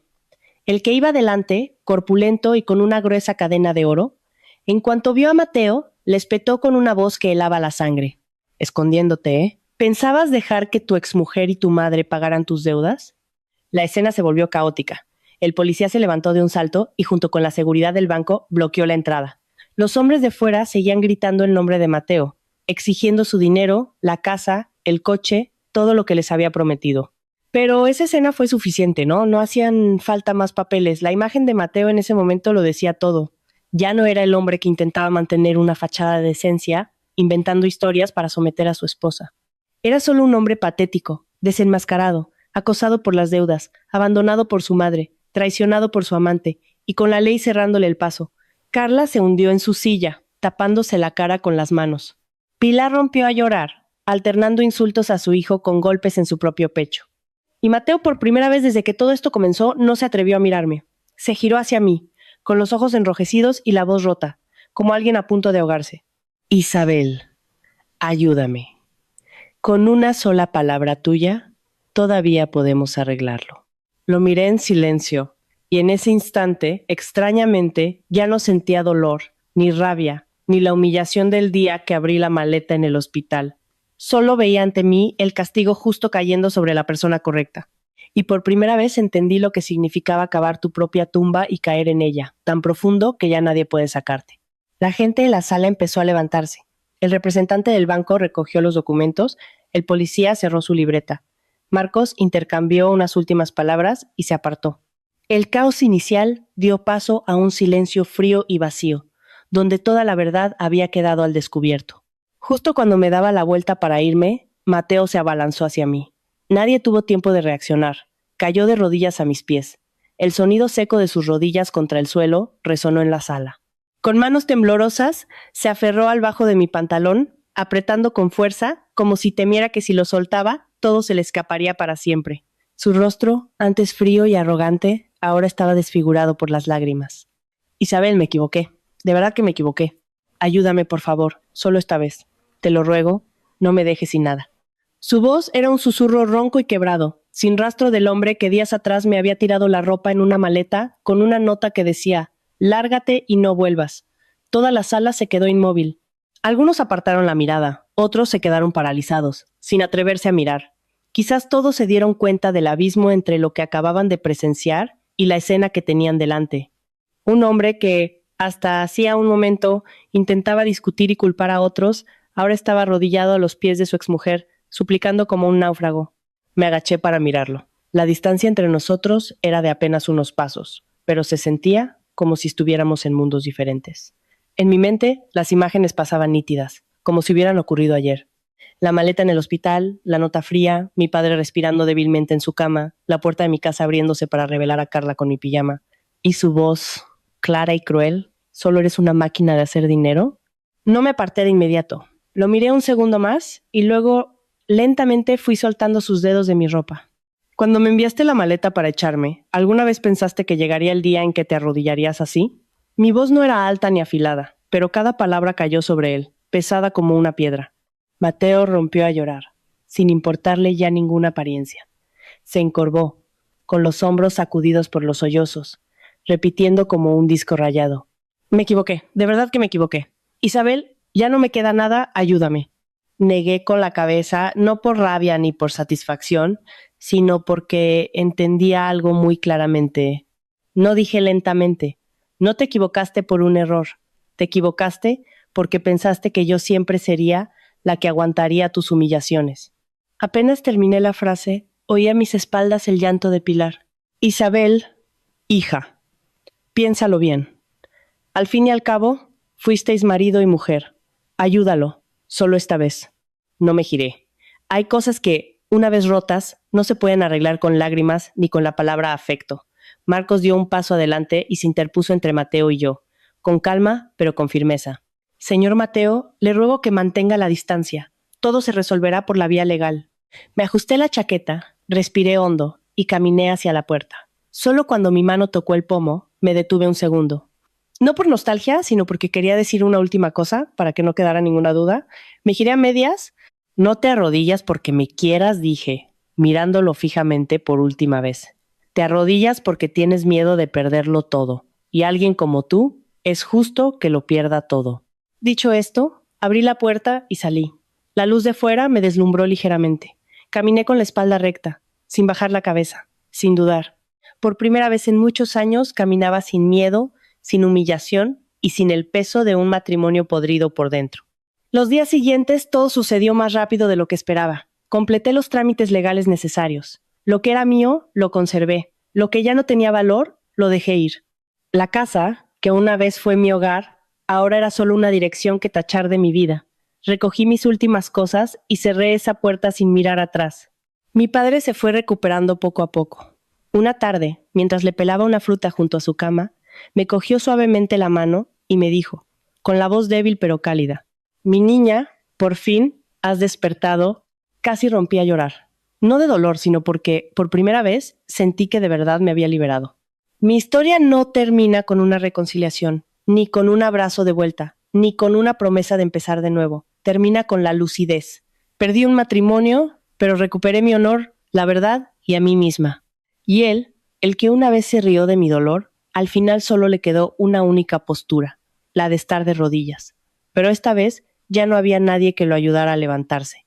El que iba delante, corpulento y con una gruesa cadena de oro, en cuanto vio a Mateo, le espetó con una voz que helaba la sangre. Escondiéndote, ¿eh? ¿Pensabas dejar que tu exmujer y tu madre pagaran tus deudas? La escena se volvió caótica. El policía se levantó de un salto y junto con la seguridad del banco bloqueó la entrada. Los hombres de fuera seguían gritando el nombre de Mateo, exigiendo su dinero, la casa, el coche, todo lo que les había prometido. Pero esa escena fue suficiente, ¿no? No hacían falta más papeles. La imagen de Mateo en ese momento lo decía todo. Ya no era el hombre que intentaba mantener una fachada de decencia, inventando historias para someter a su esposa. Era solo un hombre patético, desenmascarado, acosado por las deudas, abandonado por su madre, traicionado por su amante, y con la ley cerrándole el paso. Carla se hundió en su silla, tapándose la cara con las manos. Pilar rompió a llorar, alternando insultos a su hijo con golpes en su propio pecho. Y Mateo, por primera vez desde que todo esto comenzó, no se atrevió a mirarme. Se giró hacia mí, con los ojos enrojecidos y la voz rota, como alguien a punto de ahogarse. Isabel, ayúdame. Con una sola palabra tuya, todavía podemos arreglarlo. Lo miré en silencio, y en ese instante, extrañamente, ya no sentía dolor, ni rabia, ni la humillación del día que abrí la maleta en el hospital. Solo veía ante mí el castigo justo cayendo sobre la persona correcta. Y por primera vez entendí lo que significaba cavar tu propia tumba y caer en ella, tan profundo que ya nadie puede sacarte. La gente en la sala empezó a levantarse. El representante del banco recogió los documentos, el policía cerró su libreta. Marcos intercambió unas últimas palabras y se apartó. El caos inicial dio paso a un silencio frío y vacío, donde toda la verdad había quedado al descubierto. Justo cuando me daba la vuelta para irme, Mateo se abalanzó hacia mí. Nadie tuvo tiempo de reaccionar. Cayó de rodillas a mis pies. El sonido seco de sus rodillas contra el suelo resonó en la sala. Con manos temblorosas, se aferró al bajo de mi pantalón, apretando con fuerza, como si temiera que si lo soltaba, todo se le escaparía para siempre. Su rostro, antes frío y arrogante, ahora estaba desfigurado por las lágrimas. Isabel, me equivoqué. De verdad que me equivoqué. Ayúdame, por favor, solo esta vez. Te lo ruego, no me dejes sin nada. Su voz era un susurro ronco y quebrado, sin rastro del hombre que días atrás me había tirado la ropa en una maleta con una nota que decía: «Lárgate y no vuelvas». Toda la sala se quedó inmóvil. Algunos apartaron la mirada, otros se quedaron paralizados, sin atreverse a mirar. Quizás todos se dieron cuenta del abismo entre lo que acababan de presenciar y la escena que tenían delante. Un hombre que, hasta hacía un momento, intentaba discutir y culpar a otros, ahora estaba arrodillado a los pies de su exmujer, suplicando como un náufrago. Me agaché para mirarlo. La distancia entre nosotros era de apenas unos pasos, pero se sentía como si estuviéramos en mundos diferentes. En mi mente, las imágenes pasaban nítidas, como si hubieran ocurrido ayer. La maleta en el hospital, la nota fría, mi padre respirando débilmente en su cama, la puerta de mi casa abriéndose para revelar a Carla con mi pijama, y su voz, clara y cruel: ¿solo eres una máquina de hacer dinero? No me aparté de inmediato. Lo miré un segundo más y luego lentamente fui soltando sus dedos de mi ropa. Cuando me enviaste la maleta para echarme, ¿alguna vez pensaste que llegaría el día en que te arrodillarías así? Mi voz no era alta ni afilada, pero cada palabra cayó sobre él, pesada como una piedra. Mateo rompió a llorar, sin importarle ya ninguna apariencia. Se encorvó, con los hombros sacudidos por los sollozos, repitiendo como un disco rayado: «Me equivoqué, de verdad que me equivoqué. Isabel, ya no me queda nada, ayúdame». Negué con la cabeza, no por rabia ni por satisfacción, sino porque entendía algo muy claramente. No dije lentamente: «No te equivocaste por un error. Te equivocaste porque pensaste que yo siempre sería la que aguantaría tus humillaciones». Apenas terminé la frase, oí a mis espaldas el llanto de Pilar. «Isabel, hija, piénsalo bien. Al fin y al cabo, fuisteis marido y mujer. Ayúdalo, solo esta vez». No me giré. Hay cosas que, una vez rotas, no se pueden arreglar con lágrimas ni con la palabra afecto. Marcos dio un paso adelante y se interpuso entre Mateo y yo, con calma, pero con firmeza. «Señor Mateo, le ruego que mantenga la distancia. Todo se resolverá por la vía legal». Me ajusté la chaqueta, respiré hondo y caminé hacia la puerta. Solo cuando mi mano tocó el pomo, me detuve un segundo. No por nostalgia, sino porque quería decir una última cosa, para que no quedara ninguna duda. Me giré a medias. «No te arrodillas porque me quieras», dije. mirándolo fijamente por última vez. Te arrodillas porque tienes miedo de perderlo todo, y alguien como tú es justo que lo pierda todo. Dicho esto, abrí la puerta y salí. La luz de fuera me deslumbró ligeramente. Caminé con la espalda recta, sin bajar la cabeza, sin dudar. Por primera vez en muchos años caminaba sin miedo, sin humillación y sin el peso de un matrimonio podrido por dentro. Los días siguientes todo sucedió más rápido de lo que esperaba. Completé los trámites legales necesarios. Lo que era mío, lo conservé. Lo que ya no tenía valor, lo dejé ir. La casa, que una vez fue mi hogar, ahora era solo una dirección que tachar de mi vida. Recogí mis últimas cosas y cerré esa puerta sin mirar atrás. Mi padre se fue recuperando poco a poco. Una tarde, mientras le pelaba una fruta junto a su cama, me cogió suavemente la mano y me dijo, con la voz débil pero cálida, «Mi niña, por fin, has despertado». Casi rompí a llorar. No de dolor, sino porque, por primera vez, sentí que de verdad me había liberado. Mi historia no termina con una reconciliación, ni con un abrazo de vuelta, ni con una promesa de empezar de nuevo. Termina con la lucidez. Perdí un matrimonio, pero recuperé mi honor, la verdad y a mí misma. Y él, el que una vez se rió de mi dolor, al final solo le quedó una única postura, la de estar de rodillas. Pero esta vez ya no había nadie que lo ayudara a levantarse.